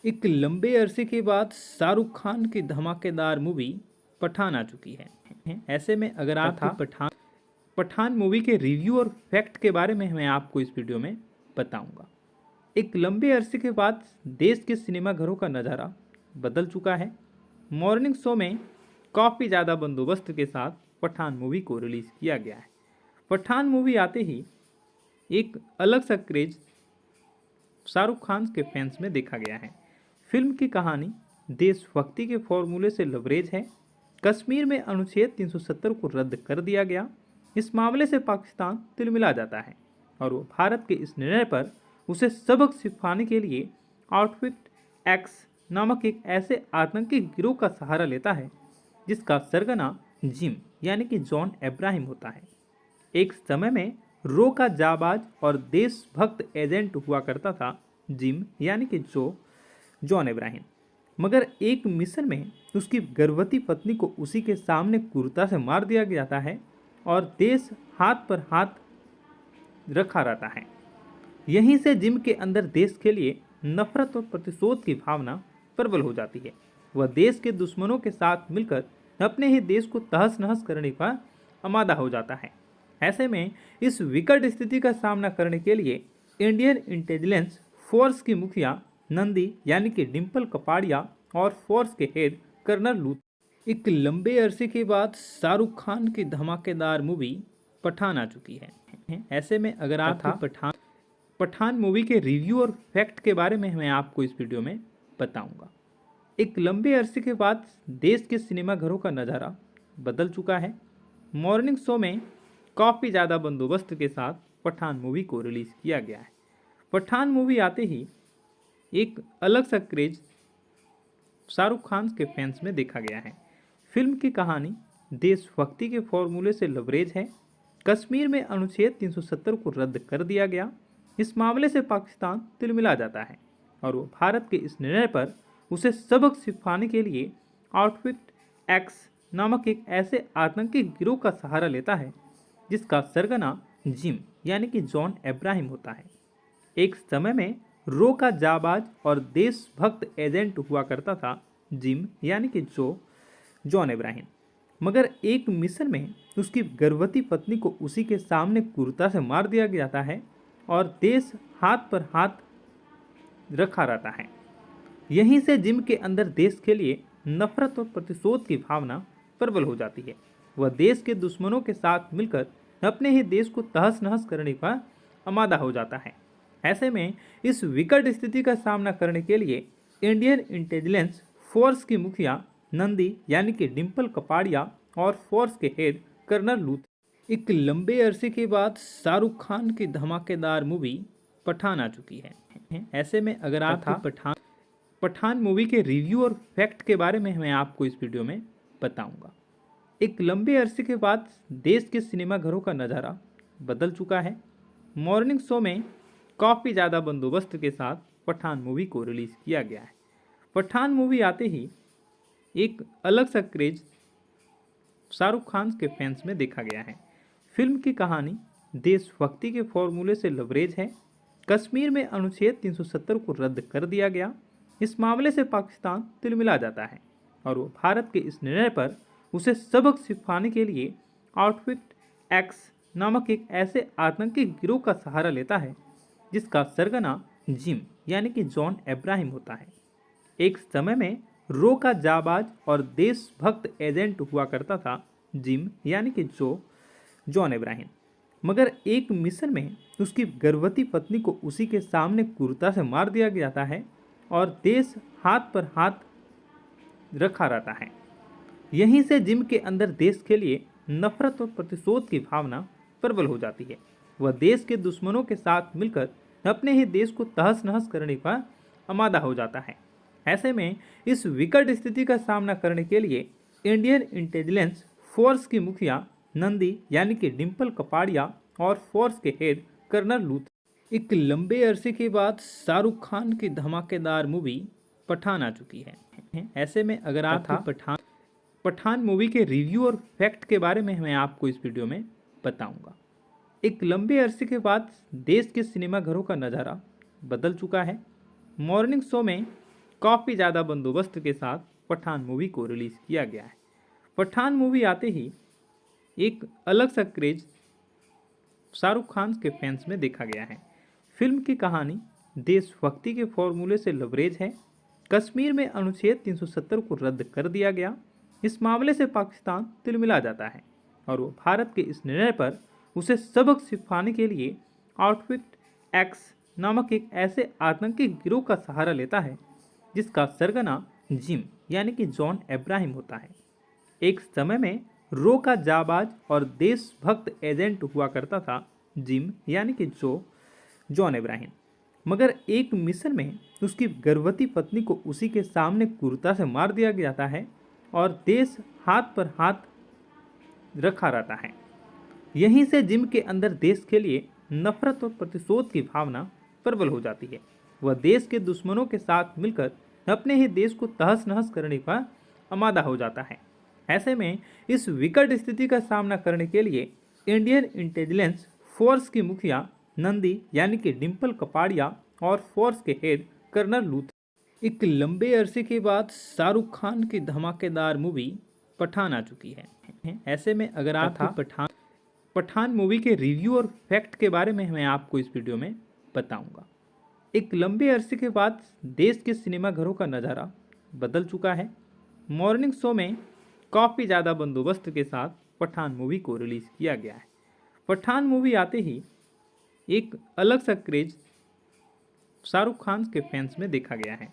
एक लंबे अरसे के बाद शाहरुख खान की धमाकेदार मूवी पठान आ चुकी है। ऐसे में अगर आप पठान मूवी के रिव्यू और फैक्ट के बारे में मैं आपको इस वीडियो में बताऊंगा। एक लंबे अरसे के बाद देश के सिनेमाघरों का नज़ारा बदल चुका है। मॉर्निंग शो में काफ़ी ज़्यादा बंदोबस्त के साथ पठान मूवी को रिलीज़ किया गया है। पठान मूवी आते ही एक अलग सा क्रेज शाहरुख खान के फैंस में देखा गया है। फिल्म की कहानी देशभक्ति के फॉर्मूले से लबरेज है। कश्मीर में अनुच्छेद 370 को रद्द कर दिया गया। इस मामले से पाकिस्तान तिलमिला जाता है और वो भारत के इस निर्णय पर उसे सबक सिखाने के लिए आउटफिट एक्स नामक एक ऐसे आतंकी गिरोह का सहारा लेता है जिसका सरगना जिम यानी कि जॉन अब्राहम होता है। एक समय में रो का जाबाज और देशभक्त एजेंट हुआ करता था जिम यानी कि जॉन अब्राहम, मगर एक मिशन में उसकी गर्भवती पत्नी को उसी के सामने क्रूरता से मार दिया जाता है और देश हाथ पर हाथ रखा रहता है। यहीं से जिम के अंदर देश के लिए नफरत और प्रतिशोध की भावना प्रबल हो जाती है। वह देश के दुश्मनों के साथ मिलकर अपने ही देश को तहस नहस करने का आमादा हो जाता है। ऐसे में इस विकट स्थिति का सामना करने के लिए इंडियन इंटेलिजेंस फोर्स की मुखिया नंदी यानी कि डिम्पल कपाड़िया और फोर्स के हेड कर्नल लूथ। एक लंबे अरसे के बाद शाहरुख खान की धमाकेदार मूवी पठान आ चुकी है। ऐसे में अगर आप पठान मूवी के रिव्यू और फैक्ट के बारे में मैं आपको इस वीडियो में बताऊंगा। एक लंबे अरसे के बाद देश के सिनेमाघरों का नज़ारा बदल चुका है। मॉर्निंग शो में काफ़ी ज़्यादा बंदोबस्त के साथ पठान मूवी को रिलीज़ किया गया है। पठान मूवी आते ही एक अलग सा क्रेज शाहरुख खान के फैंस में देखा गया है। फिल्म की कहानी देशभक्ति के फॉर्मूले से लबरेज है। कश्मीर में अनुच्छेद 370 को रद्द कर दिया गया। इस मामले से पाकिस्तान तिलमिला जाता है और वो भारत के इस निर्णय पर उसे सबक सिखाने के लिए आउटफिट एक्स नामक एक ऐसे आतंकी गिरोह का सहारा लेता है जिसका सरगना जिम यानी कि जॉन अब्राहम होता है। एक समय में रो का जाबाज और देशभक्त एजेंट हुआ करता था जिम यानी कि जॉन अब्राहम, मगर एक मिशन में उसकी गर्भवती पत्नी को उसी के सामने क्रूरता से मार दिया जाता है और देश हाथ पर हाथ रखा रहता है। यहीं से जिम के अंदर देश के लिए नफरत और प्रतिशोध की भावना प्रबल हो जाती है। वह देश के दुश्मनों के साथ मिलकर अपने ही देश को तहस नहस करने का आमादा हो जाता है। ऐसे में इस विकट स्थिति का सामना करने के लिए इंडियन इंटेलिजेंस फोर्स की मुखिया नंदी यानी कि डिम्पल कपाड़िया और फोर्स के हेड कर्नल लूथ। एक लंबे अरसे के बाद शाहरुख खान की धमाकेदार मूवी पठान आ चुकी है। ऐसे में अगर आप पठान मूवी के रिव्यू और फैक्ट के बारे में मैं आपको इस वीडियो में बताऊंगा। एक लंबे अरसे के बाद देश के सिनेमाघरों का नज़ारा बदल चुका है। मॉर्निंग शो में काफ़ी ज़्यादा बंदोबस्त के साथ पठान मूवी को रिलीज़ किया गया है। पठान मूवी आते ही एक अलग सा क्रेज शाहरुख खान के फैंस में देखा गया है। फिल्म की कहानी देशभक्ति के फॉर्मूले से लबरेज है। कश्मीर में अनुच्छेद 370 को रद्द कर दिया गया। इस मामले से पाकिस्तान तिलमिला जाता है और वो भारत के इस निर्णय पर उसे सबक सिखाने के लिए आउटफिट एक्स नामक एक ऐसे आतंकी गिरोह का सहारा लेता है जिसका सरगना जिम यानी कि जॉन अब्राहम होता है। एक समय में रो का जाबाज और देशभक्त एजेंट हुआ करता था जिम यानी कि जॉन अब्राहम, मगर एक मिशन में उसकी गर्भवती पत्नी को उसी के सामने क्रूरता से मार दिया जाता है और देश हाथ पर हाथ रखा रहता है। यहीं से जिम के अंदर देश के लिए नफरत और प्रतिशोध की भावना प्रबल हो जाती है। वह देश के दुश्मनों के साथ मिलकर अपने ही देश को तहस नहस करने का आमादा हो जाता है। ऐसे में इस विकट स्थिति का सामना करने के लिए इंडियन इंटेलिजेंस फोर्स की मुखिया नंदी यानी कि डिम्पल कपाड़िया और फोर्स के हेड कर्नल लूथ। एक लंबे अरसे के बाद शाहरुख खान की धमाकेदार मूवी पठान आ चुकी है। ऐसे में अगर आप पठान मूवी के रिव्यू और फैक्ट के बारे में मैं आपको इस वीडियो में बताऊंगा। एक लंबे अरसे के बाद देश के सिनेमाघरों का नज़ारा बदल चुका है। मॉर्निंग शो में काफ़ी ज़्यादा बंदोबस्त के साथ पठान मूवी को रिलीज़ किया गया है। पठान मूवी आते ही एक अलग सा क्रेज शाहरुख खान के फैंस में देखा गया है। फिल्म की कहानी देशभक्ति के फॉर्मूले से लबरेज है। कश्मीर में अनुच्छेद 370 को रद्द कर दिया गया। इस मामले से पाकिस्तान तिलमिला जाता है और वो भारत के इस निर्णय पर उसे सबक सिखाने के लिए आउटफिट एक्स नामक एक ऐसे आतंकी गिरोह का सहारा लेता है जिसका सरगना जिम यानी कि जॉन इब्राहिम होता है। एक समय में रो का जाबाज और देशभक्त एजेंट हुआ करता था जिम यानी कि जॉन इब्राहिम, मगर एक मिशन में उसकी गर्भवती पत्नी को उसी के सामने क्रूरता से मार दिया जाता है और देश हाथ पर हाथ रखा रहता है। यहीं से जिम के अंदर देश के लिए नफरत और प्रतिशोध की भावना प्रबल हो जाती है। वह देश के दुश्मनों के साथ मिलकर अपने ही देश को तहस नहस करने का आमादा हो जाता है। ऐसे में इस विकट स्थिति का सामना करने के लिए इंडियन इंटेलिजेंस फोर्स की मुखिया नंदी यानी कि डिम्पल कपाड़िया और फोर्स के हेड कर्नल लूथर एक लंबे अरसे के बाद शाहरुख खान की धमाकेदार मूवी पठान आ चुकी है। ऐसे में अगर आप पठान मूवी के रिव्यू और फैक्ट के बारे में मैं आपको इस वीडियो में बताऊंगा। एक लंबे अरसे के बाद देश के सिनेमा घरों का नज़ारा बदल चुका है। मॉर्निंग शो में काफ़ी ज़्यादा बंदोबस्त के साथ पठान मूवी को रिलीज़ किया गया है। पठान मूवी आते ही एक अलग सा क्रेज शाहरुख खान के फैंस में देखा गया है।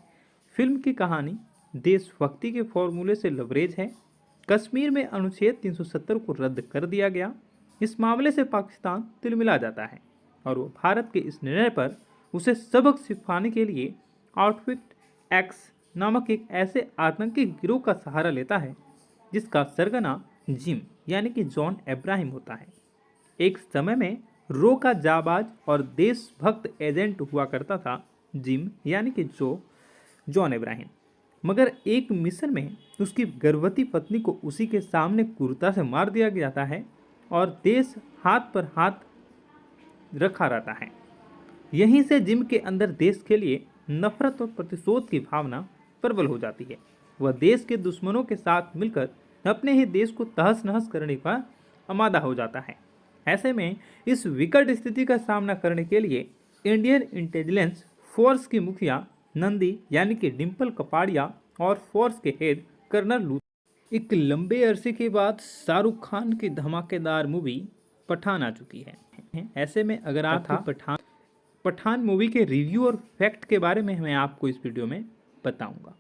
फिल्म की कहानी देशभक्ति के फॉर्मूले से लबरेज है। कश्मीर में अनुच्छेद 370 को रद्द कर दिया गया। इस मामले से पाकिस्तान तिलमिला जाता है और वो भारत के इस निर्णय पर उसे सबक सिखाने के लिए आउटफिट एक्स नामक एक ऐसे आतंकी गिरोह का सहारा लेता है जिसका सरगना जिम यानी कि जॉन इब्राहिम होता है। एक समय में रो का जाबाज और देशभक्त एजेंट हुआ करता था जिम यानी कि जॉन इब्राहिम, मगर एक मिशन में उसकी गर्भवती पत्नी को उसी के सामने क्रूरता से मार दिया जाता है और देश हाथ पर हाथ रखा रहता है। यहीं से जिम के अंदर देश के लिए नफरत और प्रतिशोध की भावना प्रबल हो जाती है। वह देश के दुश्मनों के साथ मिलकर अपने ही देश को तहस नहस करने का आमादा हो जाता है। ऐसे में इस विकट स्थिति का सामना करने के लिए इंडियन इंटेलिजेंस फोर्स की मुखिया नंदी यानी कि डिम्पल कपाड़िया और फोर्स के हेड कर्नल लूथर एक लंबे अरसे के बाद शाहरुख खान की धमाकेदार मूवी पठान आ चुकी है। ऐसे में अगर आप पठान मूवी के रिव्यू और फैक्ट के बारे में मैं आपको इस वीडियो में बताऊंगा।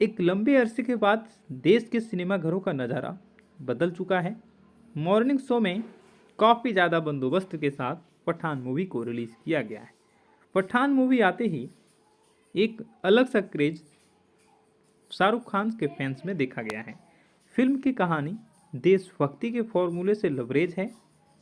एक लंबे अरसे के बाद देश के सिनेमा घरों का नज़ारा बदल चुका है। मॉर्निंग शो में काफ़ी ज़्यादा बंदोबस्त के साथ पठान मूवी को रिलीज़ किया गया है। पठान मूवी आते ही एक अलग सा क्रेज शाहरुख खान के फैंस में देखा गया है। फिल्म की कहानी देशभक्ति के फॉर्मूले से लबरेज है।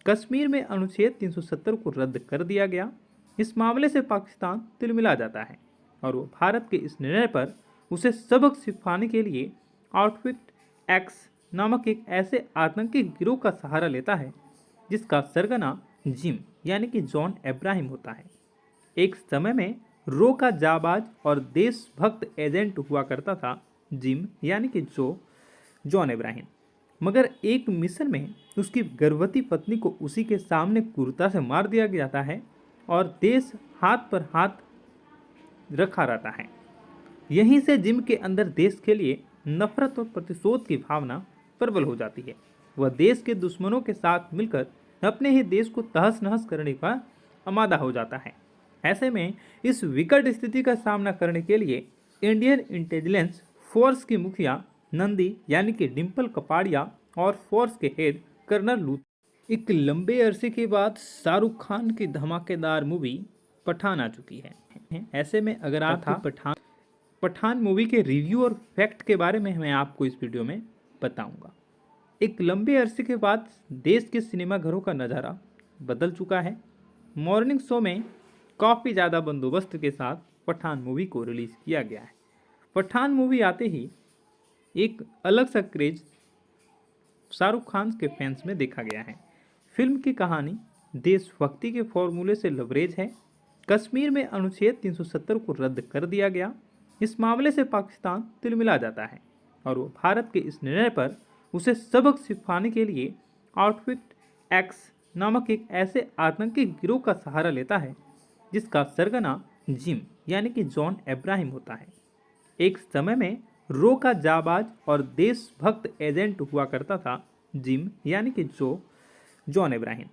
कश्मीर में अनुच्छेद 370 को रद्द कर दिया गया। इस मामले से पाकिस्तान तिलमिला जाता है और वो भारत के इस निर्णय पर उसे सबक सिखाने के लिए आउटफिट एक्स नामक एक ऐसे आतंकी गिरोह का सहारा लेता है जिसका सरगना जिम यानी कि जॉन इब्राहिम होता है। एक समय में रो का जाबाज और देशभक्त एजेंट हुआ करता था जिम यानी कि जॉन इब्राहिम, मगर एक मिशन में उसकी गर्भवती पत्नी को उसी के सामने क्रूरता से मार दिया जाता है और देश हाथ पर हाथ रखा रहता है। यहीं से जिम के अंदर देश के लिए नफरत और प्रतिशोध की भावना प्रबल हो जाती है। वह देश के दुश्मनों के साथ मिलकर अपने ही देश को तहस नहस करने का आमादा हो जाता है। ऐसे में इस विकट स्थिति का सामना करने के लिए इंडियन इंटेलिजेंस फोर्स की मुखिया नंदी यानी कि डिम्पल कपाड़िया और फोर्स के हेड कर्नल लूथर एक लंबे अरसे के बाद शाहरुख खान की धमाकेदार मूवी पठान आ चुकी है। ऐसे में अगर आप पठान मूवी के रिव्यू और फैक्ट के बारे में मैं आपको इस वीडियो में बताऊंगा। एक लंबे अरसे के बाद देश के सिनेमा घरों का नज़ारा बदल चुका है। मॉर्निंग शो में काफ़ी ज़्यादा बंदोबस्त के साथ पठान मूवी को रिलीज़ किया गया है। पठान मूवी आते ही एक अलग सा क्रेज शाहरुख खान के फैंस में देखा गया है। फिल्म की कहानी देशभक्ति के फॉर्मूले से लबरेज है। कश्मीर में अनुच्छेद 370 को रद्द कर दिया गया। इस मामले से पाकिस्तान तिलमिला जाता है और वो भारत के इस निर्णय पर उसे सबक सिखाने के लिए आउटफिट एक्स नामक एक ऐसे आतंकी गिरोह का सहारा लेता है जिसका सरगना जिम यानी कि जॉन अब्राहम होता है। एक समय में रो का जाबाज और देशभक्त एजेंट हुआ करता था जिम यानी कि जॉन अब्राहम,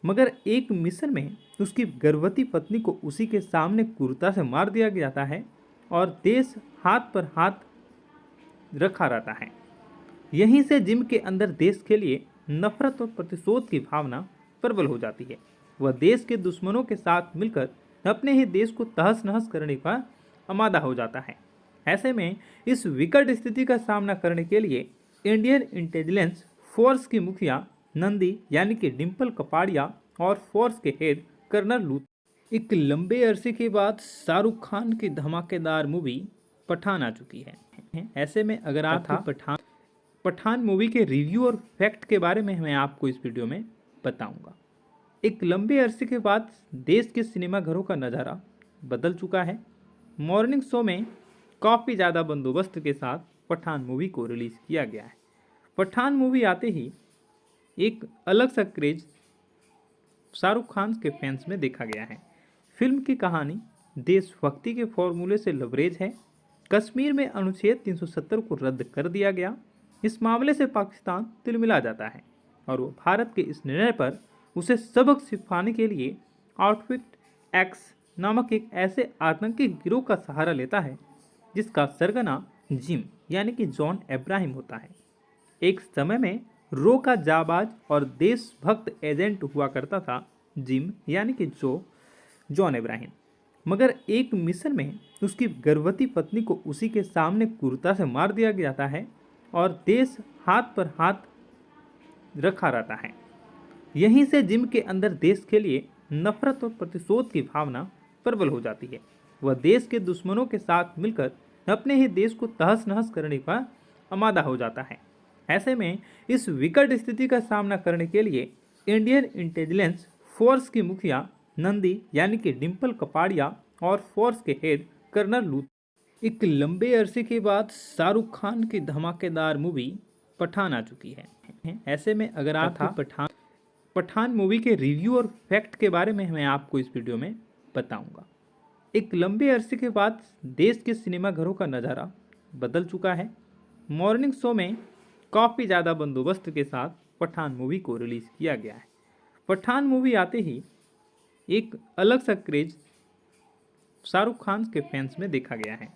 मगर एक मिशन में उसकी गर्भवती पत्नी को उसी के सामने क्रूरता से मार दिया जाता है और देश हाथ पर हाथ रखा रहता है। यहीं से जिम के अंदर देश के लिए नफरत और प्रतिशोध की भावना प्रबल हो जाती है। वह देश के दुश्मनों के साथ मिलकर अपने ही देश को तहस नहस करने का आमादा हो जाता है। ऐसे में इस विकट स्थिति का सामना करने के लिए इंडियन इंटेलिजेंस फोर्स की मुखिया नंदी यानी कि डिम्पल कपाड़िया और फोर्स के हेड कर्नल लूथ। एक लंबे अरसे के बाद शाहरुख खान की धमाकेदार मूवी पठान आ चुकी है। ऐसे में अगर आप पठान मूवी के रिव्यू और फैक्ट के बारे में मैं आपको इस वीडियो में बताऊंगा। एक लंबे अरसे के बाद देश के सिनेमाघरों का नज़ारा बदल चुका है। मॉर्निंग शो में काफ़ी ज़्यादा बंदोबस्त के साथ पठान मूवी को रिलीज़ किया गया है। पठान मूवी आते ही एक अलग सा क्रेज शाहरुख खान के फैंस में देखा गया है। फिल्म की कहानी देशभक्ति के फॉर्मूले से लबरेज है। कश्मीर में अनुच्छेद 370 को रद्द कर दिया गया। इस मामले से पाकिस्तान तिलमिला जाता है और वो भारत के इस निर्णय पर उसे सबक सिखाने के लिए आउटफिट एक्स नामक एक ऐसे आतंकी गिरोह का सहारा लेता है जिसका सरगना जिम यानी कि जॉन अब्राहम होता है। एक समय में रो का जाबाज और देशभक्त एजेंट हुआ करता था जिम यानी कि जॉन अब्राहम, मगर एक मिशन में उसकी गर्भवती पत्नी को उसी के सामने क्रूरता से मार दिया जाता है और देश हाथ पर हाथ रखा रहता है। यहीं से जिम के अंदर देश के लिए नफरत और प्रतिशोध की भावना प्रबल हो जाती है। वह देश के दुश्मनों के साथ मिलकर अपने ही देश को तहस नहस करने का आमादा हो जाता है। ऐसे में इस विकट स्थिति का सामना करने के लिए इंडियन इंटेलिजेंस फोर्स की मुखिया नंदी यानी कि डिम्पल कपाड़िया और फोर्स के हेड कर्नल लूथ। एक लंबे अरसे के बाद शाहरुख खान की धमाकेदार मूवी पठान आ चुकी है। ऐसे में अगर आप पठान मूवी के रिव्यू और फैक्ट के बारे में मैं आपको इस वीडियो में बताऊंगा। एक लंबे अरसे के बाद देश के सिनेमाघरों का नज़ारा बदल चुका है। मॉर्निंग शो में काफ़ी ज़्यादा बंदोबस्त के साथ पठान मूवी को रिलीज़ किया गया है। पठान मूवी आते ही एक अलग सा क्रेज शाहरुख खान के फैंस में देखा गया है।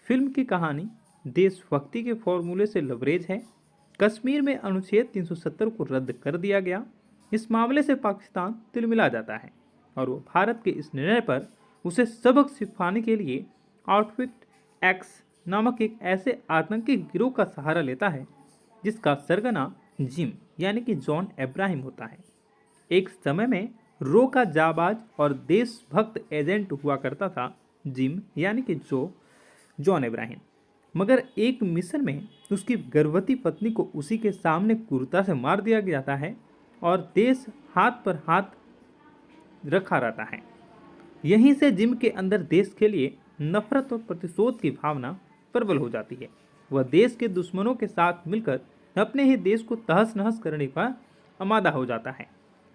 फिल्म की कहानी देशभक्ति के फॉर्मूले से लबरेज है। कश्मीर में अनुच्छेद 370 को रद्द कर दिया गया। इस मामले से पाकिस्तान तिलमिला जाता है और वो भारत के इस निर्णय पर उसे सबक सिखाने के लिए आउटफिट एक्स नामक एक ऐसे आतंकी गिरोह का सहारा लेता है जिसका सरगना जिम यानी कि जॉन अब्राहम होता है। एक समय में रो का जाबाज और देशभक्त एजेंट हुआ करता था जिम यानी कि जॉन अब्राहम, मगर एक मिशन में उसकी गर्भवती पत्नी को उसी के सामने क्रूरता से मार दिया जाता है और देश हाथ पर हाथ रखा रहता है। यहीं से जिम के अंदर देश के लिए नफरत और प्रतिशोध की भावना प्रबल हो जाती है। वह देश के दुश्मनों के साथ मिलकर अपने ही देश को तहस नहस करने का आमादा हो जाता है।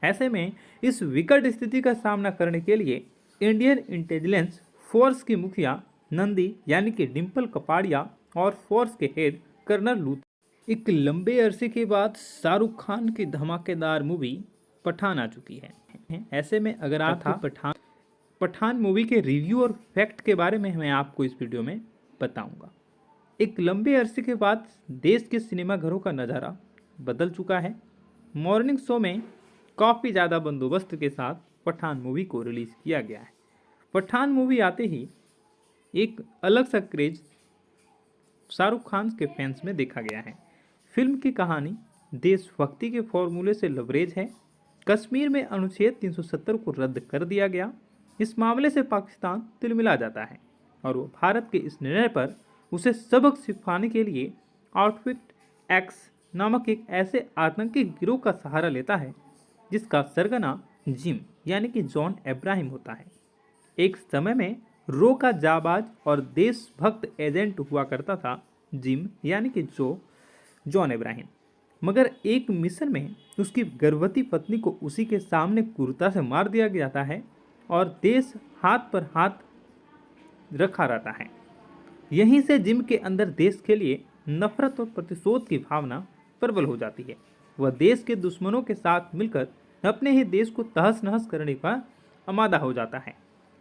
ऐसे में इस विकट स्थिति का सामना करने के लिए इंडियन इंटेलिजेंस फोर्स की मुखिया नंदी यानी कि डिम्पल कपाड़िया और फोर्स के हेड कर्नल लूथ। एक लंबे अरसे के बाद शाहरुख खान की धमाकेदार मूवी पठान आ चुकी है। ऐसे में अगर आप पठान मूवी के रिव्यू और फैक्ट के बारे में मैं आपको इस वीडियो में बताऊंगा। एक लंबे अरसे के बाद देश के सिनेमाघरों का नज़ारा बदल चुका है। मॉर्निंग शो में काफ़ी ज़्यादा बंदोबस्त के साथ पठान मूवी को रिलीज़ किया गया है। पठान मूवी आते ही एक अलग सा क्रेज शाहरुख खान के फैंस में देखा गया है। फिल्म की कहानी देशभक्ति के फॉर्मूले से लबरेज है। कश्मीर में अनुच्छेद 370 को रद्द कर दिया गया। इस मामले से पाकिस्तान तिलमिला जाता है और वो भारत के इस निर्णय पर उसे सबक सिखाने के लिए आउटफिट एक्स नामक एक ऐसे आतंकी गिरोह का सहारा लेता है जिसका सरगना जिम यानी कि जॉन अब्राहम होता है। एक समय में रो का जाबाज और देशभक्त एजेंट हुआ करता था जिम यानी कि जॉन इब्राहिम। मगर एक मिशन में उसकी गर्भवती पत्नी को उसी के सामने क्रूरता से मार दिया जाता है और देश हाथ पर हाथ रखा रहता है। यहीं से जिम के अंदर देश के लिए नफरत और प्रतिशोध की भावना प्रबल हो जाती है। वह देश के दुश्मनों के साथ मिलकर अपने ही देश को तहस नहस करने का आमादा हो जाता है।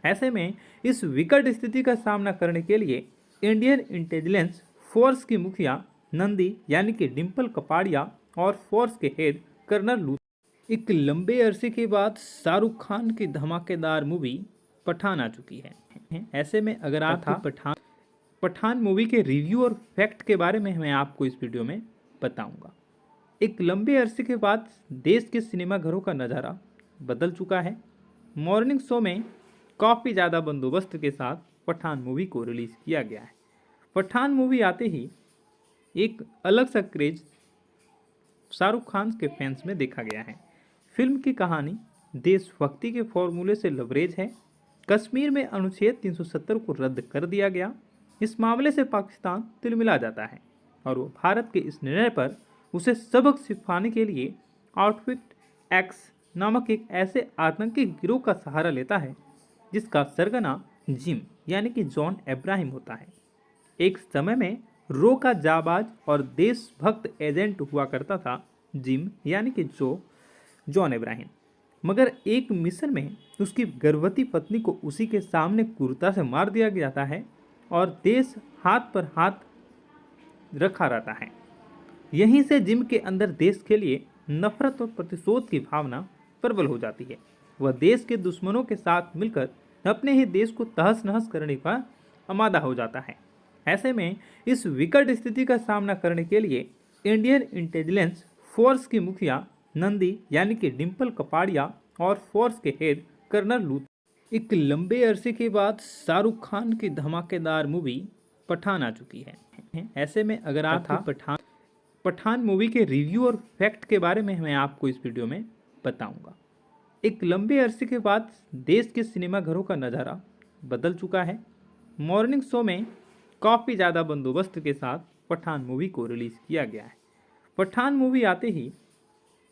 ऐसे में इस विकट स्थिति का सामना करने के लिए इंडियन इंटेलिजेंस फोर्स की मुखिया नंदी यानी कि डिम्पल कपाड़िया और फोर्स के हेड कर्नल लू एक लंबे अरसे के बाद शाहरुख खान की धमाकेदार मूवी पठान आ चुकी है। ऐसे में अगर आप पठान मूवी के रिव्यू और फैक्ट के बारे में मैं आपको इस वीडियो में बताऊंगा। एक लंबे अरसे के बाद देश के सिनेमाघरों का नज़ारा बदल चुका है। मॉर्निंग शो में काफ़ी ज़्यादा बंदोबस्त के साथ पठान मूवी को रिलीज़ किया गया है। पठान मूवी आते ही एक अलग सा क्रेज शाहरुख खान के फैंस में देखा गया है। फिल्म की कहानी देशभक्ति के फॉर्मूले से लबरेज है। कश्मीर में अनुच्छेद 370 को रद्द कर दिया गया। इस मामले से पाकिस्तान तिलमिला जाता है और वो भारत के इस निर्णय पर उसे सबक सिखाने के लिए आउटफिट एक्स नामक एक ऐसे आतंकी गिरोह का सहारा लेता है जिसका सरगना जिम यानी कि जॉन इब्राहिम होता है। एक समय में रो का जाबाज और देशभक्त एजेंट हुआ करता था जिम यानी कि जॉन इब्राहिम। मगर एक मिशन में उसकी गर्भवती पत्नी को उसी के सामने क्रूरता से मार दिया जाता है और देश हाथ पर हाथ रखा रहता है। यहीं से जिम के अंदर देश के लिए नफरत और प्रतिशोध की भावना प्रबल हो जाती है। वह देश के दुश्मनों के साथ मिलकर अपने ही देश को तहस नहस करने का आमादा हो जाता है। ऐसे में इस विकट स्थिति का सामना करने के लिए इंडियन इंटेलिजेंस फोर्स की मुखिया नंदी यानी कि डिम्पल कपाड़िया और फोर्स के हेड कर्नल लू एक लंबे अरसे के बाद शाहरुख खान की धमाकेदार मूवी पठान आ चुकी है। ऐसे में अगर आप पठान मूवी के रिव्यू और फैक्ट के बारे में मैं आपको इस वीडियो में बताऊंगा। एक लंबे अरसे के बाद देश के सिनेमाघरों का नज़ारा बदल चुका है। मॉर्निंग शो में काफ़ी ज़्यादा बंदोबस्त के साथ पठान मूवी को रिलीज़ किया गया है। पठान मूवी आते ही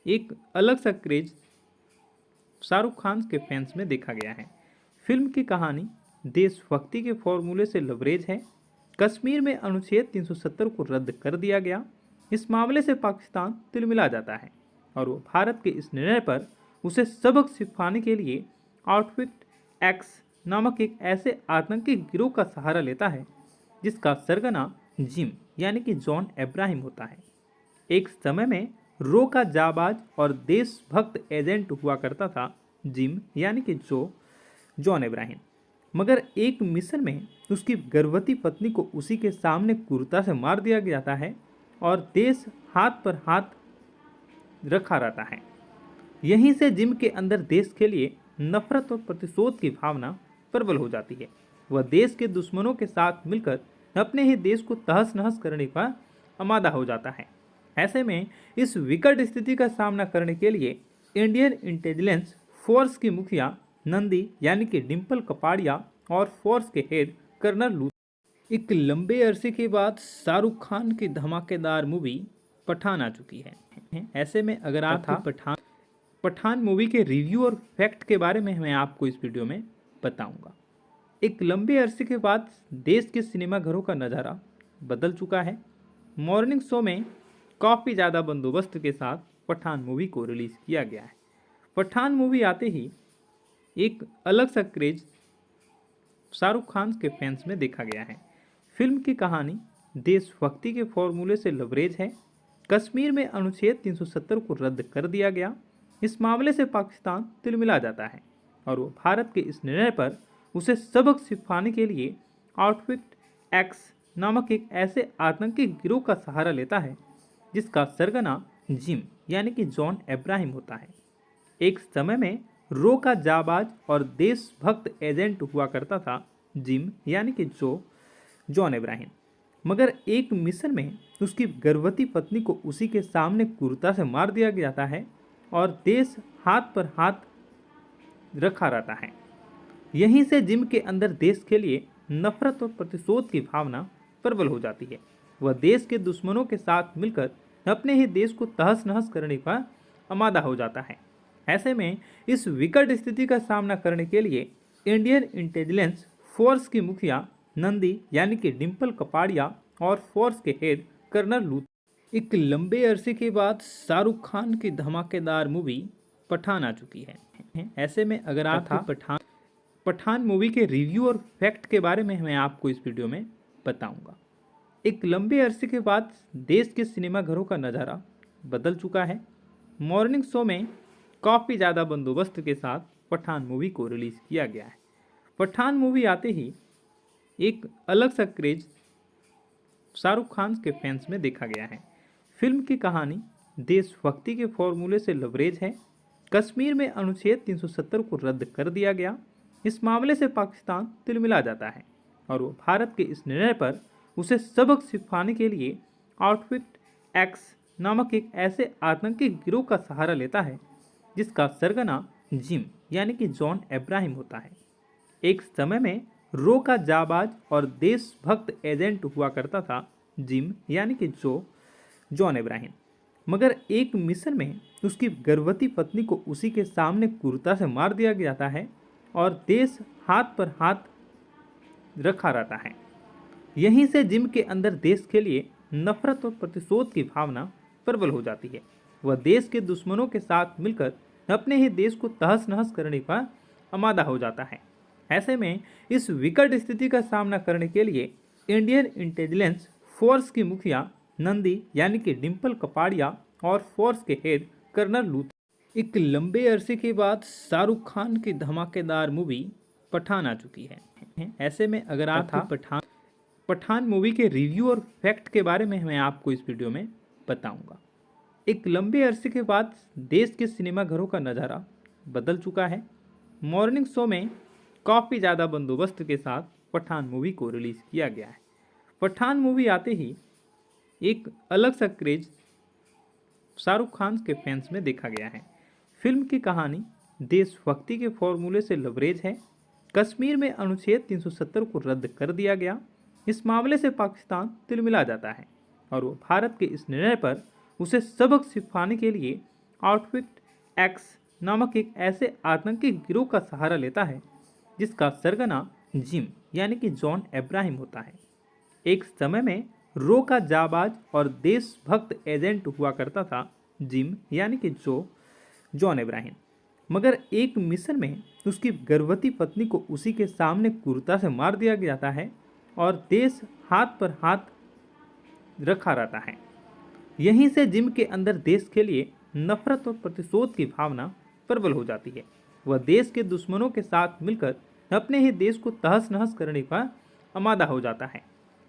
एक अलग सा क्रेज शाहरुख खान के फैंस में देखा गया है। फिल्म की कहानी देशभक्ति के फॉर्मूले से लबरेज है। कश्मीर में अनुच्छेद 370 को रद्द कर दिया गया। इस मामले से पाकिस्तान तिलमिला जाता है और वो भारत के इस निर्णय पर उसे सबक सिखाने के लिए आउटफिट एक्स नामक एक ऐसे आतंकी गिरोह का सहारा लेता है जिसका सरगना जिम यानी कि जॉन इब्राहिम होता है। एक समय में रो का जाबाज और देशभक्त एजेंट हुआ करता था जिम यानी कि जॉन इब्राहिम। मगर एक मिशन में उसकी गर्भवती पत्नी को उसी के सामने क्रूरता से मार दिया जाता है और देश हाथ पर हाथ रखा रहता है। यहीं से जिम के अंदर देश के लिए नफरत और प्रतिशोध की भावना प्रबल हो जाती है। वह देश के दुश्मनों के साथ मिलकर अपने ही देश को तहस नहस करने का आमादा हो जाता है। ऐसे में इस विकट स्थिति का सामना करने के लिए इंडियन इंटेलिजेंस फोर्स की मुखिया नंदी यानी कि जॉन इब्राहिम। मगर एक मिशन में उसकी गर्भवती पत्नी को उसी के सामने क्रूरता से मार दिया जाता है और देश हाथ पर हाथ रखा रहता है। यहीं से जिम के अंदर देश के लिए नफरत और प्रतिशोध की भावना प्रबल हो जाती है। वह देश के दुश्मनों के साथ मिलकर अपने ही देश को तहस नहस करने का आमादा हो जाता है। ऐसे में इस विकट स्थिति का सामना करने के लिए इंडियन इंटेलिजेंस फोर्स की मुखिया नंदी यानी कि डिम्पल कपाड़िया और फोर्स के हेड कर्नल लू एक लंबे अरसे के बाद शाहरुख खान की धमाकेदार मूवी पठान आ चुकी है। ऐसे में अगर आप पठान मूवी के रिव्यू और फैक्ट के बारे में मैं आपको इस वीडियो में बताऊंगा। एक लंबे अरसे के बाद देश के सिनेमाघरों का नज़ारा बदल चुका है। मॉर्निंग शो में काफ़ी ज़्यादा बंदोबस्त के साथ पठान मूवी को रिलीज़ किया गया है। पठान मूवी आते ही एक अलग सा क्रेज शाहरुख खान के फैंस में देखा गया है। फिल्म की कहानी देशभक्ति के फॉर्मूले से लबरेज है। कश्मीर में अनुच्छेद 370 को रद्द कर दिया गया। इस मामले से पाकिस्तान तिलमिला जाता है और वो भारत के इस निर्णय पर उसे सबक सिखाने के लिए आउटफिट एक्स नामक एक ऐसे आतंकी गिरोह का सहारा लेता है जिसका सरगना जिम यानी कि जॉन इब्राहिम होता है। एक समय में रो का जाबाज और देशभक्त एजेंट हुआ करता था जिम यानी कि जॉन इब्राहिम। मगर एक मिशन में उसकी गर्भवती पत्नी को उसी के सामने क्रूरता से मार दिया जाता है और देश हाथ पर हाथ रखा रहता है। यहीं से जिम के अंदर देश के लिए नफरत और प्रतिशोध की भावना प्रबल हो जाती है। वह देश के दुश्मनों के साथ मिलकर अपने ही देश को तहस नहस करने का आमादा हो जाता है। ऐसे में इस विकट स्थिति का सामना करने के लिए इंडियन इंटेलिजेंस फोर्स की मुखिया नंदी यानी कि डिम्पल कपाड़िया और फोर्स के हेड कर्नल लूथ एक लंबे अरसे के बाद शाहरुख खान की धमाकेदार मूवी पठान आ चुकी है। ऐसे में अगर आप पठान मूवी के रिव्यू और फैक्ट के बारे में मैं आपको इस वीडियो में बताऊंगा। एक लंबे अरसे के बाद देश के सिनेमाघरों का नज़ारा बदल चुका है। मॉर्निंग शो में काफ़ी ज़्यादा बंदोबस्त के साथ पठान मूवी को रिलीज़ किया गया है। पठान मूवी आते ही एक अलग सा क्रेज शाहरुख खान के फैंस में देखा गया है। फिल्म की कहानी देशभक्ति के फॉर्मूले से लबरेज है। कश्मीर में अनुच्छेद 370 को रद्द कर दिया गया। इस मामले से पाकिस्तान तिलमिला जाता है और वो भारत के इस निर्णय पर उसे सबक सिखाने के लिए आउटफिट एक्स नामक एक ऐसे आतंकी गिरोह का सहारा लेता है जिसका सरगना जिम यानी कि जॉन इब्राहिम होता है। एक समय में रो का जाबाज और देशभक्त एजेंट हुआ करता था जिम यानी कि जॉन इब्राहिम, मगर एक मिशन में उसकी गर्भवती पत्नी को उसी के सामने क्रूरता से मार दिया जाता है और देश हाथ पर हाथ रखा रहता है। यहीं से जिम के अंदर देश के लिए नफरत और प्रतिशोध की भावना प्रबल हो जाती है। वह देश के दुश्मनों के साथ मिलकर अपने ही देश को तहस नहस करने का आमादा हो जाता है। ऐसे में इस विकट स्थिति का सामना करने के लिए इंडियन इंटेलिजेंस फोर्स की मुखिया नंदी यानी कि डिम्पल कपाड़िया और फोर्स के हेड कर्नल लूथ एक लंबे अरसे के बाद शाहरुख खान की धमाकेदार मूवी पठान आ चुकी है। ऐसे में अगर आप पठान मूवी के रिव्यू और फैक्ट के बारे में मैं आपको इस वीडियो में बताऊंगा। एक लंबे अरसे के बाद देश के सिनेमाघरों का नज़ारा बदल चुका है। मॉर्निंग शो में काफ़ी ज़्यादा बंदोबस्त के साथ पठान मूवी को रिलीज़ किया गया है। पठान मूवी आते ही एक अलग सा क्रेज शाहरुख खान के फैंस में देखा गया है। फिल्म की कहानी देशभक्ति के फॉर्मूले से लबरेज है। कश्मीर में अनुच्छेद 370 को रद्द कर दिया गया। इस मामले से पाकिस्तान तिलमिला जाता है और वो भारत के इस निर्णय पर उसे सबक सिखाने के लिए आउटफिट एक्स नामक एक ऐसे आतंकी गिरोह का सहारा लेता है जिसका सरगना जिम यानी कि जॉन इब्राहिम होता है। एक समय में रो का जाबाज और देशभक्त एजेंट हुआ करता था जिम यानी कि जॉन इब्राहिम, मगर एक मिशन में उसकी गर्भवती पत्नी को उसी के सामने क्रूरता से मार दिया जाता है और देश हाथ पर हाथ रखा रहता है। यहीं से जिम के अंदर देश के लिए नफरत और प्रतिशोध की भावना प्रबल हो जाती है। वह देश के दुश्मनों के साथ मिलकर अपने ही देश को तहस नहस करने का आमादा हो जाता है।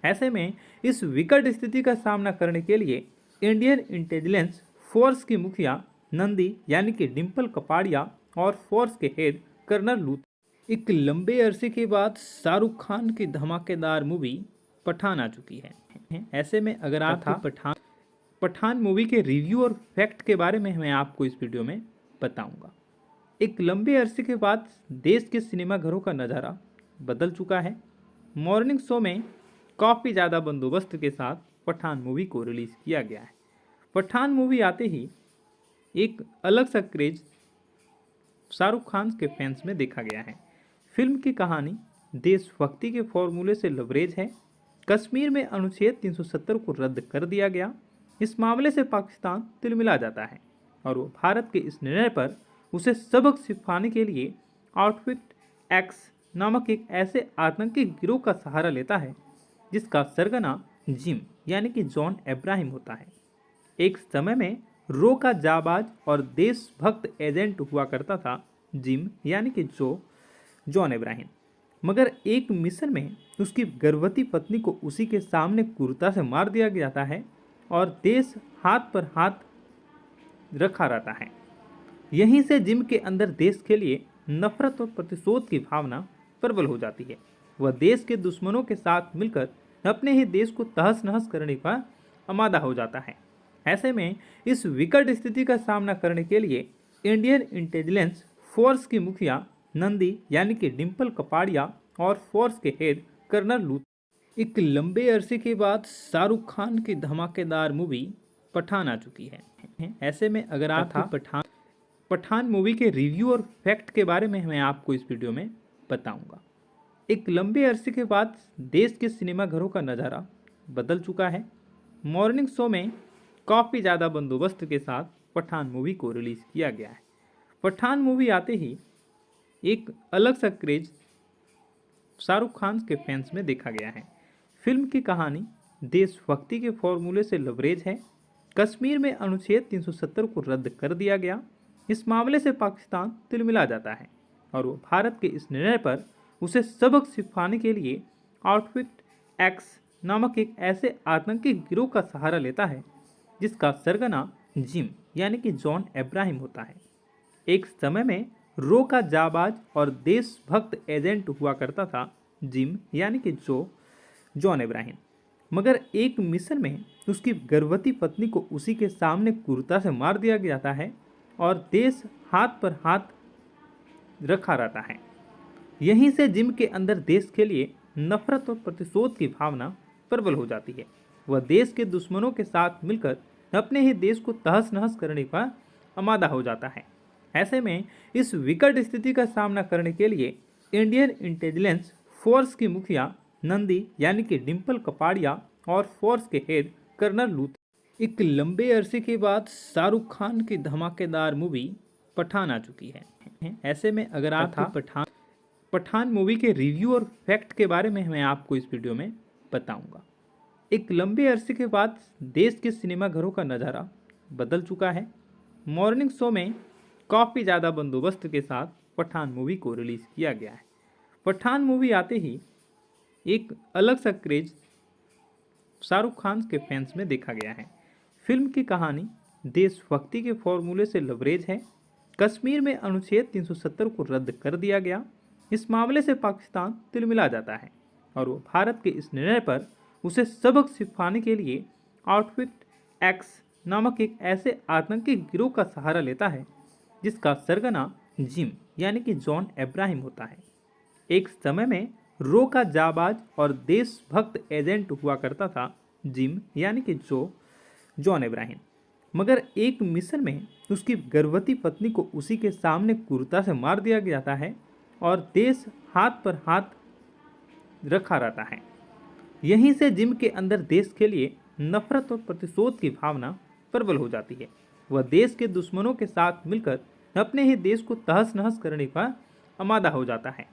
ऐसे में इस विकट स्थिति का सामना करने के लिए इंडियन इंटेलिजेंस फोर्स की मुखिया नंदी यानी कि डिम्पल कपाड़िया और फोर्स के हेड कर्नल लूथ एक लंबे अरसे के बाद शाहरुख खान की धमाकेदार मूवी पठान आ चुकी है। ऐसे में अगर आप पठान मूवी के रिव्यू और फैक्ट के बारे में मैं आपको इस वीडियो में बताऊंगा। एक लंबे अरसे के बाद देश के सिनेमाघरों का नज़ारा बदल चुका है। मॉर्निंग शो में काफ़ी ज़्यादा बंदोबस्त के साथ पठान मूवी को रिलीज़ किया गया है। पठान मूवी आते ही एक अलग सा क्रेज शाहरुख खान के फैंस में देखा गया है। फिल्म की कहानी देशभक्ति के फॉर्मूले से लबरेज है। कश्मीर में अनुच्छेद 370 को रद्द कर दिया गया। इस मामले से पाकिस्तान तिलमिला जाता है और वो भारत के इस निर्णय पर उसे सबक सिखाने के लिए आउटफिट एक्स नामक एक ऐसे आतंकी गिरोह का सहारा लेता है जिसका सरगना जिम यानी कि जॉन इब्राहिम होता है। एक समय में रो का जाबाज और देशभक्त एजेंट हुआ करता था जिम यानी कि जॉन इब्राहिम, मगर एक मिशन में उसकी गर्भवती पत्नी को उसी के सामने क्रूरता से मार दिया जाता है और देश हाथ पर हाथ रखा रहता है। यहीं से जिम के अंदर देश के लिए नफरत और प्रतिशोध की भावना प्रबल हो जाती है। वह देश के दुश्मनों के साथ मिलकर अपने ही देश को तहस नहस करने का आमादा हो जाता है। ऐसे में इस विकट स्थिति का सामना करने के लिए इंडियन इंटेलिजेंस फोर्स की मुखिया नंदी यानी कि डिम्पल कपाड़िया और फोर्स के हेड कर्नल लूथ। एक लंबे अरसे के बाद शाहरुख खान की धमाकेदार मूवी पठान आ चुकी है। ऐसे में अगर आप पठान मूवी के रिव्यू और फैक्ट के बारे में मैं आपको इस वीडियो में बताऊंगा। एक लंबे अरसे के बाद देश के सिनेमाघरों का नज़ारा बदल चुका है। मॉर्निंग शो में काफ़ी ज़्यादा बंदोबस्त के साथ पठान मूवी को रिलीज़ किया गया है। पठान मूवी आते ही एक अलग सा क्रेज शाहरुख खान के फैंस में देखा गया है। फिल्म की कहानी देशभक्ति के फॉर्मूले से लबरेज है। कश्मीर में अनुच्छेद 370 को रद्द कर दिया गया। इस मामले से पाकिस्तान तिलमिला जाता है और वो भारत के इस निर्णय पर उसे सबक सिखाने के लिए आउटफिट एक्स नामक एक ऐसे आतंकी गिरोह का सहारा लेता है जिसका सरगना जिम यानी कि जॉन अब्राहम होता है। एक समय में रो का जाबाज और देशभक्त एजेंट हुआ करता था जिम यानी कि जॉन अब्राहम, मगर एक मिशन में उसकी गर्भवती पत्नी को उसी के सामने क्रूरता से मार दिया जाता है और देश हाथ पर हाथ रखा रहता है। यहीं से जिम के अंदर देश के लिए नफरत और प्रतिशोध की भावना प्रबल हो जाती है। वह देश के दुश्मनों के साथ मिलकर अपने ही देश को तहस नहस करने का आमादा हो जाता है। ऐसे में इस विकट स्थिति का सामना करने के लिए इंडियन इंटेलिजेंस फोर्स की मुखिया नंदी यानी कि डिम्पल कपाड़िया और फोर्स के हेड कर्नल लूथ। एक लंबे अरसे के बाद शाहरुख खान की धमाकेदार मूवी पठान आ चुकी है। ऐसे में अगर आप पठान मूवी के रिव्यू और फैक्ट के बारे में मैं आपको इस वीडियो में बताऊंगा। एक लंबे अरसे के बाद देश के सिनेमाघरों का नज़ारा बदल चुका है। मॉर्निंग शो में काफ़ी ज़्यादा बंदोबस्त के साथ पठान मूवी को रिलीज़ किया गया है। पठान मूवी आते ही एक अलग सा क्रेज शाहरुख खान के फैंस में देखा गया है। फिल्म की कहानी देशभक्ति के फॉर्मूले से लबरेज है। कश्मीर में अनुच्छेद 370 को रद्द कर दिया गया। इस मामले से पाकिस्तान तिलमिला जाता है और वो भारत के इस निर्णय पर उसे सबक सिखाने के लिए आउटफिट एक्स नामक एक ऐसे आतंकी गिरोह का सहारा लेता है जिसका सरगना जिम यानी कि जॉन अब्राहम होता है। एक समय में रो का जाबाज और देशभक्त एजेंट हुआ करता था जिम यानी कि जॉन अब्राहम, मगर एक मिशन में उसकी गर्भवती पत्नी को उसी के सामने क्रूरता से मार दिया जाता है और देश हाथ पर हाथ रखा रहता है। यहीं से जिम के अंदर देश के लिए नफरत और प्रतिशोध की भावना प्रबल हो जाती है। वह देश के दुश्मनों के साथ मिलकर अपने ही देश को तहस नहस करने का आमादा हो जाता है।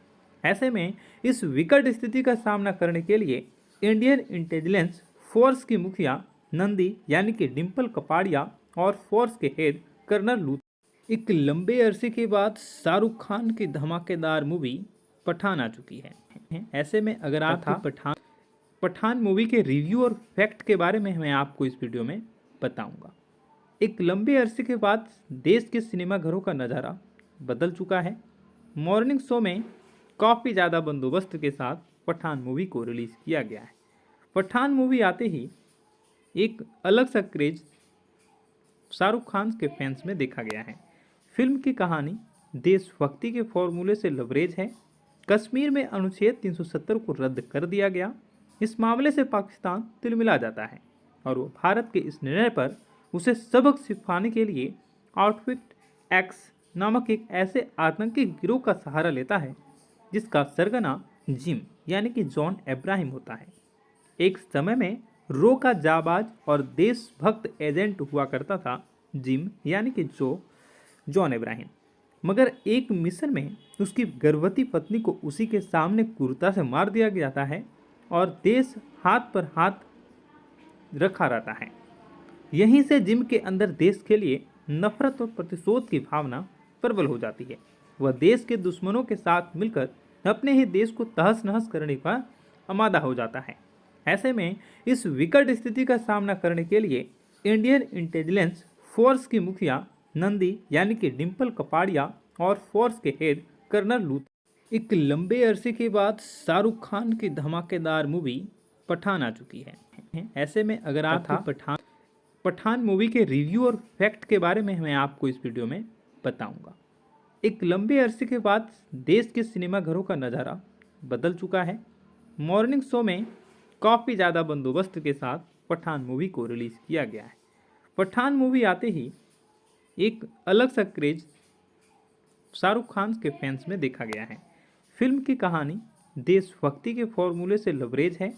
ऐसे में इस विकट स्थिति का सामना करने के लिए इंडियन इंटेलिजेंस फोर्स की मुखिया नंदी यानी कि डिम्पल कपाड़िया और फोर्स के हेड कर्नल लूथ। एक लंबे अरसे के बाद शाहरुख खान की धमाकेदार मूवी पठान आ चुकी है। ऐसे में अगर आप पठान मूवी के रिव्यू और फैक्ट के बारे में मैं आपको इस वीडियो में बताऊंगा। एक लंबे अरसे के बाद देश के सिनेमाघरों का नज़ारा बदल चुका है। मॉर्निंग शो में काफ़ी ज़्यादा बंदोबस्त के साथ पठान मूवी को रिलीज़ किया गया है। पठान मूवी आते ही एक अलग सा क्रेज शाहरुख खान के फैंस में देखा गया है। फिल्म की कहानी देशभक्ति के फॉर्मूले से लबरेज है। कश्मीर में अनुच्छेद 370 को रद्द कर दिया गया। इस मामले से पाकिस्तान तिलमिला जाता है और वो भारत के इस निर्णय पर उसे सबक सिखाने के लिए आउटफिट एक्स नामक एक ऐसे आतंकी गिरोह का सहारा लेता है जिसका सरगना जिम यानी कि जॉन अब्राहम होता है। एक समय में रो का जाबाज और देशभक्त एजेंट हुआ करता था जिम यानी कि जॉन अब्राहम, मगर एक मिशन में उसकी गर्भवती पत्नी को उसी के सामने क्रूरता से मार दिया जाता है और देश हाथ पर हाथ रखा रहता है। यहीं से जिम के अंदर देश के लिए नफरत और प्रतिशोध की भावना प्रबल हो जाती है। वह देश के दुश्मनों के साथ मिलकर अपने ही देश को तहस नहस करने का आमादा हो जाता है। ऐसे में इस विकट स्थिति का सामना करने के लिए इंडियन इंटेलिजेंस फोर्स की मुखिया नंदी यानी कि डिम्पल कपाड़िया और फोर्स के हेड कर्नल लूथ। एक लंबे अरसे के बाद शाहरुख खान की धमाकेदार मूवी पठान आ चुकी है। ऐसे में अगर आप पठान मूवी के रिव्यू और फैक्ट के बारे में मैं आपको इस वीडियो में बताऊंगा। एक लंबे अरसे के बाद देश के सिनेमा घरों का नज़ारा बदल चुका है। मॉर्निंग शो में काफ़ी ज़्यादा बंदोबस्त के साथ पठान मूवी को रिलीज़ किया गया है। पठान मूवी आते ही एक अलग सा क्रेज शाहरुख खान के फैंस में देखा गया है। फिल्म की कहानी देशभक्ति के फॉर्मूले से लबरेज है।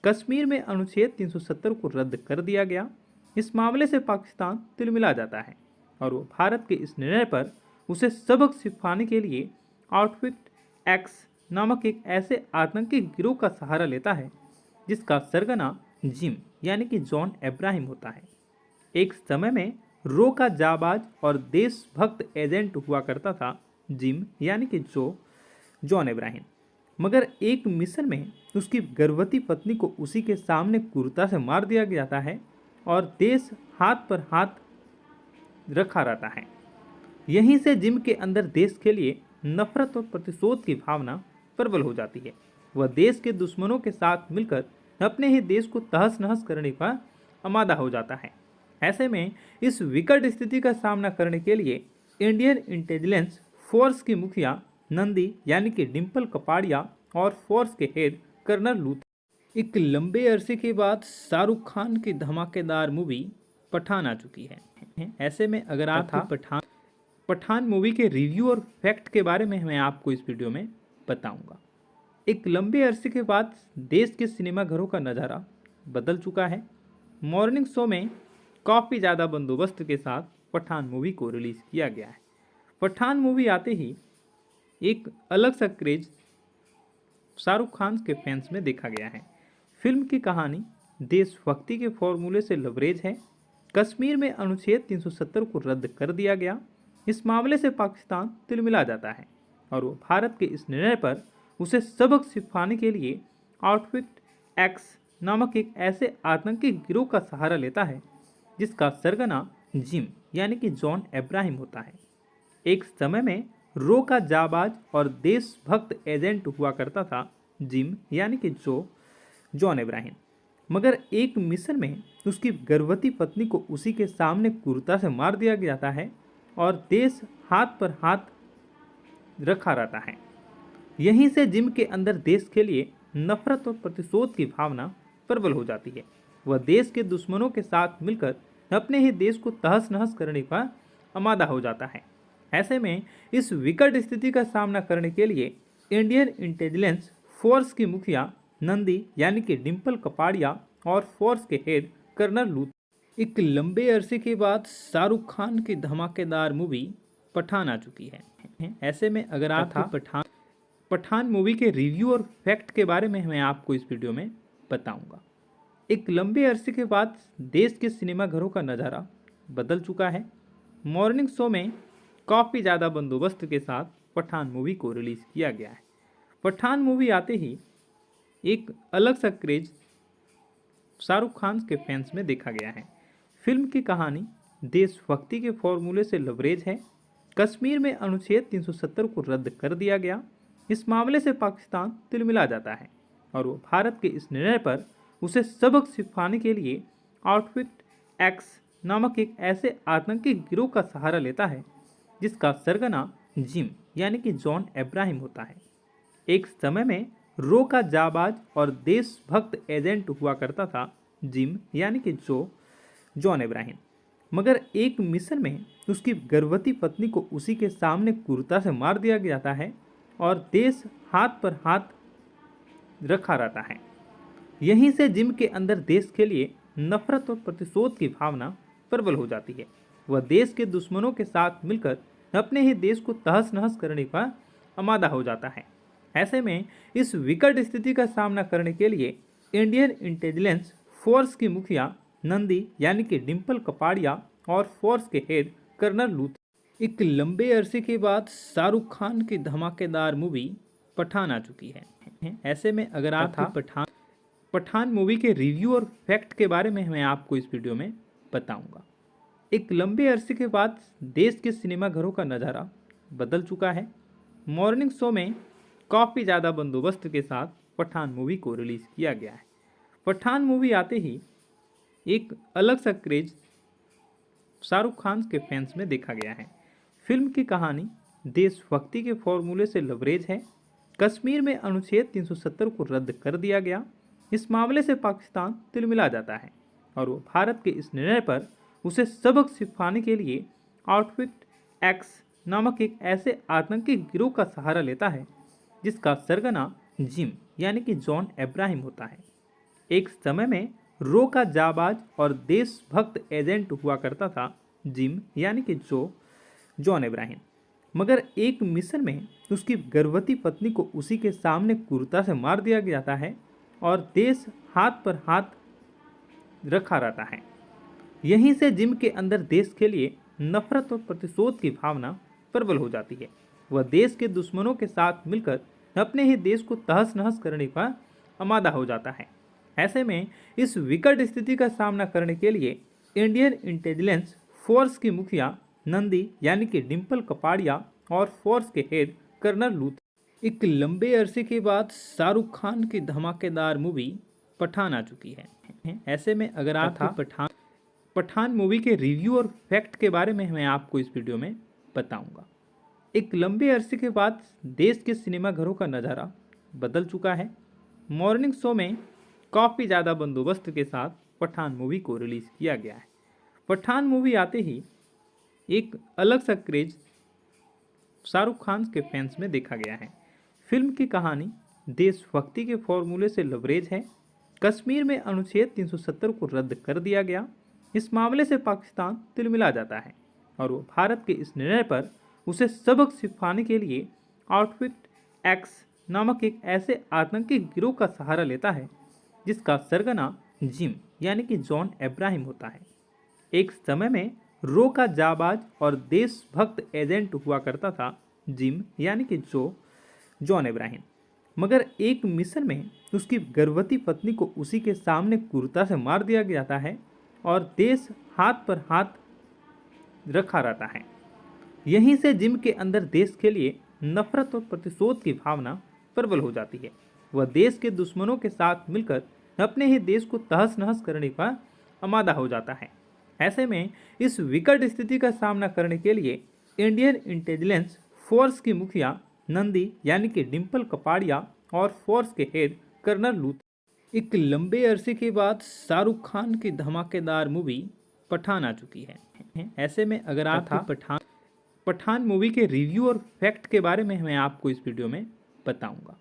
कश्मीर में अनुच्छेद 370 को रद्द कर दिया गया। इस मामले से पाकिस्तान तिलमिला जाता है और वो भारत के इस निर्णय पर उसे सबक सिखाने के लिए आउटफिट एक्स नामक एक ऐसे आतंकी गिरोह का सहारा लेता है जिसका सरगना जिम यानी कि जॉन अब्राहम होता है। एक समय में रो का जाबाज और देशभक्त एजेंट हुआ करता था जिम यानी कि जॉन अब्राहम, मगर एक मिशन में उसकी गर्भवती पत्नी को उसी के सामने क्रूरता से मार दिया जाता है और देश हाथ पर हाथ रखा रहता है। यहीं से जिम के अंदर देश के लिए नफरत और प्रतिशोध की भावना प्रबल हो जाती है। वह देश के दुश्मनों के साथ मिलकर अपने ही देश को तहस नहस करने का आमादा हो जाता है। ऐसे में इस विकट स्थिति का सामना करने के लिए इंडियन इंटेलिजेंस फोर्स की मुखिया नंदी यानी कि डिम्पल कपाड़िया और फोर्स के हेड कर्नल लूथर एक लंबे अरसे के बाद शाहरुख खान की धमाकेदार मूवी पठान आ चुकी है। ऐसे में अगर आप पठान मूवी के रिव्यू और फैक्ट के बारे में मैं आपको इस वीडियो में बताऊंगा। एक लंबे अरसे के बाद देश के सिनेमा घरों का नज़ारा बदल चुका है। मॉर्निंग शो में काफ़ी ज़्यादा बंदोबस्त के साथ पठान मूवी को रिलीज़ किया गया है। पठान मूवी आते ही एक अलग सा क्रेज शाहरुख खान के फैंस में देखा गया है। फिल्म की कहानी देशभक्ति के फॉर्मूले से लबरेज है। कश्मीर में अनुच्छेद 370 को रद्द कर दिया गया। इस मामले से पाकिस्तान तिलमिला जाता है और वो भारत के इस निर्णय पर उसे सबक सिखाने के लिए आउटफिट एक्स नामक एक ऐसे आतंकी गिरोह का सहारा लेता है जिसका सरगना जिम यानी कि जॉन अब्राहम होता है। एक समय में रो का जाबाज और देशभक्त एजेंट हुआ करता था जिम यानी कि जॉन अब्राहम, मगर एक मिशन में उसकी गर्भवती पत्नी को उसी के सामने क्रूरता से मार दिया जाता है और देश हाथ पर हाथ रखा रहता है। यहीं से जिम के अंदर देश के लिए नफरत और प्रतिशोध की भावना प्रबल हो जाती है। वह देश के दुश्मनों के साथ मिलकर अपने ही देश को तहस नहस करने का आमादा हो जाता है। ऐसे में इस विकट स्थिति का सामना करने के लिए इंडियन इंटेलिजेंस फोर्स की मुखिया नंदी यानी कि डिम्पल कपाड़िया और फोर्स के हेड कर्नल लूथर एक लंबे अरसे के बाद शाहरुख खान की धमाकेदार मूवी पठान आ चुकी है। ऐसे में अगर आप पठान मूवी के रिव्यू और फैक्ट के बारे में मैं आपको इस वीडियो में बताऊंगा। एक लंबे अरसे के बाद देश के सिनेमा घरों का नज़ारा बदल चुका है। मॉर्निंग शो में काफ़ी ज़्यादा बंदोबस्त के साथ पठान मूवी को रिलीज़ किया गया है। पठान मूवी आते ही एक अलग सा क्रेज शाहरुख खान के फैंस में देखा गया है। फिल्म की कहानी देशभक्ति के फॉर्मूले से लबरेज है। कश्मीर में अनुच्छेद 370 को रद्द कर दिया गया। इस मामले से पाकिस्तान तिलमिला जाता है और वो भारत के इस निर्णय पर उसे सबक सिखाने के लिए आउटफिट एक्स नामक एक ऐसे आतंकी गिरोह का सहारा लेता है जिसका सरगना जिम यानी कि जॉन अब्राहम होता है। एक समय में रो का जाबाज और देशभक्त एजेंट हुआ करता था जिम यानी कि जॉन अब्राहम, मगर एक मिशन में उसकी गर्भवती पत्नी को उसी के सामने क्रूरता से मार दिया जाता है और देश हाथ पर हाथ रखा रहता है। यहीं से जिम के अंदर देश के लिए नफरत और प्रतिशोध की भावना प्रबल हो जाती है। वह देश के दुश्मनों के साथ मिलकर अपने ही देश को तहस नहस करने का आमादा हो जाता है। ऐसे में इस विकट स्थिति का सामना करने के लिए इंडियन इंटेलिजेंस फोर्स की मुखिया नंदी यानी कि डिम्पल कपाड़िया और फोर्स के हेड कर्नल लूथर एक लंबे अरसे के बाद शाहरुख खान की धमाकेदार मूवी पठान आ चुकी है। ऐसे में अगर आप पठान मूवी के रिव्यू और फैक्ट के बारे में मैं आपको इस वीडियो में बताऊंगा। एक लंबे अरसे के बाद देश के सिनेमा घरों का नज़ारा बदल चुका है। मॉर्निंग शो में काफ़ी ज़्यादा बंदोबस्त के साथ पठान मूवी को रिलीज़ किया गया है। पठान मूवी आते ही एक अलग सा क्रेज शाहरुख खान के फैंस में देखा गया है। फिल्म की कहानी देशभक्ति के फॉर्मूले से लबरेज है। कश्मीर में अनुच्छेद 370 को रद्द कर दिया गया। इस मामले से पाकिस्तान तिलमिला जाता है और वो भारत के इस निर्णय पर उसे सबक सिखाने के लिए आउटफिट एक्स नामक एक ऐसे आतंकी गिरोह का सहारा लेता है जिसका सरगना जिम यानी कि जॉन इब्राहिम होता है। एक समय में रो का जाबाज और देशभक्त एजेंट हुआ करता था जिम यानी कि जॉन इब्राहिम, मगर एक मिशन में उसकी गर्भवती पत्नी को उसी के सामने क्रूरता से मार दिया जाता है और देश हाथ पर हाथ रखा रहता है। यहीं से जिम के अंदर देश के लिए नफरत और प्रतिशोध की भावना प्रबल हो जाती है। वह देश के दुश्मनों के साथ मिलकर अपने ही देश को तहस नहस करने का आमादा हो जाता है। ऐसे में इस विकट स्थिति का सामना करने के लिए इंडियन इंटेलिजेंस फोर्स की मुखिया नंदी यानी कि डिम्पल कपाड़िया और फोर्स के हेड कर्नल लूथ एक लंबे अरसे के बाद शाहरुख खान की धमाकेदार मूवी पठान आ चुकी है। ऐसे में अगर आप पठान मूवी के रिव्यू और फैक्ट के बारे में मैं आपको इस वीडियो में बताऊंगा। एक लंबे अरसे के बाद देश के सिनेमाघरों का नज़ारा बदल चुका है। मॉर्निंग शो में काफ़ी ज़्यादा बंदोबस्त के साथ पठान मूवी को रिलीज़ किया गया है। पठान मूवी आते ही एक अलग सा क्रेज शाहरुख खान के फैंस में देखा गया है। फिल्म की कहानी देशभक्ति के फॉर्मूले से लबरेज है। कश्मीर में अनुच्छेद 370 को रद्द कर दिया गया। इस मामले से पाकिस्तान तिलमिला जाता है और वो भारत के इस निर्णय पर उसे सबक सिखाने के लिए आउटफिट एक्स नामक एक ऐसे आतंकी गिरोह का सहारा लेता है जिसका सरगना जिम यानी कि जॉन इब्राहिम होता है। एक समय में रो का जाबाज और देशभक्त एजेंट हुआ करता था जिम यानी कि जॉन इब्राहिम, मगर एक मिशन में उसकी गर्भवती पत्नी को उसी के सामने क्रूरता से मार दिया जाता है और देश हाथ पर हाथ रखा रहता है। यहीं से जिम के अंदर देश के लिए नफरत और प्रतिशोध की भावना प्रबल हो जाती है। वह देश के दुश्मनों के साथ मिलकर अपने ही देश को तहस नहस करने का आमादा हो जाता है। ऐसे में इस विकट स्थिति का सामना करने के लिए इंडियन इंटेलिजेंस फोर्स की मुखिया नंदी यानी कि डिम्पल कपाड़िया और फोर्स के हेड कर्नल लूथ एक लंबे अरसे के बाद शाहरुख खान की धमाकेदार मूवी पठान आ चुकी है। ऐसे में अगर आप पठान मूवी के रिव्यू और फैक्ट के बारे में मैं आपको इस वीडियो में बताऊंगा।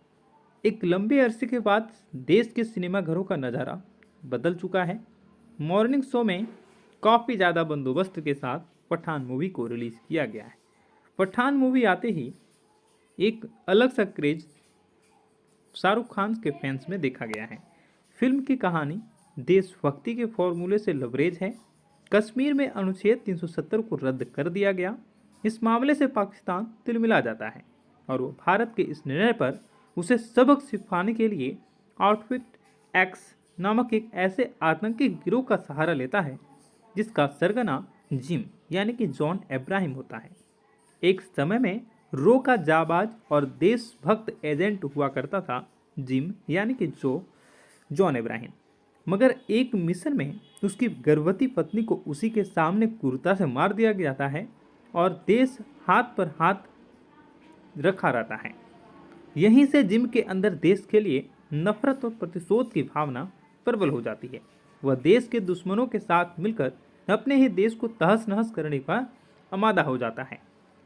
एक लंबे अरसे के बाद देश के सिनेमाघरों का नज़ारा बदल चुका है। मॉर्निंग शो में काफ़ी ज़्यादा बंदोबस्त के साथ पठान मूवी को रिलीज़ किया गया है। पठान मूवी आते ही एक अलग सा क्रेज शाहरुख खान के फैंस में देखा गया है। फिल्म की कहानी देशभक्ति के फॉर्मूले से लबरेज है। कश्मीर में अनुच्छेद 370 को रद्द कर दिया गया। इस मामले से पाकिस्तान तिलमिला जाता है और वो भारत के इस निर्णय पर उसे सबक सिखाने के लिए आउटफिट एक्स नामक एक ऐसे आतंकी गिरोह का सहारा लेता है जिसका सरगना जिम यानी कि जॉन इब्राहिम होता है। एक समय में रो का जाबाज और देशभक्त एजेंट हुआ करता था जिम यानी कि जॉन इब्राहिम, मगर एक मिशन में उसकी गर्भवती पत्नी को उसी के सामने क्रूरता से मार दिया जाता है और देश हाथ पर हाथ रखा रहता है। यहीं से जिम के अंदर देश के लिए नफरत और प्रतिशोध की भावना प्रबल हो जाती है। वह देश के दुश्मनों के साथ मिलकर अपने ही देश को तहस नहस करने का आमादा हो जाता है।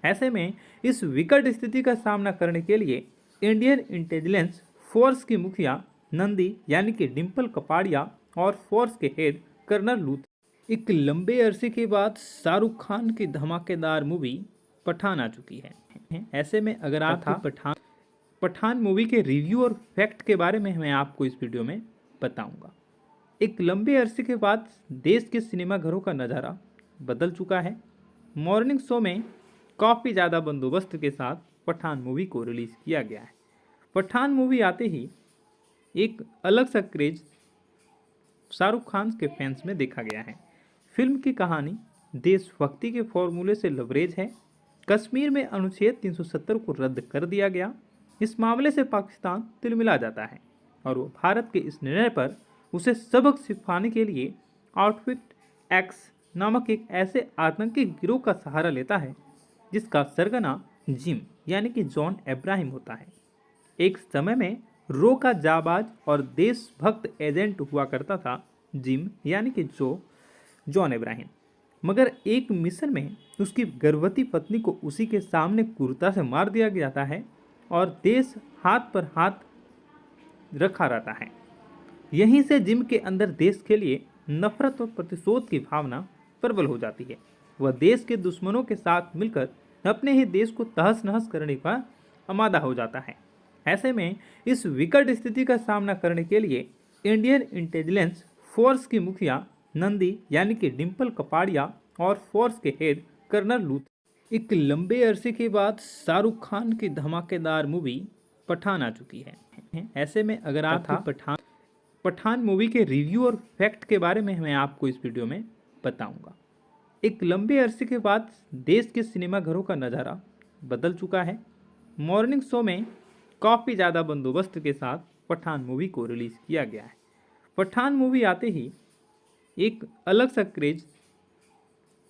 ऐसे में इस विकट स्थिति का सामना करने के लिए इंडियन इंटेलिजेंस फोर्स की मुखिया नंदी यानी कि डिम्पल कपाड़िया और फोर्स के हेड कर्नल लूथ एक लंबे अरसे के बाद शाहरुख खान की धमाकेदार मूवी पठान आ चुकी है। ऐसे में अगर आप पठान मूवी के रिव्यू और फैक्ट के बारे में मैं आपको इस वीडियो में बताऊंगा। एक लंबे अरसे के बाद देश के सिनेमाघरों का नज़ारा बदल चुका है। मॉर्निंग शो में काफ़ी ज़्यादा बंदोबस्त के साथ पठान मूवी को रिलीज़ किया गया है। पठान मूवी आते ही एक अलग सा क्रेज शाहरुख खान के फैंस में देखा गया है। फिल्म की कहानी देशभक्ति के फॉर्मूले से लबरेज है। कश्मीर में अनुच्छेद 370 को रद्द कर दिया गया। इस मामले से पाकिस्तान तिलमिला जाता है और वो भारत के इस निर्णय पर उसे सबक सिखाने के लिए आउटफिट एक्स नामक एक ऐसे आतंकी गिरोह का सहारा लेता है जिसका सरगना जिम यानी कि जॉन अब्राहम होता है। एक समय में रो का जाबाज और देशभक्त एजेंट हुआ करता था जिम यानी कि जॉन अब्राहम। मगर एक मिशन में उसकी गर्भवती पत्नी को उसी के सामने क्रूरता से मार दिया जाता है और देश हाथ पर हाथ रखा रहता है। यहीं से जिम के अंदर देश के लिए नफरत और प्रतिशोध की भावना प्रबल हो जाती है। वह देश के दुश्मनों के साथ मिलकर अपने ही देश को तहस नहस करने का आमादा हो जाता है। ऐसे में इस विकट स्थिति का सामना करने के लिए इंडियन इंटेलिजेंस फोर्स की मुखिया नंदी यानी कि डिम्पल कपाड़िया और फोर्स के हेड कर्नल लूथ। एक लंबे अरसे के बाद शाहरुख खान की धमाकेदार मूवी पठान आ चुकी है। ऐसे में अगर आप पठान मूवी के रिव्यू और फैक्ट के बारे में मैं आपको इस वीडियो में बताऊंगा। एक लंबे अरसे के बाद देश के सिनेमाघरों का नज़ारा बदल चुका है। मॉर्निंग शो में काफ़ी ज़्यादा बंदोबस्त के साथ पठान मूवी को रिलीज़ किया गया है। पठान मूवी आते ही एक अलग सा क्रेज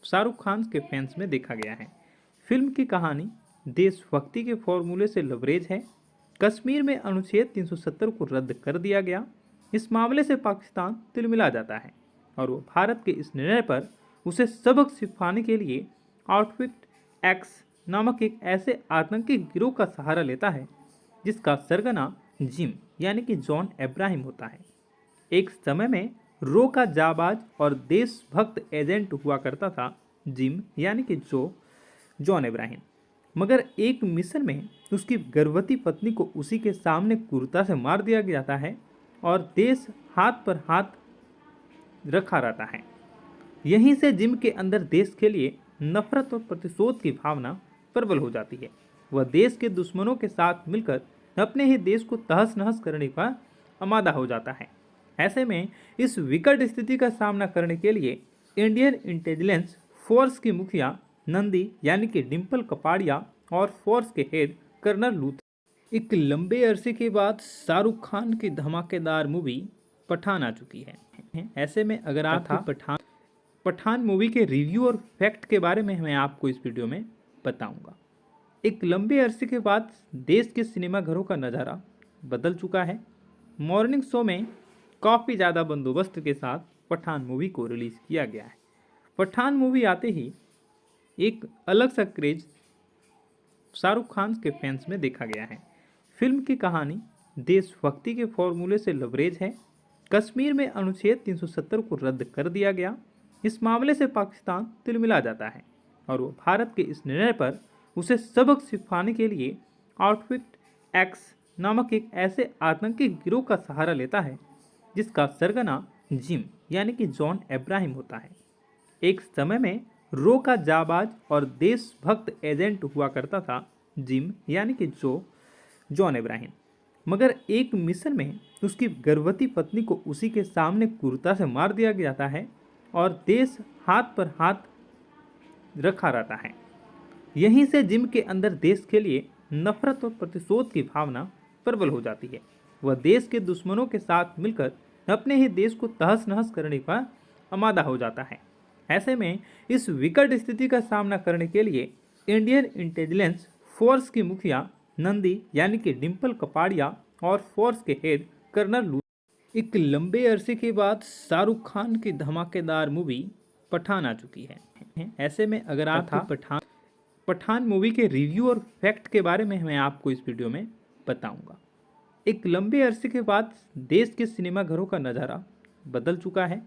शाहरुख खान के फैंस में देखा गया है। फिल्म की कहानी देशभक्ति के फॉर्मूले से लबरेज है। कश्मीर में अनुच्छेद 370 को रद्द कर दिया गया। इस मामले से पाकिस्तान तिलमिला जाता है और वो भारत के इस निर्णय पर उसे सबक सिखाने के लिए आउटफिट एक्स नामक एक ऐसे आतंकी गिरोह का सहारा लेता है जिसका सरगना जिम यानी कि जॉन अब्राहम होता है। एक समय में रो का जाबाज और देशभक्त एजेंट हुआ करता था जिम यानी कि जॉन अब्राहम। मगर एक मिशन में उसकी गर्भवती पत्नी को उसी के सामने क्रूरता से मार दिया जाता है और देश हाथ पर हाथ रखा रहता है। यहीं से जिम के अंदर देश के लिए नफरत और प्रतिशोध की भावना प्रबल हो जाती है। वह देश के दुश्मनों के साथ मिलकर अपने ही देश को तहस नहस करने का आमादा हो जाता है। ऐसे में इस विकट स्थिति का सामना करने के लिए इंडियन इंटेलिजेंस फोर्स की मुखिया नंदी यानी कि डिम्पल कपाड़िया और फोर्स के हेड कर्नल लूथ। एक लंबे अरसे के बाद शाहरुख खान की धमाकेदार मूवी पठान आ चुकी है। ऐसे में अगर आप पठान मूवी के रिव्यू और फैक्ट के बारे में मैं आपको इस वीडियो में बताऊंगा। एक लंबे अरसे के बाद देश के सिनेमाघरों का नज़ारा बदल चुका है। मॉर्निंग शो में काफ़ी ज़्यादा बंदोबस्त के साथ पठान मूवी को रिलीज़ किया गया है। पठान मूवी आते ही एक अलग सा क्रेज शाहरुख खान के फैंस में देखा गया है। फिल्म की कहानी देशभक्ति के फॉर्मूले से लबरेज है। कश्मीर में अनुच्छेद 370 को रद्द कर दिया गया। इस मामले से पाकिस्तान तिलमिला जाता है और वो भारत के इस निर्णय पर उसे सबक सिखाने के लिए आउटफिट एक्स नामक एक ऐसे आतंकी गिरोह का सहारा लेता है जिसका सरगना जिम यानी कि जॉन अब्राहम होता है। एक समय में रो का जाबाज और देशभक्त एजेंट हुआ करता था जिम यानी कि जॉन अब्राहम। मगर एक मिशन में उसकी गर्भवती पत्नी को उसी के सामने क्रूरता से मार दिया जाता है और देश हाथ पर हाथ रखा रहता है। यहीं से जिम के अंदर देश के लिए नफरत और प्रतिशोध की भावना प्रबल हो जाती है। वह देश के दुश्मनों के साथ मिलकर अपने ही देश को तहस नहस करने का आमादा हो जाता है। ऐसे में इस विकट स्थिति का सामना करने के लिए इंडियन इंटेलिजेंस फोर्स की मुखिया नंदी यानी कि डिम्पल कपाड़िया और फोर्स के हेड कर्नल लूथ। एक लंबे अरसे के बाद शाहरुख खान की धमाकेदार मूवी पठान आ चुकी है। ऐसे में अगर आप पठान मूवी के रिव्यू और फैक्ट के बारे में मैं आपको इस वीडियो में बताऊंगा। एक लंबे अरसे के बाद देश के सिनेमाघरों का नज़ारा बदल चुका है।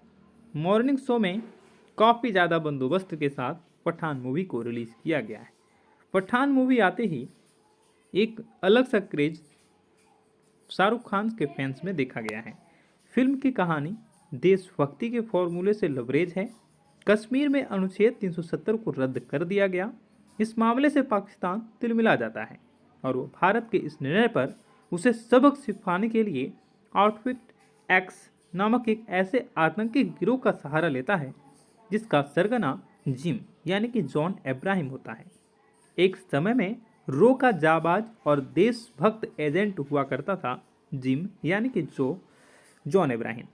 मॉर्निंग शो में काफ़ी ज़्यादा बंदोबस्त के साथ पठान मूवी को रिलीज़ किया गया है। पठान मूवी आते ही एक अलग सा क्रेज शाहरुख खान के फैंस में देखा गया है। फिल्म की कहानी देशभक्ति के फॉर्मूले से लबरेज है। कश्मीर में अनुच्छेद 370 को रद्द कर दिया गया। इस मामले से पाकिस्तान तिलमिला जाता है और वो भारत के इस निर्णय पर उसे सबक सिखाने के लिए आउटफिट एक्स नामक एक ऐसे आतंकी गिरोह का सहारा लेता है जिसका सरगना जिम यानी कि जॉन अब्राहम होता है। एक समय में रो का जाबाज और देशभक्त एजेंट हुआ करता था जिम यानी कि जॉन अब्राहम।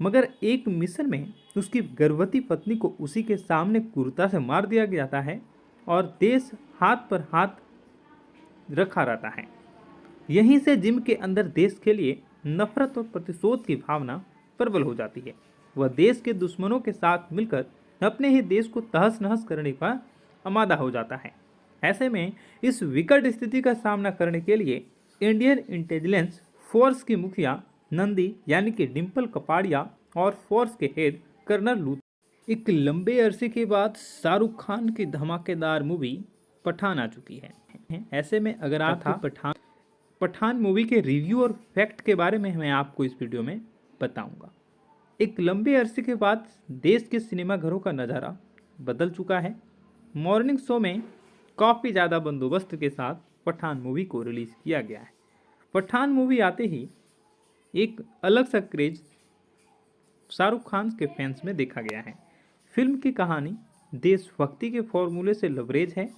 मगर एक मिशन में उसकी गर्भवती पत्नी को उसी के सामने क्रूरता से मार दिया जाता है और देश हाथ पर हाथ रखा रहता है। यहीं से जिम के अंदर देश के लिए नफरत और प्रतिशोध की भावना प्रबल हो जाती है। वह देश के दुश्मनों के साथ मिलकर अपने ही देश को तहस नहस करने का आमादा हो जाता है। ऐसे में इस विकट स्थिति का सामना करने के लिए इंडियन इंटेलिजेंस फोर्स की मुखिया नंदी यानी कि डिम्पल कपाड़िया और फोर्स के हेड कर्नल लूथ एक लंबे अरसे के बाद शाहरुख खान की धमाकेदार मूवी पठान आ चुकी है। ऐसे में अगर आप पठान मूवी के रिव्यू और फैक्ट के बारे में मैं आपको इस वीडियो में बताऊंगा। एक लंबे अरसे के बाद देश के सिनेमा घरों का नज़ारा बदल चुका है। मॉर्निंग शो में काफ़ी ज़्यादा बंदोबस्त के साथ पठान मूवी को रिलीज़ किया गया है। पठान मूवी आते ही एक अलग सा क्रेज शाहरुख खान के फैंस में देखा गया है। फिल्म की कहानी देशभक्ति के फॉर्मूले से लबरेज है।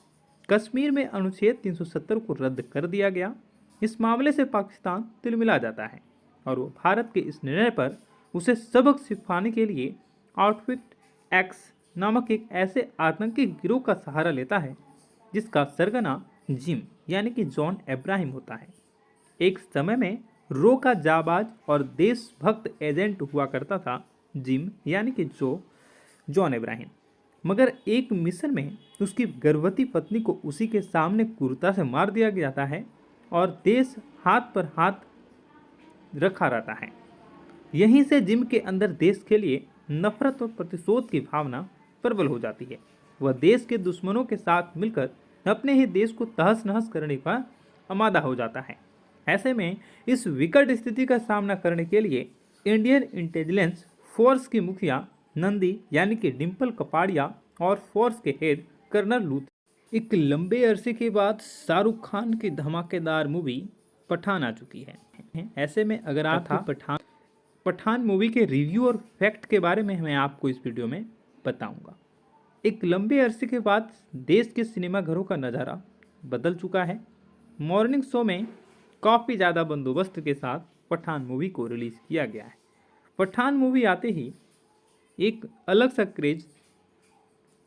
कश्मीर में अनुच्छेद 370 को रद्द कर दिया गया। इस मामले से पाकिस्तान तिलमिला जाता है और वो भारत के इस निर्णय पर उसे सबक सिखाने के लिए आउटफिट एक्स नामक एक ऐसे आतंकी गिरोह का सहारा लेता है जिसका सरगना जिम यानी कि जॉन इब्राहिम होता है। एक समय में रो का जाबाज और देशभक्त एजेंट हुआ करता था जिम यानी कि जॉन इब्राहिम, मगर एक मिशन में उसकी गर्भवती पत्नी को उसी के सामने क्रूरता से मार दिया जाता है और देश हाथ पर हाथ रखा रहता है। यहीं से जिम के अंदर देश के लिए नफरत और प्रतिशोध की भावना प्रबल हो जाती है। वह देश के दुश्मनों के साथ मिलकर अपने ही देश को तहस नहस करने का आमादा हो जाता है। ऐसे में इस विकट स्थिति का सामना करने के लिए इंडियन इंटेलिजेंस फोर्स की मुखिया नंदी यानी कि डिम्पल कपाड़िया और फोर्स के हेड कर्नल लूथ एक लंबे अरसे के बाद शाहरुख खान की धमाकेदार मूवी पठान आ चुकी है। ऐसे में अगर आप पठान मूवी के रिव्यू और फैक्ट के बारे में मैं आपको इस वीडियो में बताऊंगा। एक लंबे अरसे के बाद देश के सिनेमा घरों का नज़ारा बदल चुका है। मॉर्निंग शो में काफ़ी ज़्यादा बंदोबस्त के साथ पठान मूवी को रिलीज़ किया गया है। पठान मूवी आते ही एक अलग सा क्रेज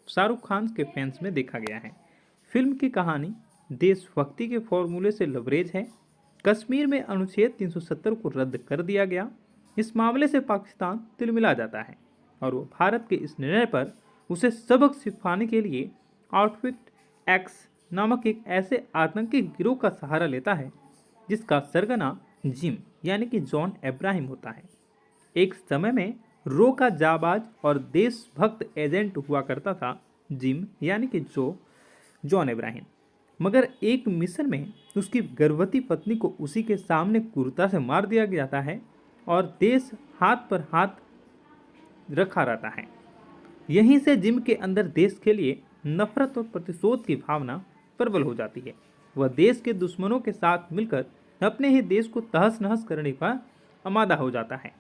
शाहरुख खान के फैंस में देखा गया है। फिल्म की कहानी देशभक्ति के फॉर्मूले से लबरेज है। कश्मीर में अनुच्छेद 370 को रद्द कर दिया गया। इस मामले से पाकिस्तान तिलमिला जाता है और वो भारत के इस निर्णय पर उसे सबक सिखाने के लिए आउटफिट एक्स नामक एक ऐसे आतंकी गिरोह का सहारा लेता है जिसका सरगना जिम यानी कि जॉन इब्राहिम होता है। एक समय में रो का जाबाज और देशभक्त एजेंट हुआ करता था जिम यानी कि जॉन इब्राहिम, मगर एक मिशन में उसकी गर्भवती पत्नी को उसी के सामने क्रूरता से मार दिया जाता है और देश हाथ पर हाथ रखा रहता है। यहीं से जिम के अंदर देश के लिए नफरत और प्रतिशोध की भावना प्रबल हो जाती है। वह देश के दुश्मनों के साथ मिलकर अपने ही देश को तहस नहस करने का आमादा हो जाता है।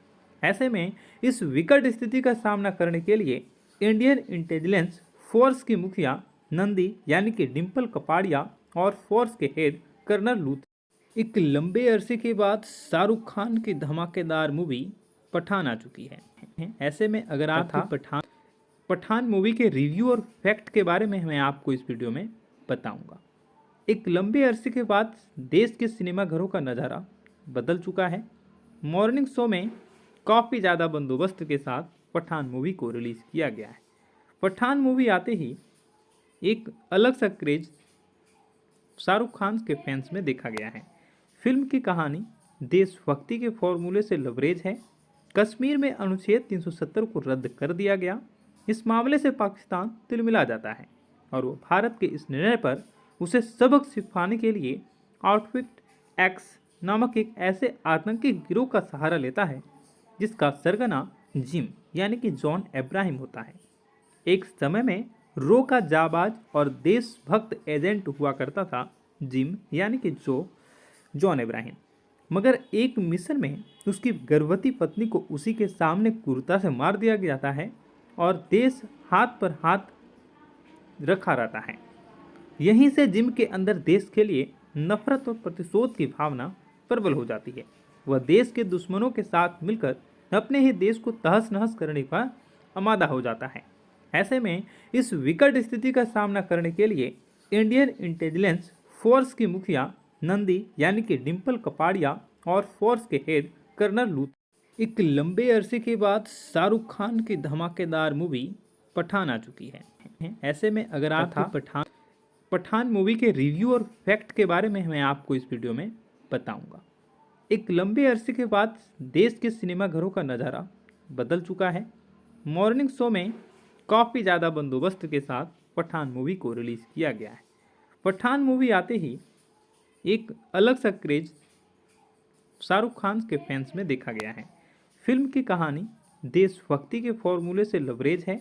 ऐसे में इस विकट स्थिति का सामना करने के लिए इंडियन इंटेलिजेंस फोर्स की मुखिया नंदी यानी कि डिम्पल कपाड़िया और फोर्स के हेड कर्नल लूथ एक लंबे अरसे के बाद शाहरुख खान की धमाकेदार मूवी पठान आ चुकी है। ऐसे में अगर आप पठान मूवी के रिव्यू और फैक्ट के बारे में मैं आपको इस वीडियो में बताऊंगा। एक लंबे अरसे के बाद देश के सिनेमा घरों का नज़ारा बदल चुका है। मॉर्निंग शो में काफ़ी ज़्यादा बंदोबस्त के साथ पठान मूवी को रिलीज़ किया गया है। पठान मूवी आते ही एक अलग सा क्रेज शाहरुख खान के फैंस में देखा गया है। फिल्म की कहानी देशभक्ति के फॉर्मूले से लबरेज है। कश्मीर में अनुच्छेद 370 को रद्द कर दिया गया। इस मामले से पाकिस्तान तिलमिला जाता है और वो भारत के इस निर्णय पर उसे सबक सिखाने के लिए आउटफिट एक्स नामक एक ऐसे आतंकी गिरोह का सहारा लेता है जिसका सरगना जिम यानी कि जॉन इब्राहिम होता है। एक समय में रो का जाबाज और देशभक्त एजेंट हुआ करता था जिम यानी कि जॉन इब्राहिम, मगर एक मिशन में उसकी गर्भवती पत्नी को उसी के सामने क्रूरता से मार दिया जाता है और देश हाथ पर हाथ रखा रहता है। यहीं से जिम के अंदर देश के लिए नफरत और प्रतिशोध की भावना प्रबल हो जाती है। वह देश के दुश्मनों के साथ मिलकर अपने ही देश को तहस नहस करने का आमादा हो जाता है। ऐसे में इस विकट स्थिति का सामना करने के लिए इंडियन इंटेलिजेंस फोर्स की मुखिया नंदी यानी कि डिम्पल कपाड़िया और फोर्स के हेड कर्नल लूथ। एक लंबे अरसे के बाद शाहरुख खान की धमाकेदार मूवी पठान आ चुकी है। ऐसे में अगर आप पठान मूवी के रिव्यू और फैक्ट के बारे में मैं आपको इस वीडियो में बताऊंगा। एक लंबे अरसे के बाद देश के सिनेमाघरों का नज़ारा बदल चुका है। मॉर्निंग शो में काफ़ी ज़्यादा बंदोबस्त के साथ पठान मूवी को रिलीज़ किया गया है। पठान मूवी आते ही एक अलग सा क्रेज शाहरुख खान के फैंस में देखा गया है। फिल्म की कहानी देशभक्ति के फॉर्मूले से लबरेज है।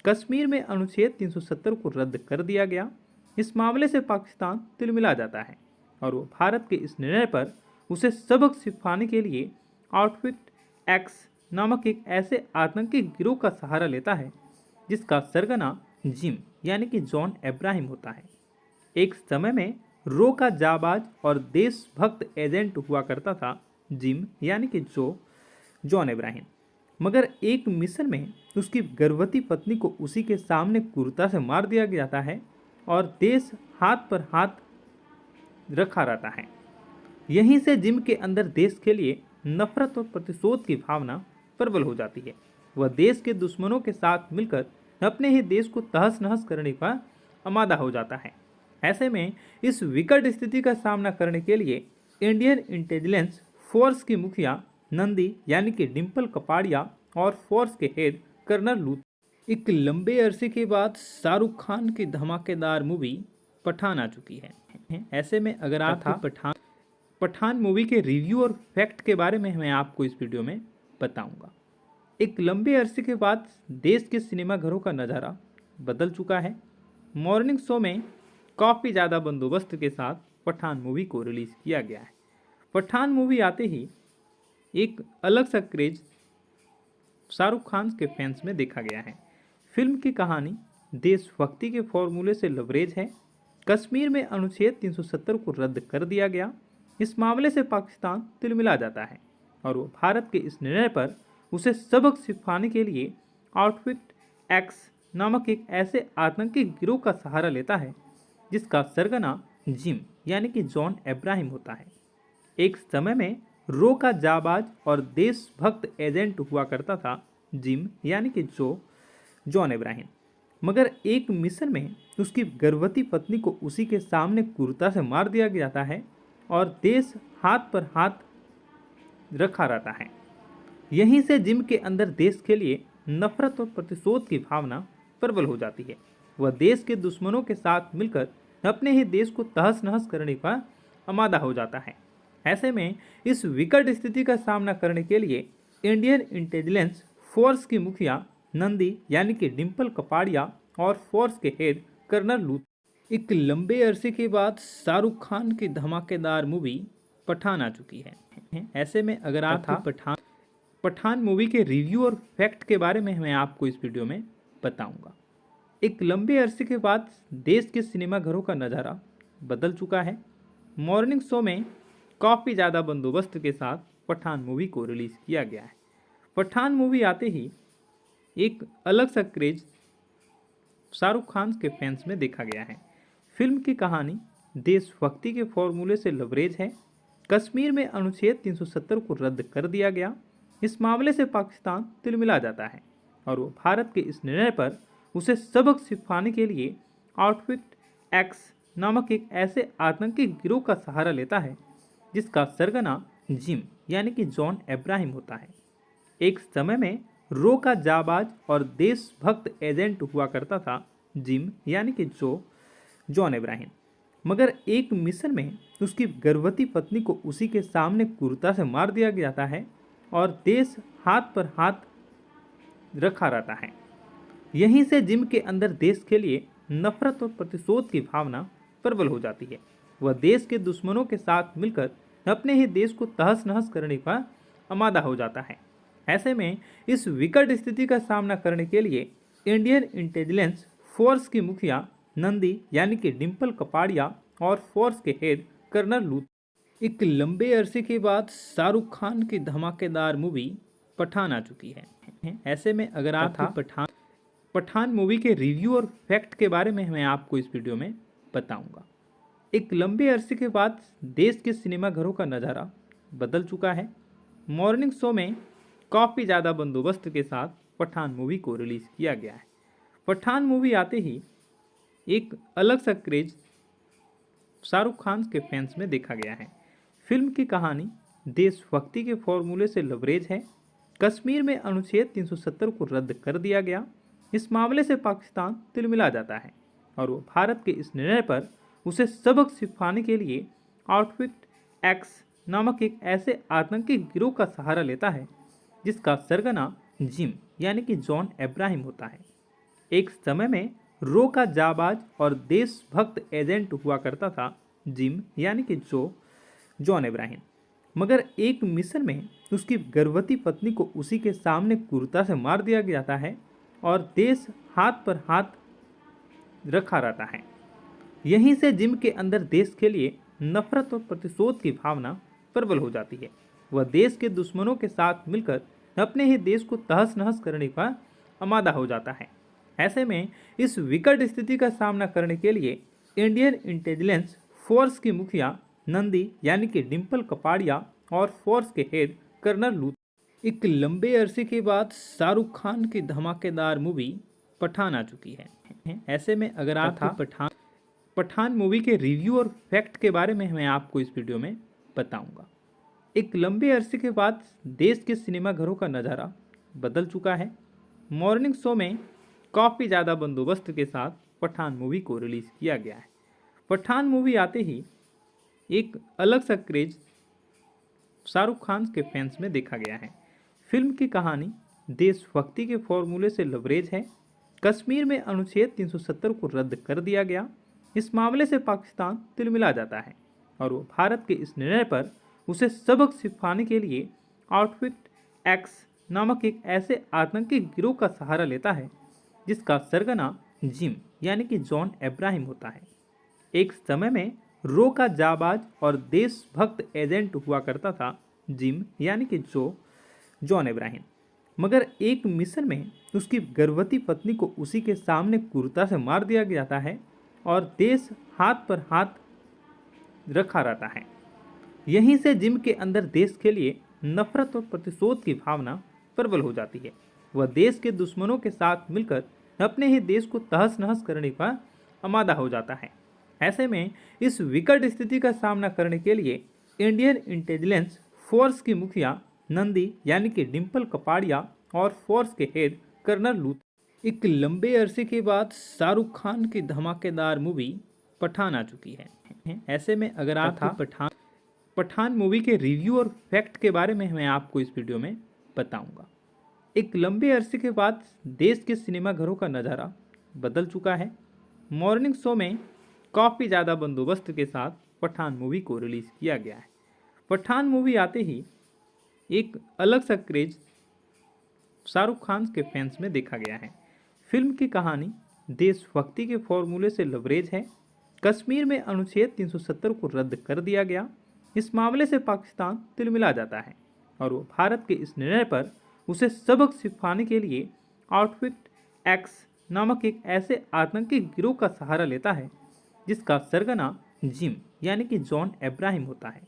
कश्मीर में अनुच्छेद 370 को रद्द कर दिया गया। इस मामले से पाकिस्तान तिलमिला जाता है और वो भारत के इस निर्णय पर उसे सबक सिखाने के लिए आउटफिट एक्स नामक एक ऐसे आतंकी गिरोह का सहारा लेता है जिसका सरगना जिम यानी कि जॉन अब्राहम होता है। एक समय में रो का जाबाज और देशभक्त एजेंट हुआ करता था जिम यानी कि जॉन अब्राहम, मगर एक मिशन में उसकी गर्भवती पत्नी को उसी के सामने क्रूरता से मार दिया जाता है और देश हाथ पर हाथ रखा रहता है। यहीं से जिम के अंदर देश के लिए नफरत और प्रतिशोध की भावना प्रबल हो जाती है। वह देश के दुश्मनों के साथ मिलकर अपने ही देश को तहस नहस करने का आमादा हो जाता है। ऐसे में इस विकट स्थिति का सामना करने के लिए इंडियन इंटेलिजेंस फोर्स की मुखिया नंदी यानी कि डिम्पल कपाड़िया और फोर्स के हेड कर्नल लूथ। एक लंबे अरसे के बाद शाहरुख खान की धमाकेदार मूवी पठान आ चुकी है। ऐसे में अगर आप पठान मूवी के रिव्यू और फैक्ट के बारे में मैं आपको इस वीडियो में बताऊंगा। एक लंबे अरसे के बाद देश के सिनेमाघरों का नज़ारा बदल चुका है। मॉर्निंग शो में काफ़ी ज़्यादा बंदोबस्त के साथ पठान मूवी को रिलीज़ किया गया है। पठान मूवी आते ही एक अलग सा क्रेज शाहरुख खान के फैंस में देखा गया है। फिल्म की कहानी देशभक्ति के फॉर्मूले से लबरेज है। कश्मीर में अनुच्छेद 370 को रद्द कर दिया गया। इस मामले से पाकिस्तान तिलमिला जाता है और वो भारत के इस निर्णय पर उसे सबक सिखाने के लिए आउटफिट एक्स नामक एक ऐसे आतंकी गिरोह का सहारा लेता है जिसका सरगना जिम यानी कि जॉन अब्राहम होता है। एक समय में रो का जाबाज और देशभक्त एजेंट हुआ करता था जिम यानी कि जॉन अब्राहम, मगर एक मिशन में उसकी गर्भवती पत्नी को उसी के सामने क्रूरता से मार दिया जाता है और देश हाथ पर हाथ रखा रहता है। यहीं से जिम के अंदर देश के लिए नफरत और प्रतिशोध की भावना प्रबल हो जाती है। वह देश के दुश्मनों के साथ मिलकर अपने ही देश को तहस नहस करने का आमादा हो जाता है। ऐसे में इस विकट स्थिति का सामना करने के लिए इंडियन इंटेलिजेंस फोर्स की मुखिया नंदी यानी कि डिम्पल कपाड़िया और फोर्स के हेड कर्नल लूथ। एक लंबे अरसे के बाद शाहरुख खान की धमाकेदार मूवी पठान आ चुकी है। ऐसे में अगर आप पठान, पठान मूवी के रिव्यू और फैक्ट के बारे में मैं आपको इस वीडियो में बताऊंगा। एक लंबे अरसे के बाद देश के सिनेमाघरों का नज़ारा बदल चुका है। मॉर्निंग शो में काफ़ी ज़्यादा बंदोबस्त के साथ पठान मूवी को रिलीज़ किया गया है। पठान मूवी आते ही एक अलग सा क्रेज शाहरुख खान के फैंस में देखा गया है। फिल्म की कहानी देशभक्ति के फॉर्मूले से लबरेज है। कश्मीर में अनुच्छेद 370 को रद्द कर दिया गया। इस मामले से पाकिस्तान तिलमिला जाता है और वो भारत के इस निर्णय पर उसे सबक सिखाने के लिए आउटफिट एक्स नामक एक ऐसे आतंकी गिरोह का सहारा लेता है जिसका सरगना जिम यानी कि जॉन अब्राहम होता है। एक समय में रो का जाबाज और देशभक्त एजेंट हुआ करता था जिम यानी कि जॉन अब्राहम, मगर एक मिशन में उसकी गर्भवती पत्नी को उसी के सामने क्रूरता से मार दिया जाता है और देश हाथ पर हाथ रखा रहता है। यहीं से जिम के अंदर देश के लिए नफरत और प्रतिशोध की भावना प्रबल हो जाती है। वह देश के दुश्मनों के साथ मिलकर अपने ही देश को तहस नहस करने का आमादा हो जाता है। ऐसे में इस विकट स्थिति का सामना करने के लिए इंडियन इंटेलिजेंस फोर्स की मुखिया नंदी यानी कि डिम्पल कपाड़िया और फोर्स के हेड कर्नल लूथ। एक लंबे अरसे के बाद शाहरुख खान की धमाकेदार मूवी पठान आ चुकी है। ऐसे में अगर आप पठान मूवी के रिव्यू और फैक्ट के बारे में मैं आपको इस वीडियो में बताऊंगा। एक लंबे अरसे के बाद देश के सिनेमा घरों का नज़ारा बदल चुका है। मॉर्निंग शो में काफ़ी ज़्यादा बंदोबस्त के साथ पठान मूवी को रिलीज़ किया गया है। पठान मूवी आते ही एक अलग सा क्रेज शाहरुख खान के फैंस में देखा गया है। फिल्म की कहानी देशभक्ति के फॉर्मूले से लबरेज है। कश्मीर में अनुच्छेद 370 को रद्द कर दिया गया। इस मामले से पाकिस्तान तिलमिला जाता है और वो भारत के इस निर्णय पर उसे सबक सिखाने के लिए आउटफिट एक्स नामक एक ऐसे आतंकी गिरोह का सहारा लेता है जिसका सरगना जिम यानी कि जॉन अब्राहम होता है। एक समय में रो का जाबाज और देशभक्त एजेंट हुआ करता था जिम यानी कि जॉन अब्राहम, मगर एक मिशन में उसकी गर्भवती पत्नी को उसी के सामने क्रूरता से मार दिया जाता है और देश हाथ पर हाथ रखा रहता है। यहीं से जिम के अंदर देश के लिए नफरत और प्रतिशोध की भावना प्रबल हो जाती है। वह देश के दुश्मनों के साथ मिलकर अपने ही देश को तहस नहस करने का आमादा हो जाता है। ऐसे में इस विकट स्थिति का सामना करने के लिए इंडियन इंटेलिजेंस फोर्स की मुखिया नंदी यानी कि डिम्पल कपाड़िया और फोर्स के हेड कर्नल लूथ एक लंबे अरसे के बाद शाहरुख खान की धमाकेदार मूवी पठान आ चुकी है। ऐसे में अगर आप पठान मूवी के रिव्यू और फैक्ट के बारे में मैं आपको इस वीडियो में बताऊंगा। एक लंबे अरसे के बाद देश के सिनेमा घरों का नज़ारा बदल चुका है। मॉर्निंग शो में काफ़ी ज़्यादा बंदोबस्त के साथ पठान मूवी को रिलीज़ किया गया है। पठान मूवी आते ही एक अलग सा क्रेज शाहरुख खान के फैंस में देखा गया है। फिल्म की कहानी देशभक्ति के फॉर्मूले से लबरेज है। कश्मीर में अनुच्छेद 370 को रद्द कर दिया गया। इस मामले से पाकिस्तान तिलमिला जाता है और वो भारत के इस निर्णय पर उसे सबक सिखाने के लिए आउटफिट एक्स नामक एक ऐसे आतंकी गिरोह का सहारा लेता है जिसका सरगना जिम यानी कि जॉन अब्राहम होता है। एक समय में रो का जाबाज और देशभक्त एजेंट हुआ करता था जिम यानी कि जॉन अब्राहम, मगर एक मिशन में उसकी गर्भवती पत्नी को उसी के सामने क्रूरता से मार दिया जाता है और देश हाथ पर हाथ रखा रहता है। यहीं से जिम के अंदर देश के लिए नफरत और प्रतिशोध की भावना प्रबल हो जाती है। वह देश के दुश्मनों के साथ मिलकर अपने ही देश को तहस नहस करने का आमादा हो जाता है। ऐसे में इस विकट स्थिति का सामना करने के लिए इंडियन इंटेलिजेंस फोर्स की मुखिया नंदी यानी कि डिम्पल कपाड़िया और फोर्स के हेड कर्नल लूथ एक लंबे अरसे के बाद शाहरुख खान की धमाकेदार मूवी पठान आ चुकी है। ऐसे में अगर आप पठान मूवी के रिव्यू और फैक्ट के बारे में मैं आपको इस वीडियो में बताऊंगा। एक लंबे अरसे के बाद देश के सिनेमा घरों का नज़ारा बदल चुका है। मॉर्निंग शो में काफ़ी ज़्यादा बंदोबस्त के साथ पठान मूवी को रिलीज़ किया गया है। पठान मूवी आते ही एक अलग सा क्रेज शाहरुख खान के फैंस में देखा गया है। फिल्म की कहानी देशभक्ति के फॉर्मूले से लबरेज है। कश्मीर में अनुच्छेद 370 को रद्द कर दिया गया। इस मामले से पाकिस्तान तिलमिला जाता है और वो भारत के इस निर्णय पर उसे सबक सिखाने के लिए आउटफिट एक्स नामक एक ऐसे आतंकी गिरोह का सहारा लेता है जिसका सरगना जिम यानी कि जॉन अब्राहम होता है।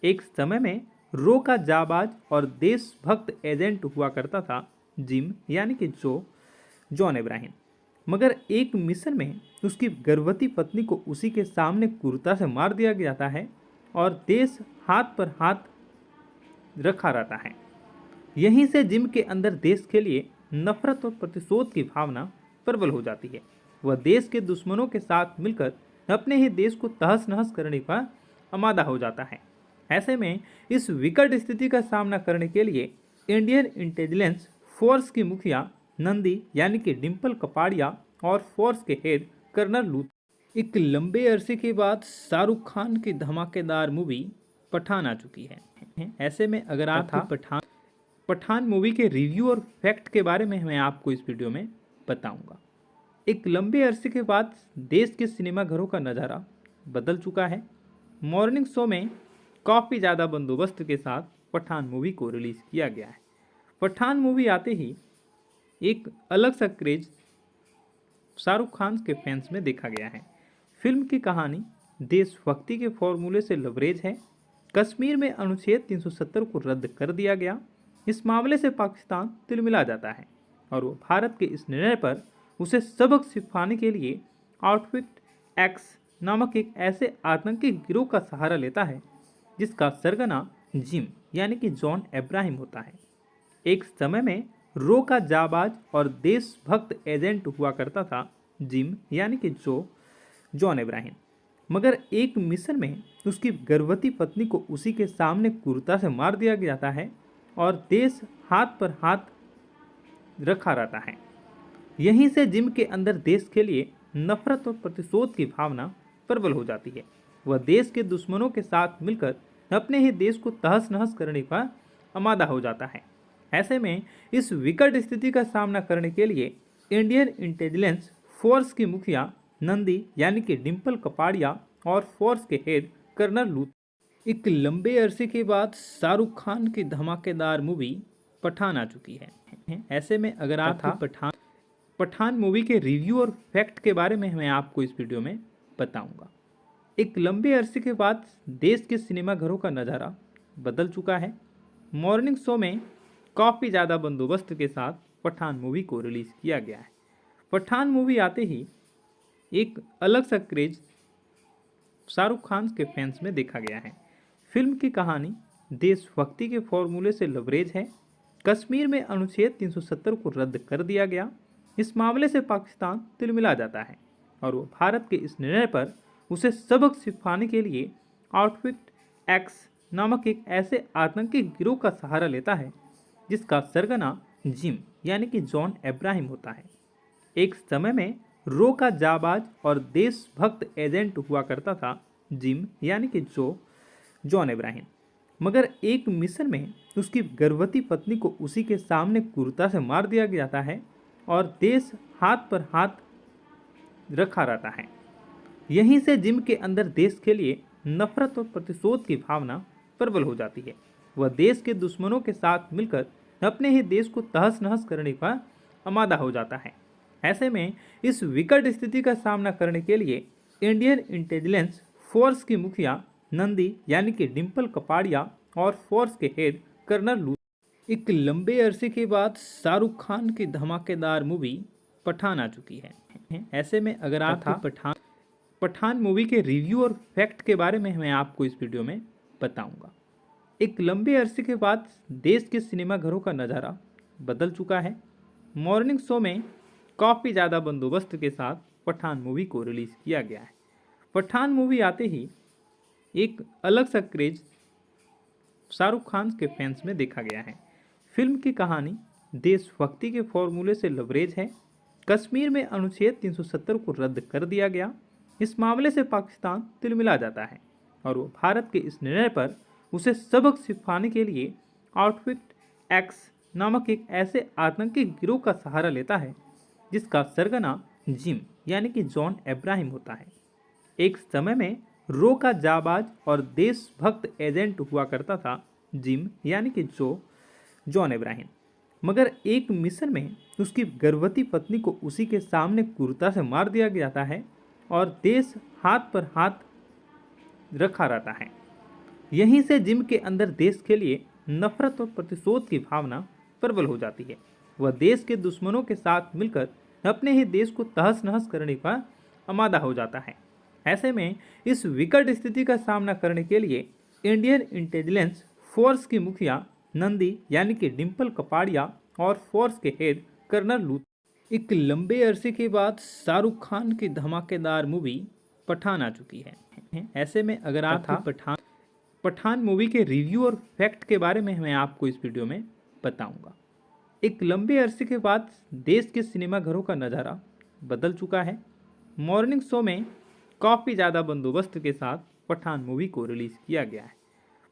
एक समय में रो का जाबाज और देशभक्त एजेंट हुआ करता था जिम यानी कि जॉन अब्राहम, मगर एक मिशन में उसकी गर्भवती पत्नी को उसी के सामने क्रूरता से मार दिया जाता है और देश हाथ पर हाथ रखा रहता है। यहीं से जिम के अंदर देश के लिए नफरत और प्रतिशोध की भावना प्रबल हो जाती है। वह देश के दुश्मनों के साथ मिलकर अपने ही देश को तहस नहस करने का आमादा हो जाता है। ऐसे में इस विकट स्थिति का सामना करने के लिए इंडियन इंटेलिजेंस फोर्स की मुखिया नंदी यानी कि डिम्पल कपाड़िया और फोर्स के हेड कर्नल लूथ एक लंबे अरसे के बाद शाहरुख खान की धमाकेदार मूवी पठान आ चुकी है। ऐसे में अगर आप पठान मूवी के रिव्यू और फैक्ट के बारे में मैं आपको इस वीडियो में बताऊंगा। एक लंबे अरसे के बाद देश के सिनेमा घरों का नज़ारा बदल चुका है। मॉर्निंग शो में काफ़ी ज़्यादा बंदोबस्त के साथ पठान मूवी को रिलीज़ किया गया है। पठान मूवी आते ही एक अलग सा क्रेज शाहरुख खान के फैंस में देखा गया है। फिल्म की कहानी देशभक्ति के फॉर्मूले से लबरेज है। कश्मीर में अनुच्छेद 370 को रद्द कर दिया गया। इस मामले से पाकिस्तान तिलमिला जाता है और वो भारत के इस निर्णय पर उसे सबक सिखाने के लिए आउटफिट एक्स नामक एक ऐसे आतंकी गिरोह का सहारा लेता है जिसका सरगना जिम यानी कि जॉन अब्राहम होता है। एक समय में रो का जाबाज और देशभक्त एजेंट हुआ करता था जिम यानी कि जॉन अब्राहम, मगर एक मिशन में उसकी गर्भवती पत्नी को उसी के सामने क्रूरता से मार दिया जाता है और देश हाथ पर हाथ रखा रहता है। यहीं से जिम के अंदर देश के लिए नफरत और प्रतिशोध की भावना प्रबल हो जाती है। वह देश के दुश्मनों के साथ मिलकर अपने ही देश को तहस नहस करने का आमादा हो जाता है। ऐसे में इस विकट स्थिति का सामना करने के लिए इंडियन इंटेलिजेंस फोर्स की मुखिया नंदी यानी कि डिम्पल कपाड़िया और फोर्स के हेड कर्नल लूथ। एक लंबे अरसे के बाद शाहरुख खान की धमाकेदार मूवी पठान आ चुकी है। ऐसे में अगर आप पठान मूवी के रिव्यू और फैक्ट के बारे में मैं आपको इस वीडियो में बताऊंगा। एक लंबे अरसे के बाद देश के सिनेमाघरों का नज़ारा बदल चुका है। मॉर्निंग शो में काफ़ी ज़्यादा बंदोबस्त के साथ पठान मूवी को रिलीज़ किया गया है। पठान मूवी आते ही एक अलग सा क्रेज शाहरुख खान के फैंस में देखा गया है। फिल्म की कहानी देशभक्ति के फॉर्मूले से लबरेज है। कश्मीर में अनुच्छेद 370 को रद्द कर दिया गया। इस मामले से पाकिस्तान तिलमिला जाता है और वो भारत के इस निर्णय पर उसे सबक सिखाने के लिए आउटफिट एक्स नामक एक ऐसे आतंकी गिरोह का सहारा लेता है जिसका सरगना जिम यानी कि जॉन अब्राहम होता है। एक समय में रो का जाबाज और देशभक्त एजेंट हुआ करता था जिम यानी कि जॉन अब्राहम, मगर एक मिशन में उसकी गर्भवती पत्नी को उसी के सामने क्रूरता से मार दिया जाता है और देश हाथ पर हाथ रखा रहता है। यहीं से जिम के अंदर देश के लिए नफरत और प्रतिशोध की भावना प्रबल हो जाती है। वह देश के दुश्मनों के साथ मिलकर अपने ही देश को तहस नहस करने का आमादा हो जाता है। ऐसे में इस विकट स्थिति का सामना करने के लिए इंडियन इंटेलिजेंस फोर्स की मुखिया नंदी यानी कि डिम्पल कपाड़िया और फोर्स के हेड कर्नल लूथ। एक लंबे अरसे के बाद शाहरुख खान की धमाकेदार मूवी पठान आ चुकी है। ऐसे में अगर आप पठान मूवी के रिव्यू और फैक्ट के बारे में मैं आपको इस वीडियो में बताऊंगा। एक लंबे अरसे के बाद देश के सिनेमाघरों का नज़ारा बदल चुका है। मॉर्निंग शो में काफ़ी ज़्यादा बंदोबस्त के साथ पठान मूवी को रिलीज़ किया गया है। पठान मूवी आते ही एक अलग सा क्रेज शाहरुख खान के फैंस में देखा गया है। फिल्म की कहानी देशभक्ति के फॉर्मूले से लबरेज है। कश्मीर में अनुच्छेद 370 को रद्द कर दिया गया। इस मामले से पाकिस्तान तिलमिला जाता है और वो भारत के इस निर्णय पर उसे सबक सिखाने के लिए आउटफिट एक्स नामक एक ऐसे आतंकी गिरोह का सहारा लेता है जिसका सरगना जिम यानी कि जॉन अब्राहम होता है। एक समय में रो का जाबाज और देशभक्त एजेंट हुआ करता था जिम यानी कि जॉन अब्राहम, मगर एक मिशन में उसकी गर्भवती पत्नी को उसी के सामने क्रूरता से मार दिया जाता है और देश हाथ पर हाथ रखा रहता है। यहीं से जिम के अंदर देश के लिए नफरत और प्रतिशोध की भावना प्रबल हो जाती है। वह देश के दुश्मनों के साथ मिलकर अपने ही देश को तहस नहस करने का आमादा हो जाता है। ऐसे में इस विकट स्थिति का सामना करने के लिए इंडियन इंटेलिजेंस फोर्स की मुखिया नंदी यानी कि डिम्पल कपाड़िया और फोर्स के हेड कर्नल लूथ। एक लंबे अरसे के बाद शाहरुख खान की धमाकेदार मूवी पठान आ चुकी है। ऐसे में अगर आप पठान मूवी के रिव्यू और फैक्ट के बारे में मैं आपको इस वीडियो में बताऊंगा। एक लंबे अरसे के बाद देश के सिनेमाघरों का नज़ारा बदल चुका है। मॉर्निंग शो में काफ़ी ज़्यादा बंदोबस्त के साथ पठान मूवी को रिलीज़ किया गया है।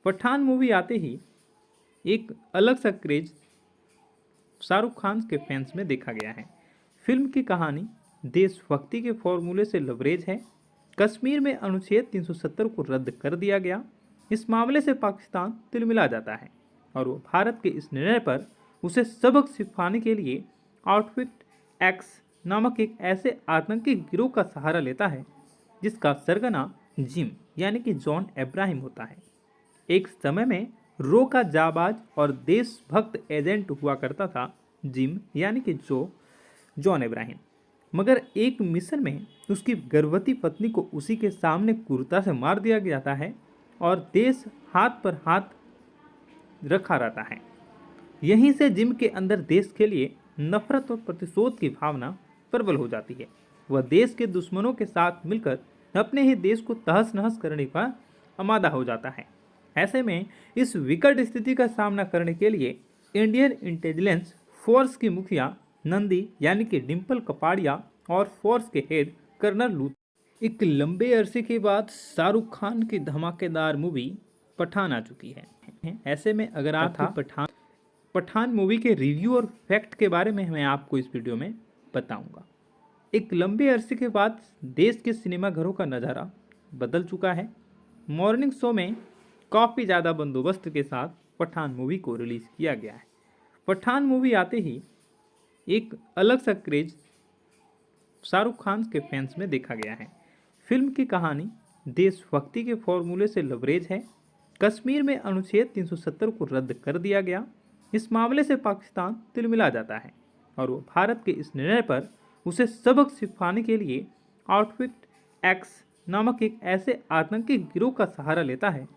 पठान मूवी आते ही एक अलग सा क्रेज शाहरुख खान के फैंस में देखा गया है। फिल्म की कहानी देशभक्ति के फॉर्मूले से लबरेज है। कश्मीर में अनुच्छेद 370 को रद्द कर दिया गया। इस मामले से पाकिस्तान तिलमिला जाता है और वो भारत के इस निर्णय पर उसे सबक सिखाने के लिए आउटफिट एक्स नामक एक ऐसे आतंकी गिरोह का सहारा लेता है जिसका सरगना जिम यानी कि जॉन अब्राहम होता है। एक समय में रो का जाबाज और देशभक्त एजेंट हुआ करता था जिम यानी कि जॉन अब्राहम। मगर एक मिशन में उसकी गर्भवती पत्नी को उसी के सामने क्रूरता से मार दिया जाता है और देश हाथ पर हाथ रखा रहता है। यहीं से जिम के अंदर देश के लिए नफरत और प्रतिशोध की भावना प्रबल हो जाती है। वह देश के दुश्मनों के साथ मिलकर अपने ही देश को तहस नहस करने का आमादा हो जाता है। ऐसे में इस विकट स्थिति का सामना करने के लिए इंडियन इंटेलिजेंस फोर्स की मुखिया नंदी यानी कि डिम्पल कपाड़िया और फोर्स के हेड कर्नल लूथ। एक लंबे अरसे के बाद शाहरुख खान की धमाकेदार मूवी पठान आ चुकी है। ऐसे में अगर आप पठान मूवी के रिव्यू और फैक्ट के बारे में मैं आपको इस वीडियो में बताऊंगा। एक लंबे अरसे के बाद देश के सिनेमाघरों का नज़ारा बदल चुका है। मॉर्निंग शो में काफ़ी ज़्यादा बंदोबस्त के साथ पठान मूवी को रिलीज़ किया गया है। पठान मूवी आते ही एक अलग सा क्रेज शाहरुख खान के फैंस में देखा गया है। फिल्म की कहानी देशभक्ति के फॉर्मूले से लबरेज है। कश्मीर में अनुच्छेद 370 को रद्द कर दिया गया। इस मामले से पाकिस्तान तिलमिला जाता है और वो भारत के इस निर्णय पर उसे सबक सिखाने के लिए आउटफिट एक्स नामक एक ऐसे आतंकी गिरोह का सहारा लेता है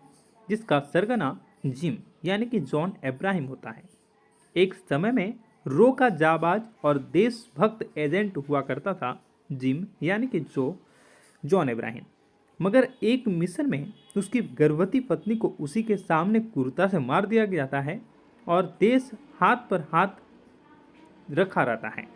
जिसका सरगना जिम यानी कि जॉन अब्राहम होता है। एक समय में रो का जाबाज और देशभक्त एजेंट हुआ करता था जिम यानी कि जॉन अब्राहम। मगर एक मिशन में उसकी गर्भवती पत्नी को उसी के सामने क्रूरता से मार दिया जाता है और देश हाथ पर हाथ रखा रहता है।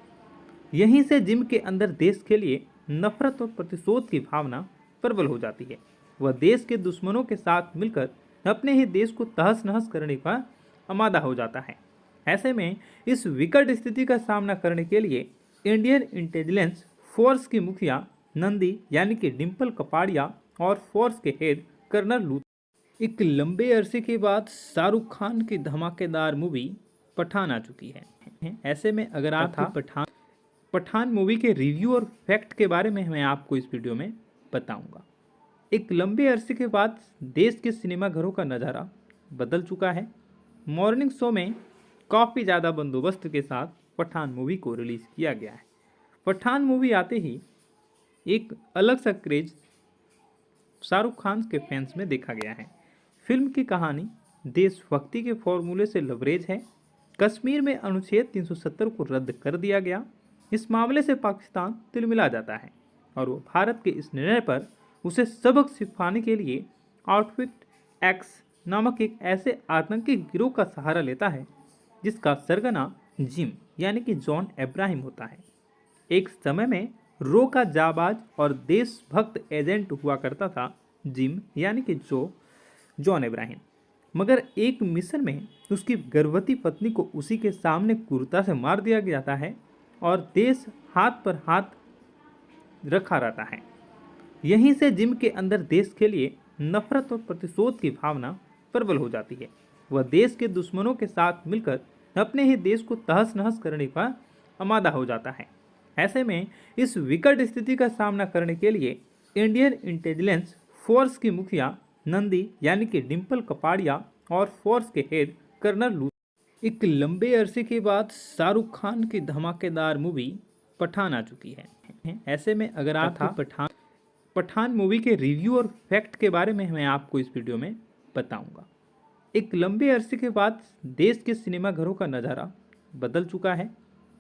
यहीं से जिम के अंदर देश के लिए नफरत और प्रतिशोध की भावना प्रबल हो जाती है। वह देश के दुश्मनों के साथ मिलकर अपने ही देश को तहस नहस करने का आमादा हो जाता है। ऐसे में इस विकट स्थिति का सामना करने के लिए इंडियन इंटेलिजेंस फोर्स की मुखिया नंदी यानी कि डिम्पल कपाड़िया और फोर्स के हेड कर्नल लूथ। एक लंबे अरसे के बाद शाहरुख खान की धमाकेदार मूवी पठान आ चुकी है। ऐसे में अगर आप पठान मूवी के रिव्यू और फैक्ट के बारे में मैं आपको इस वीडियो में बताऊंगा। एक लंबे अरसे के बाद देश के सिनेमाघरों का नज़ारा बदल चुका है। मॉर्निंग शो में काफ़ी ज़्यादा बंदोबस्त के साथ पठान मूवी को रिलीज़ किया गया है। पठान मूवी आते ही एक अलग सा क्रेज शाहरुख खान के फैंस में देखा गया है। फिल्म की कहानी देशभक्ति के फॉर्मूले से लबरेज है। कश्मीर में अनुच्छेद 370 को रद्द कर दिया गया। इस मामले से पाकिस्तान तिलमिला जाता है और वो भारत के इस निर्णय पर उसे सबक सिखाने के लिए आउटफिट एक्स नामक एक ऐसे आतंकी गिरोह का सहारा लेता है जिसका सरगना जिम यानी कि जॉन अब्राहम होता है। एक समय में रो का जाबाज और देशभक्त एजेंट हुआ करता था जिम यानी कि जॉन अब्राहम। मगर एक मिशन में उसकी गर्भवती पत्नी को उसी के सामने क्रूरता से मार दिया जाता है और देश हाथ पर हाथ रखा रहता है। यहीं से जिम के अंदर देश के लिए नफरत और प्रतिशोध की भावना प्रबल हो जाती है। वह देश के दुश्मनों के साथ मिलकर अपने ही देश को तहस नहस करने का आमादा हो जाता है। ऐसे में इस विकट स्थिति का सामना करने के लिए इंडियन इंटेलिजेंस फोर्स की मुखिया नंदी यानी कि डिम्पल कपाड़िया और फोर्स के हेड कर्नल लूथ। एक लंबे अरसे के बाद शाहरुख खान की धमाकेदार मूवी पठान आ चुकी है। ऐसे में अगर आप पठान मूवी के रिव्यू और फैक्ट के बारे में मैं आपको इस वीडियो में बताऊंगा। एक लंबे अरसे के बाद देश के सिनेमाघरों का नज़ारा बदल चुका है।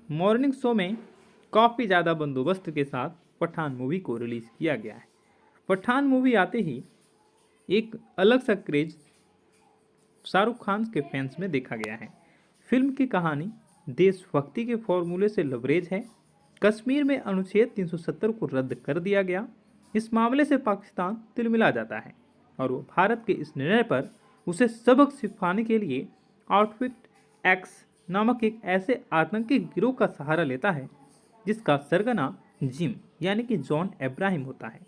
मॉर्निंग शो में काफ़ी ज़्यादा बंदोबस्त के साथ पठान मूवी को रिलीज़ किया गया है। पठान मूवी आते ही एक अलग सा क्रेज शाहरुख खान के फैंस में देखा गया है। फिल्म की कहानी देशभक्ति के फॉर्मूले से लबरेज है। कश्मीर में अनुच्छेद 370 को रद्द कर दिया गया। इस मामले से पाकिस्तान तिलमिला जाता है और वो भारत के इस निर्णय पर उसे सबक सिखाने के लिए आउटफिट एक्स नामक एक ऐसे आतंकी गिरोह का सहारा लेता है जिसका सरगना जिम यानी कि जॉन अब्राहम होता है।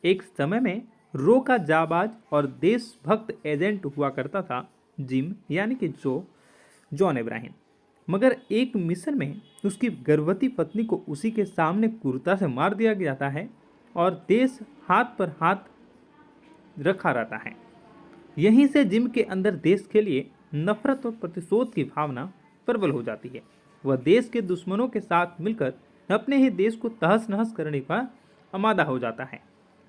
एक समय में रो का जाबाज और देशभक्त एजेंट हुआ करता था जिम यानी कि जॉन अब्राहम। मगर एक मिशन में उसकी गर्भवती पत्नी को उसी के सामने क्रूरता से मार दिया जाता है और देश हाथ पर हाथ रखा रहता है। यहीं से जिम के अंदर देश के लिए नफरत और प्रतिशोध की भावना प्रबल हो जाती है। वह देश के दुश्मनों के साथ मिलकर अपने ही देश को तहस नहस करने का आमादा हो जाता है।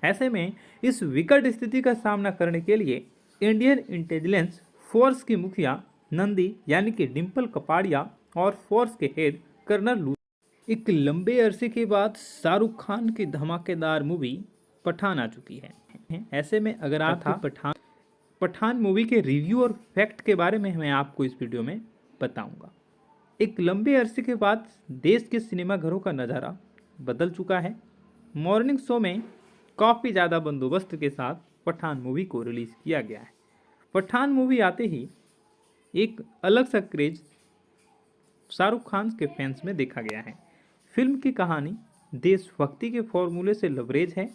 ऐसे में इस विकट स्थिति का सामना करने के लिए इंडियन इंटेलिजेंस फोर्स की मुखिया नंदी यानी कि डिम्पल कपाड़िया और फोर्स के हेड कर्नल लू एक लंबे अरसे के बाद शाहरुख खान की धमाकेदार मूवी पठान आ चुकी है। ऐसे में अगर आप पठान मूवी के रिव्यू और फैक्ट के बारे में मैं आपको इस वीडियो में बताऊंगा। एक लंबे अरसे के बाद देश के सिनेमाघरों का नज़ारा बदल चुका है। मॉर्निंग शो में काफ़ी ज़्यादा बंदोबस्त के साथ पठान मूवी को रिलीज़ किया गया है। पठान मूवी आते ही एक अलग सा क्रेज शाहरुख खान के फैंस में देखा गया है। फिल्म की कहानी देशभक्ति के फॉर्मूले से लबरेज है।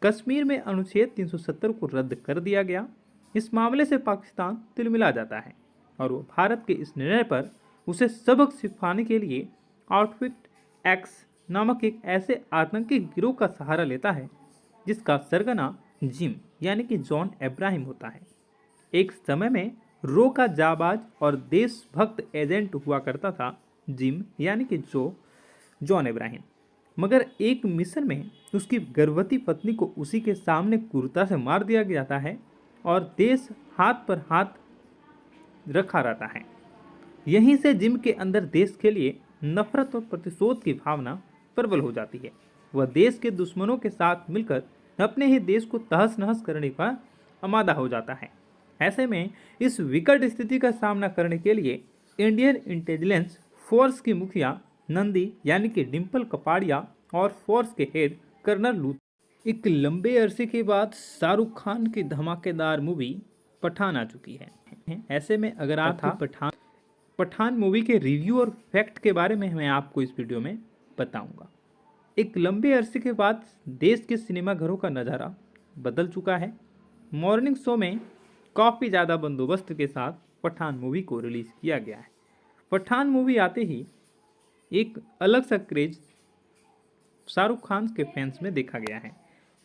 कश्मीर में अनुच्छेद 370 को रद्द कर दिया गया। इस मामले से पाकिस्तान तिलमिला जाता है और वो भारत के इस निर्णय पर उसे सबक सिखाने के लिए आउटफिट एक्स नामक एक ऐसे आतंकी गिरोह का सहारा लेता है जिसका सरगना जिम यानी कि जॉन इब्राहिम होता है। एक समय में रो का जाबाज और देशभक्त एजेंट हुआ करता था जिम यानी कि जॉन इब्राहिम, मगर एक मिशन में उसकी गर्भवती पत्नी को उसी के सामने क्रूरता से मार दिया जाता है और देश हाथ पर हाथ रखा रहता है। यहीं से जिम के अंदर देश के लिए नफरत और प्रतिशोध की भावना प्रबल हो जाती है। वह देश के दुश्मनों के साथ मिलकर अपने ही देश को तहस नहस करने का आमादा हो जाता है। ऐसे में इस विकट स्थिति का सामना करने के लिए इंडियन इंटेलिजेंस फोर्स की मुखिया नंदी यानी कि डिम्पल कपाड़िया और फोर्स के हेड कर्नल लू एक लंबे अरसे के बाद शाहरुख खान की धमाकेदार मूवी पठान आ चुकी है। ऐसे में अगर आप पठान मूवी के रिव्यू और फैक्ट के बारे में मैं आपको इस वीडियो में बताऊंगा। एक लंबे अरसे के बाद देश के सिनेमाघरों का नज़ारा बदल चुका है। मॉर्निंग शो में काफ़ी ज़्यादा बंदोबस्त के साथ पठान मूवी को रिलीज़ किया गया है। पठान मूवी आते ही एक अलग सा क्रेज शाहरुख खान के फैंस में देखा गया है।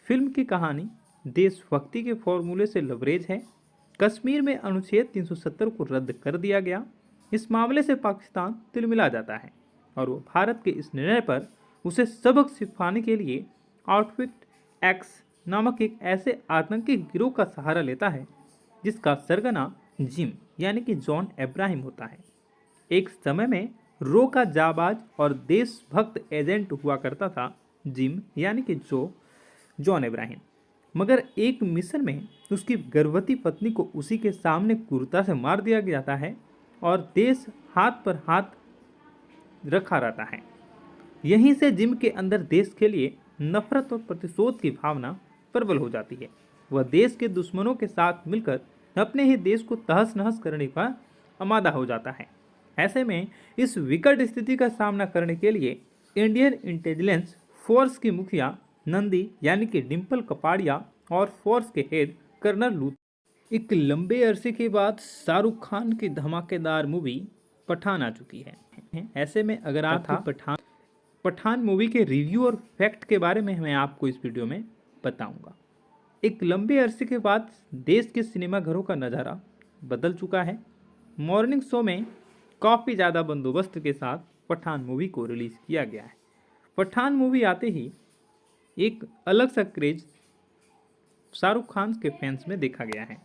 फिल्म की कहानी देशभक्ति के फॉर्मूले से लबरेज है। कश्मीर में अनुच्छेद 370 को रद्द कर दिया गया। इस मामले से पाकिस्तान तिलमिला जाता है और वो भारत के इस निर्णय पर उसे सबक सिखाने के लिए आउटफिट एक्स नामक एक ऐसे आतंकी गिरोह का सहारा लेता है जिसका सरगना जिम यानी कि जॉन इब्राहिम होता है। एक समय में रो का जाबाज और देशभक्त एजेंट हुआ करता था जिम यानी कि जॉन इब्राहिम, मगर एक मिशन में उसकी गर्भवती पत्नी को उसी के सामने क्रूरता से मार दिया जाता है और देश हाथ पर हाथ रखा रहता है। यहीं से जिम के अंदर देश के लिए नफरत और प्रतिशोध की भावना प्रबल हो जाती है। वह देश के दुश्मनों के साथ मिलकर अपने ही देश को तहस नहस करने का आमादा हो जाता है। ऐसे में इस विकट स्थिति का सामना करने के लिए इंडियन इंटेलिजेंस फोर्स की मुखिया नंदी यानी कि डिम्पल कपाड़िया और फोर्स के हेड कर्नल लू एक लंबे अरसे के बाद शाहरुख खान की धमाकेदार मूवी पठान आ चुकी है। ऐसे में अगर आप पठान मूवी के रिव्यू और फैक्ट के बारे में मैं आपको इस वीडियो में बताऊंगा। एक लंबे अरसे के बाद देश के सिनेमाघरों का नज़ारा बदल चुका है। मॉर्निंग शो में काफ़ी ज़्यादा बंदोबस्त के साथ पठान मूवी को रिलीज़ किया गया है। पठान मूवी आते ही एक अलग सा क्रेज शाहरुख खान के फैंस में देखा गया है।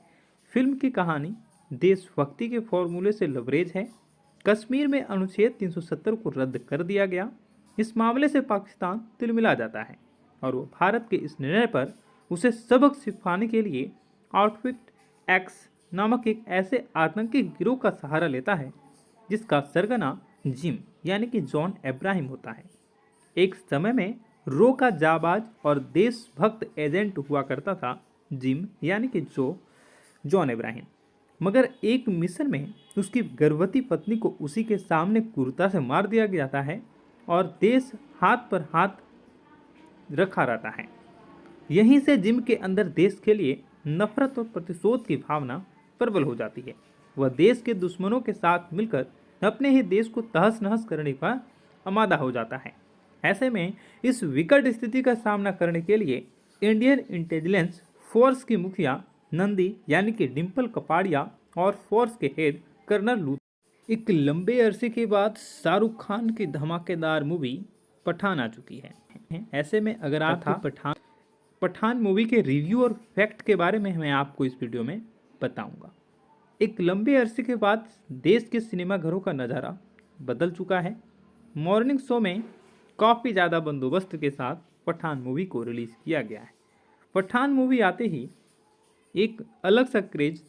फिल्म की कहानी देशभक्ति के फॉर्मूले से लबरेज है। कश्मीर में अनुच्छेद 370 को रद्द कर दिया गया। इस मामले से पाकिस्तान तिलमिला जाता है और वो भारत के इस निर्णय पर उसे सबक सिखाने के लिए आउटफिट एक्स नामक एक ऐसे आतंकी गिरोह का सहारा लेता है जिसका सरगना जिम यानी कि जॉन इब्राहिम होता है। एक समय में रो का जाबाज और देशभक्त एजेंट हुआ करता था जिम यानी कि जॉन इब्राहिम, मगर एक मिशन में उसकी गर्भवती पत्नी को उसी के सामने क्रूरता से मार दिया जाता है और देश हाथ पर हाथ रखा रहता है। यहीं से जिम के अंदर देश के लिए नफरत और प्रतिशोध की भावना प्रबल हो जाती है। वह देश के दुश्मनों के साथ मिलकर अपने ही देश को तहस नहस करने का आमादा हो जाता है। ऐसे में इस विकट स्थिति का सामना करने के लिए इंडियन इंटेलिजेंस फोर्स की मुखिया नंदी यानी कि डिम्पल कपाड़िया और फोर्स के हेड कर्नल लू। एक लंबे अरसे के बाद शाहरुख खान की धमाकेदार मूवी पठान आ चुकी है। ऐसे में अगर आप पठान मूवी के रिव्यू और फैक्ट के बारे में मैं आपको इस वीडियो में बताऊंगा। एक लंबे अरसे के बाद देश के सिनेमाघरों का नज़ारा बदल चुका है। मॉर्निंग शो में काफ़ी ज़्यादा बंदोबस्त के साथ पठान मूवी को रिलीज़ किया गया है। पठान मूवी आते ही एक अलग सा क्रेज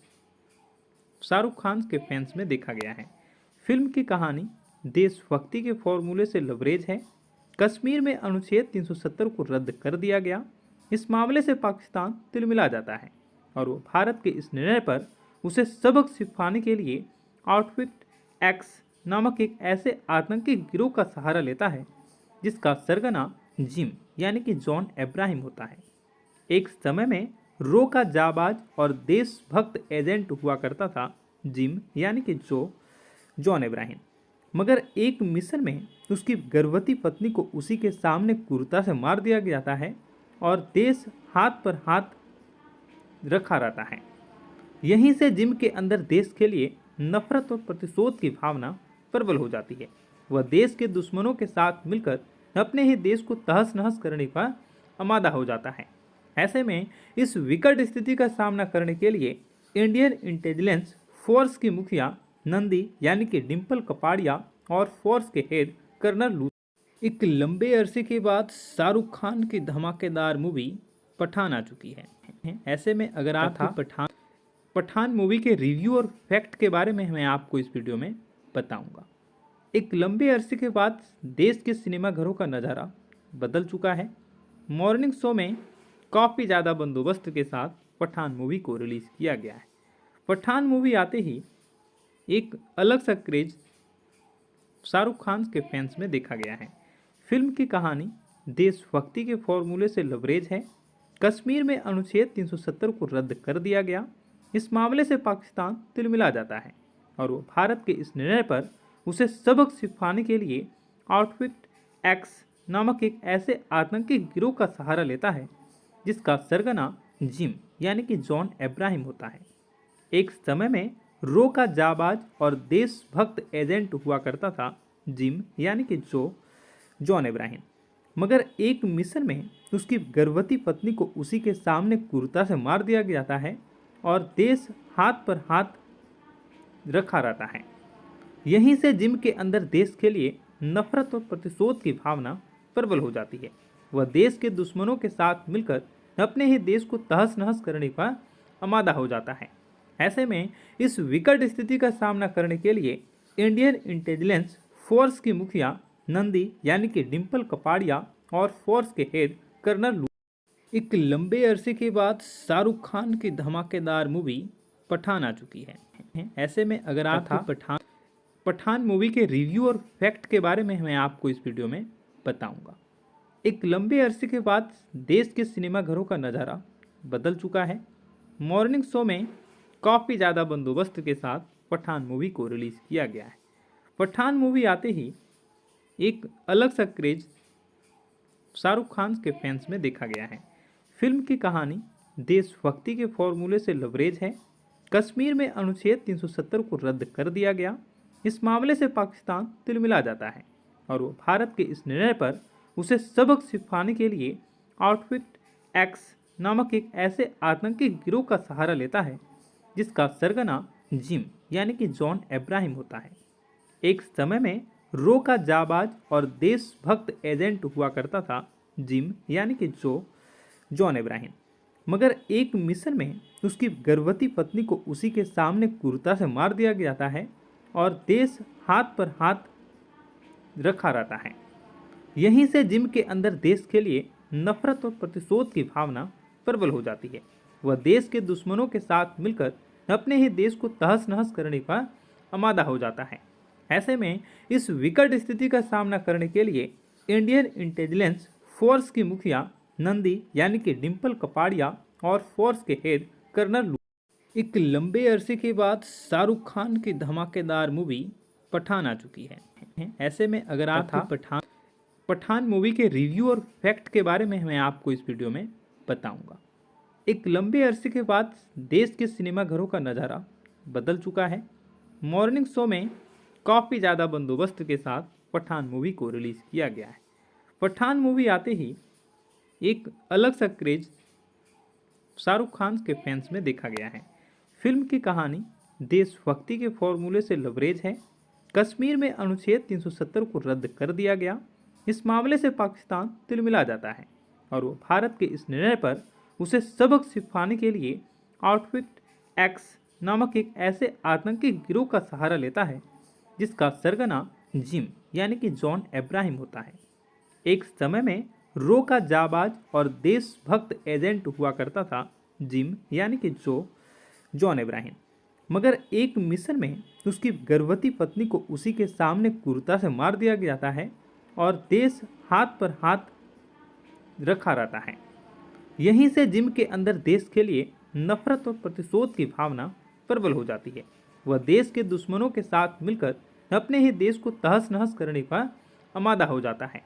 शाहरुख खान के फैंस में देखा गया है। फिल्म की कहानी देशभक्ति के फॉर्मूले से लबरेज है। कश्मीर में अनुच्छेद 370 को रद्द कर दिया गया। इस मामले से पाकिस्तान तिलमिला जाता है और वो भारत के इस निर्णय पर उसे सबक सिखाने के लिए आउटफिट एक्स नामक एक ऐसे आतंकी गिरोह का सहारा लेता है जिसका सरगना जिम यानी कि जॉन अब्राहम होता है। एक समय में रो का जाबाज और देशभक्त एजेंट हुआ करता था जिम यानी कि जॉन अब्राहम, मगर एक मिशन में उसकी गर्भवती पत्नी को उसी के सामने क्रूरता से मार दिया जाता है और देश हाथ पर हाथ रखा रहता है। यहीं से जिम के अंदर देश के लिए नफरत और प्रतिशोध की भावना प्रबल हो जाती है। वह देश के दुश्मनों के साथ मिलकर अपने ही देश को तहस नहस करने का आमादा हो जाता है। ऐसे में इस विकट स्थिति का सामना करने के लिए इंडियन इंटेलिजेंस फोर्स की मुखिया नंदी यानी कि डिम्पल कपाड़िया और फोर्स के हेड कर्नल लू। एक लंबे अरसे के बाद शाहरुख खान की धमाकेदार मूवी पठान आ चुकी है। ऐसे में अगर आप पठान मूवी के रिव्यू और फैक्ट के बारे में मैं आपको इस वीडियो में बताऊंगा। एक लंबे अरसे के बाद देश के सिनेमाघरों का नज़ारा बदल चुका है। मॉर्निंग शो में काफ़ी ज़्यादा बंदोबस्त के साथ पठान मूवी को रिलीज़ किया गया है। पठान मूवी आते ही एक अलग सा क्रेज शाहरुख खान के फैंस में देखा गया है। फिल्म की कहानी देशभक्ति के फॉर्मूले से लबरेज है। कश्मीर में अनुच्छेद 370 को रद्द कर दिया गया। इस मामले से पाकिस्तान तिलमिला जाता है और वो भारत के इस निर्णय पर उसे सबक सिखाने के लिए आउटफिट एक्स नामक एक ऐसे आतंकी गिरोह का सहारा लेता है जिसका सरगना जिम यानी कि जॉन अब्राहम होता है। एक समय में रो का जाबाज और देशभक्त एजेंट हुआ करता था जिम यानी कि जॉन अब्राहम, मगर एक मिशन में उसकी गर्भवती पत्नी को उसी के सामने क्रूरता से मार दिया जाता है और देश हाथ पर हाथ रखा रहता है। यहीं से जिम के अंदर देश के लिए नफरत और प्रतिशोध की भावना प्रबल हो जाती है। वह देश के दुश्मनों के साथ मिलकर अपने ही देश को तहस नहस करने का आमादा हो जाता है। ऐसे में इस विकट स्थिति का सामना करने के लिए इंडियन इंटेलिजेंस फोर्स की मुखिया नंदी यानी कि डिम्पल कपाड़िया और फोर्स के हेड कर्नल लू। एक लंबे अरसे के बाद शाहरुख खान की धमाकेदार मूवी पठान आ चुकी है। ऐसे में अगर आप पठान मूवी के रिव्यू और फैक्ट के बारे में मैं आपको इस वीडियो में बताऊंगा। एक लंबे अरसे के बाद देश के सिनेमाघरों का नज़ारा बदल चुका है। मॉर्निंग शो में काफ़ी ज़्यादा बंदोबस्त के साथ पठान मूवी को रिलीज़ किया गया है। पठान मूवी आते ही एक अलग सा क्रेज शाहरुख खान के फैंस में देखा गया है। फिल्म की कहानी देशभक्ति के फॉर्मूले से लबरेज है। कश्मीर में अनुच्छेद 370 को रद्द कर दिया गया। इस मामले से पाकिस्तान तिलमिला जाता है और वो भारत के इस निर्णय पर उसे सबक सिखाने के लिए आउटफिट एक्स नामक एक ऐसे आतंकी गिरोह का सहारा लेता है जिसका सरगना जिम यानी कि जॉन अब्राहम होता है। एक समय में रो का जाबाज और देशभक्त एजेंट हुआ करता था जिम यानी कि जॉन अब्राहम, मगर एक मिशन में उसकी गर्भवती पत्नी को उसी के सामने क्रूरता से मार दिया जाता है और देश हाथ पर हाथ रखा रहता है। यहीं से जिम के अंदर देश के लिए नफरत और प्रतिशोध की भावना प्रबल हो जाती है। वह देश के दुश्मनों के साथ मिलकर अपने ही देश को तहस नहस करने का आमादा हो जाता है। ऐसे में इस विकट स्थिति का सामना करने के लिए इंडियन इंटेलिजेंस फोर्स की मुखिया नंदी यानी कि डिम्पल कपाड़िया और फोर्स के हेड कर्नल लू। एक लंबे अरसे के बाद शाहरुख खान की धमाकेदार मूवी पठान आ चुकी है। ऐसे में अगर आप पठान मूवी के रिव्यू और फैक्ट के बारे में मैं आपको इस वीडियो में बताऊंगा। एक लंबे अरसे के बाद देश के सिनेमाघरों का नज़ारा बदल चुका है। मॉर्निंग शो में काफ़ी ज़्यादा बंदोबस्त के साथ पठान मूवी को रिलीज़ किया गया है। पठान मूवी आते ही एक अलग सा क्रेज शाहरुख खान के फैंस में देखा गया है। फिल्म की कहानी देशभक्ति के फॉर्मूले से लबरेज है। कश्मीर में अनुच्छेद 370 को रद्द कर दिया गया। इस मामले से पाकिस्तान तिलमिला जाता है और वो भारत के इस निर्णय पर उसे सबक सिखाने के लिए आउटफिट एक्स नामक एक ऐसे आतंकी गिरोह का सहारा लेता है जिसका सरगना जिम यानी कि जॉन अब्राहम होता है। एक समय में रो का जाबाज और देशभक्त एजेंट हुआ करता था जिम यानी कि जॉन अब्राहम, मगर एक मिशन में उसकी गर्भवती पत्नी को उसी के सामने क्रूरता से मार दिया जाता है और देश हाथ पर हाथ रखा रहता है। यहीं से जिम के अंदर देश के लिए नफरत और प्रतिशोध की भावना प्रबल हो जाती है। वह देश के दुश्मनों के साथ मिलकर अपने ही देश को तहस नहस करने का आमादा हो जाता है।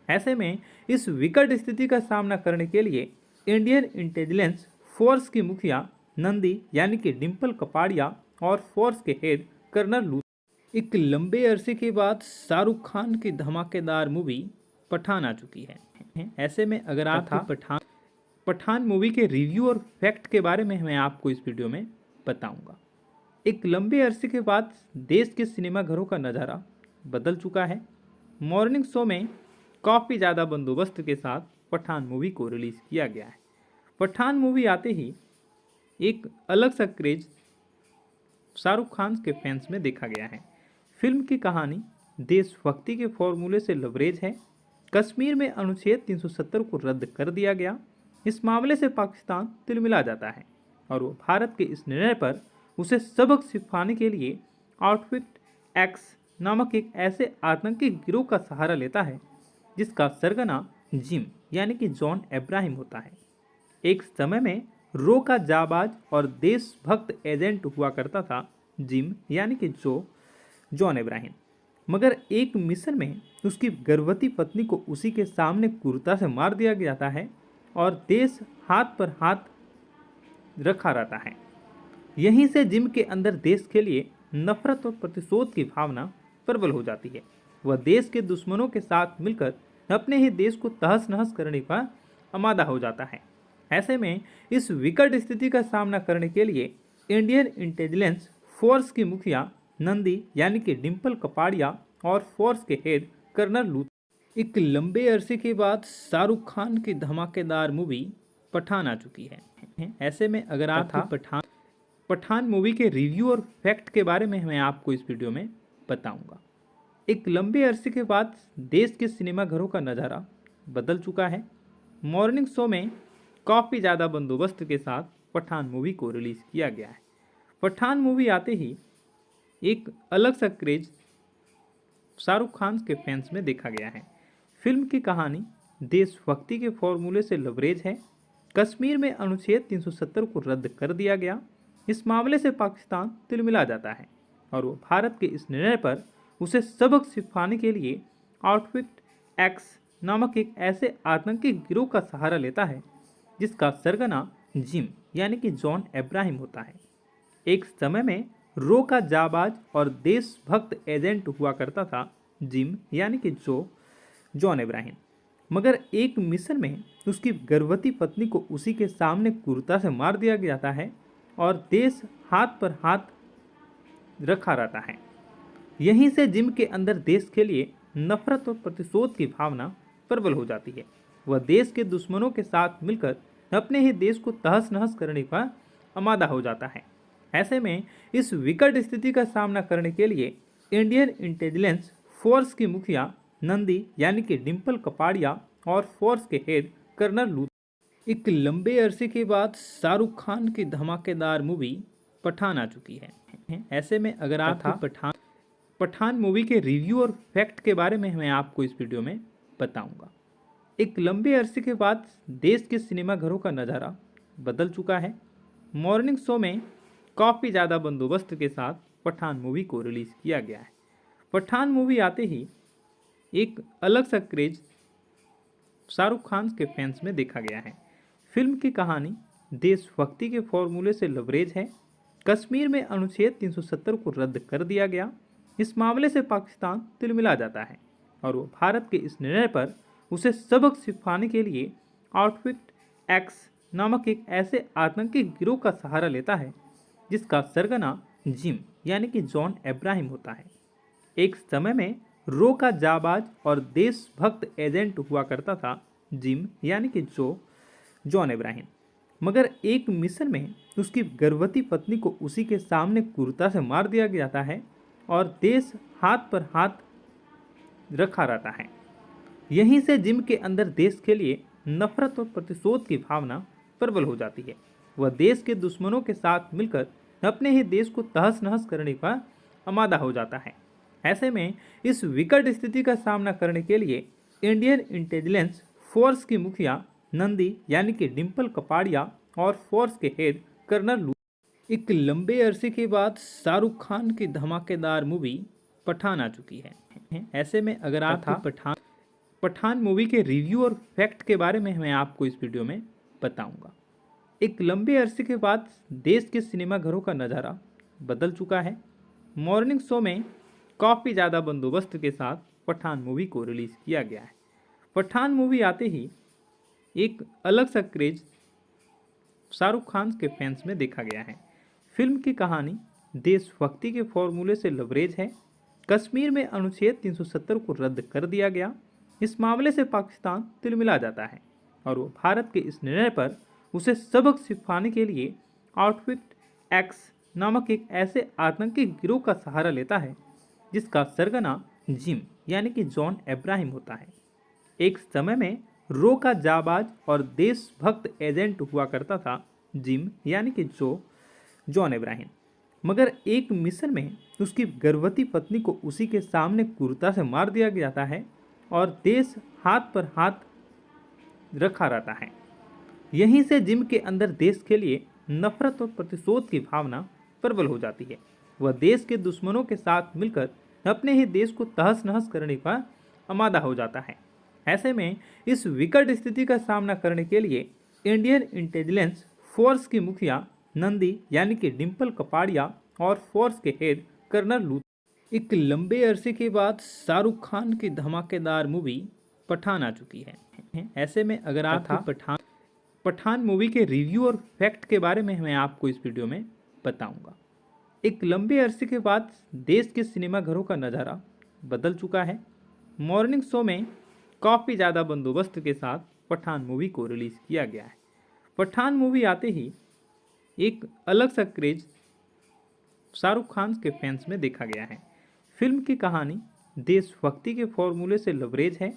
ऐसे में इस विकट स्थिति का सामना करने के लिए इंडियन इंटेलिजेंस फोर्स की मुखिया नंदी यानी कि डिम्पल कपाड़िया और फोर्स के हेड कर्नल लू एक लंबे अरसे के बाद शाहरुख खान की धमाकेदार मूवी पठान आ चुकी है। ऐसे में अगर आप पठान मूवी के रिव्यू और फैक्ट के बारे में मैं आपको इस वीडियो में बताऊंगा। एक लंबे अरसे के बाद देश के सिनेमाघरों का नज़ारा बदल चुका है। मॉर्निंग शो में काफ़ी ज़्यादा बंदोबस्त के साथ पठान मूवी को रिलीज़ किया गया है। पठान मूवी आते ही एक अलग सा क्रेज शाहरुख खान के फैंस में देखा गया है। फिल्म की कहानी देशभक्ति के फॉर्मूले से लबरेज है। कश्मीर में अनुच्छेद 370 को रद्द कर दिया गया। इस मामले से पाकिस्तान तिलमिला जाता है और वो भारत के इस निर्णय पर उसे सबक सिखाने के लिए आउटफिट एक्स नामक एक ऐसे आतंकी गिरोह का सहारा लेता है जिसका सरगना जिम यानी कि जॉन अब्राहम होता है। एक समय में रो का जाबाज और देशभक्त एजेंट हुआ करता था जिम यानी कि जॉन अब्राहम, मगर एक मिशन में उसकी गर्भवती पत्नी को उसी के सामने क्रूरता से मार दिया जाता है और देश हाथ पर हाथ रखा रहता है। यहीं से जिम के अंदर देश के लिए नफरत और प्रतिशोध की भावना प्रबल हो जाती है। वह देश के दुश्मनों के साथ मिलकर अपने ही देश को तहस नहस करने का आमादा हो जाता है। ऐसे में इस विकट स्थिति का सामना करने के लिए इंडियन इंटेलिजेंस फोर्स की मुखिया नंदी यानी कि डिम्पल कपाड़िया और फोर्स के हेड कर्नल लू एक लंबे अरसे के बाद शाहरुख खान की धमाकेदार मूवी पठान आ चुकी है। ऐसे में अगर आप पठान मूवी के रिव्यू और फैक्ट के बारे में मैं आपको इस वीडियो में बताऊंगा। एक लंबे अरसे के बाद देश के सिनेमाघरों का नज़ारा बदल चुका है। मॉर्निंग शो में काफ़ी ज़्यादा बंदोबस्त के साथ पठान मूवी को रिलीज़ किया गया है। पठान मूवी आते ही एक अलग सा क्रेज शाहरुख खान के फैंस में देखा गया है। फिल्म की कहानी देशभक्ति के फॉर्मूले से लबरेज है। कश्मीर में अनुच्छेद 370 को रद्द कर दिया गया। इस मामले से पाकिस्तान तिलमिला जाता है और वो भारत के इस निर्णय पर उसे सबक सिखाने के लिए आउटफिट एक्स नामक एक ऐसे आतंकी गिरोह का सहारा लेता है जिसका सरगना जिम यानी कि जॉन अब्राहम होता है। एक समय में रो का जाबाज और देशभक्त एजेंट हुआ करता था जिम यानी कि जॉन अब्राहम, मगर एक मिशन में उसकी गर्भवती पत्नी को उसी के सामने क्रूरता से मार दिया जाता है और देश हाथ पर हाथ रखा रहता है। यहीं से जिम के अंदर देश के लिए नफरत और प्रतिशोध की भावना प्रबल हो जाती है। वह देश के दुश्मनों के साथ मिलकर अपने ही देश को तहस नहस करने का आमादा हो जाता है। ऐसे में इस विकट स्थिति का सामना करने के लिए इंडियन इंटेलिजेंस फोर्स की मुखिया नंदी यानी कि डिम्पल कपाड़िया और फोर्स के हेड कर्नल लू एक लंबे अरसे के बाद शाहरुख खान की धमाकेदार मूवी पठान आ चुकी है। ऐसे में अगर आप पठान मूवी के रिव्यू और फैक्ट के बारे में मैं आपको इस वीडियो में बताऊंगा। एक लंबे अरसे के बाद देश के सिनेमाघरों का नज़ारा बदल चुका है। मॉर्निंग शो में काफ़ी ज़्यादा बंदोबस्त के साथ पठान मूवी को रिलीज़ किया गया है। पठान मूवी आते ही एक अलग सा क्रेज शाहरुख खान के फैंस में देखा गया है। फिल्म की कहानी देशभक्ति के फॉर्मूले से लबरेज है। कश्मीर में अनुच्छेद 370 को रद्द कर दिया गया। इस मामले से पाकिस्तान तिलमिला जाता है और वो भारत के इस निर्णय पर उसे सबक सिखाने के लिए आउटफिट एक्स नामक एक ऐसे आतंकी गिरोह का सहारा लेता है जिसका सरगना जिम यानी कि जॉन अब्राहम होता है। एक समय में रो का जाबाज और देशभक्त एजेंट हुआ करता था जिम यानी कि जॉन अब्राहम, मगर एक मिशन में उसकी गर्भवती पत्नी को उसी के सामने क्रूरता से मार दिया जाता है और देश हाथ पर हाथ रखा रहता है। यहीं से जिम के अंदर देश के लिए नफरत और प्रतिशोध की भावना प्रबल हो जाती है। वह देश के दुश्मनों के साथ मिलकर अपने ही देश को तहस नहस करने का आमादा हो जाता है। ऐसे में इस विकट स्थिति का सामना करने के लिए इंडियन इंटेलिजेंस फोर्स की मुखिया नंदी यानी कि डिम्पल कपाड़िया और फोर्स के हेड कर्नल एक लंबे अरसे के बाद शाहरुख खान की धमाकेदार मूवी पठान आ चुकी है। ऐसे में अगर आप पठान मूवी के रिव्यू और फैक्ट के बारे में मैं आपको इस वीडियो में बताऊंगा। एक लंबे अरसे के बाद देश के सिनेमाघरों का नज़ारा बदल चुका है। मॉर्निंग शो में काफ़ी ज़्यादा बंदोबस्त के साथ पठान मूवी को रिलीज़ किया गया है। पठान मूवी आते ही एक अलग सा क्रेज शाहरुख खान के फैंस में देखा गया है। फिल्म की कहानी देशभक्ति के फॉर्मूले से लबरेज है। कश्मीर में अनुच्छेद 370 को रद्द कर दिया गया। इस मामले से पाकिस्तान तिलमिला जाता है और वो भारत के इस निर्णय पर उसे सबक सिखाने के लिए आउटफिट एक्स नामक एक ऐसे आतंकी गिरोह का सहारा लेता है जिसका सरगना जिम यानी कि जॉन अब्राहम होता है। एक समय में रो का जाबाज और देशभक्त एजेंट हुआ करता था जिम यानी कि जॉन अब्राहम, मगर एक मिशन में उसकी गर्भवती पत्नी को उसी के सामने क्रूरता से मार दिया जाता है और देश हाथ पर हाथ रखा रहता है। यहीं से जिम के अंदर देश के लिए नफरत और प्रतिशोध की भावना प्रबल हो जाती है। वह देश के दुश्मनों के साथ मिलकर अपने ही देश को तहस नहस करने का आमादा हो जाता है। ऐसे में इस विकट स्थिति का सामना करने के लिए इंडियन इंटेलिजेंस फोर्स की मुखिया नंदी यानी कि डिम्पल कपाड़िया और फोर्स के हेड कर्नल एक लंबे अरसे के बाद शाहरुख खान की धमाकेदार मूवी पठान आ चुकी है। ऐसे में अगर आप पठान मूवी के रिव्यू और फैक्ट के बारे में मैं आपको इस वीडियो में बताऊंगा। एक लंबे अरसे के बाद देश के सिनेमाघरों का नज़ारा बदल चुका है। मॉर्निंग शो में काफ़ी ज़्यादा बंदोबस्त के साथ पठान मूवी को रिलीज़ किया गया है। पठान मूवी आते ही एक अलग सा क्रेज शाहरुख खान के फैंस में देखा गया है। फिल्म की कहानी देशभक्ति के फॉर्मूले से लबरेज है।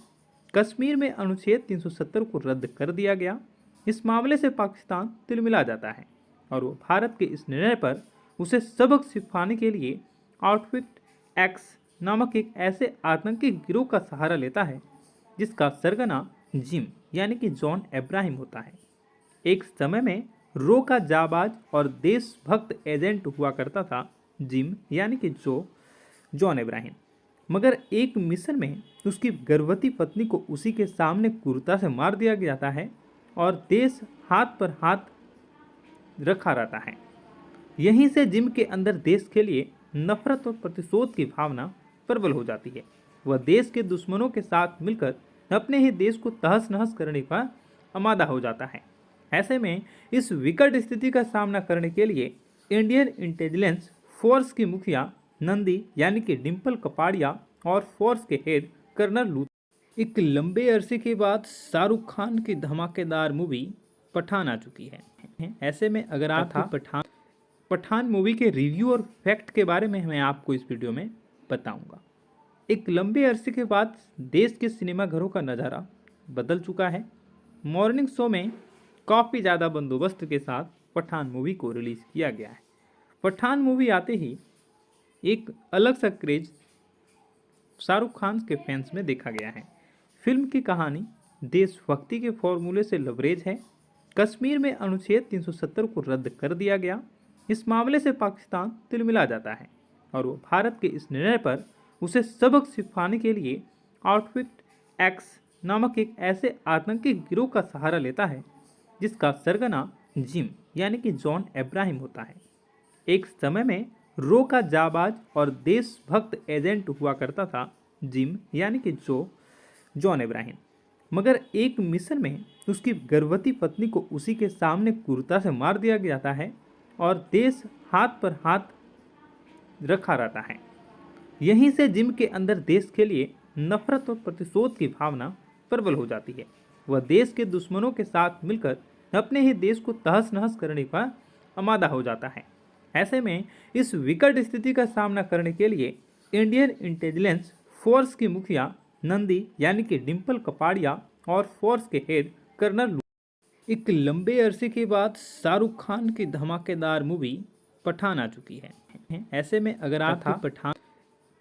कश्मीर में अनुच्छेद 370 को रद्द कर दिया गया। इस मामले से पाकिस्तान तिलमिला जाता है और वो भारत के इस निर्णय पर उसे सबक सिखाने के लिए आउटफिट एक्स नामक एक ऐसे आतंकी गिरोह का सहारा लेता है जिसका सरगना जिम यानी कि जॉन अब्राहम होता है। एक समय में रो का जाबाज और देशभक्त एजेंट हुआ करता था जिम यानी कि जॉन अब्राहम, मगर एक मिशन में उसकी गर्भवती पत्नी को उसी के सामने क्रूरता से मार दिया जाता है और देश हाथ पर हाथ रखा रहता है। यहीं से जिम के अंदर देश के लिए नफरत और प्रतिशोध की भावना प्रबल हो जाती है। वह देश के दुश्मनों के साथ मिलकर अपने ही देश को तहस नहस करने का आमादा हो जाता है। ऐसे में इस विकट स्थिति का सामना करने के लिए इंडियन इंटेलिजेंस फोर्स की मुखिया नंदी यानी कि डिम्पल कपाड़िया और फोर्स के हेड कर्नल एक लंबे अरसे के बाद शाहरुख खान की धमाकेदार मूवी पठान आ चुकी है। ऐसे में अगर आप पठान मूवी के रिव्यू और फैक्ट के बारे में मैं आपको इस वीडियो में बताऊंगा। एक लंबे अरसे के बाद देश के सिनेमाघरों का नज़ारा बदल चुका है। मॉर्निंग शो में काफ़ी ज़्यादा बंदोबस्त के साथ पठान मूवी को रिलीज़ किया गया है। पठान मूवी आते ही एक अलग सा क्रेज शाहरुख खान के फैंस में देखा गया है। फिल्म की कहानी देशभक्ति के फॉर्मूले से लबरेज है। कश्मीर में अनुच्छेद 370 को रद्द कर दिया गया। इस मामले से पाकिस्तान तिलमिला जाता है और वो भारत के इस निर्णय पर उसे सबक सिखाने के लिए आउटफिट एक्स नामक एक ऐसे आतंकी गिरोह का सहारा लेता है जिसका सरगना जिम यानी कि जॉन अब्राहम होता है। एक समय में रो का जाबाज और देशभक्त एजेंट हुआ करता था जिम यानी कि जॉन अब्राहम। मगर एक मिशन में उसकी गर्भवती पत्नी को उसी के सामने क्रूरता से मार दिया जाता है और देश हाथ पर हाथ रखा रहता है। यहीं से जिम के अंदर देश के लिए नफरत और प्रतिशोध की भावना प्रबल हो जाती है। वह देश के दुश्मनों के साथ मिलकर अपने ही देश को तहस नहस करने का आमादा हो जाता है। ऐसे में इस विकट स्थिति का सामना करने के लिए इंडियन इंटेलिजेंस फोर्स की मुखिया नंदी यानी कि डिम्पल कपाड़िया और फोर्स के हेड कर्नल एक लंबे अरसे के बाद शाहरुख खान की धमाकेदार मूवी पठान आ चुकी है। ऐसे में अगर आप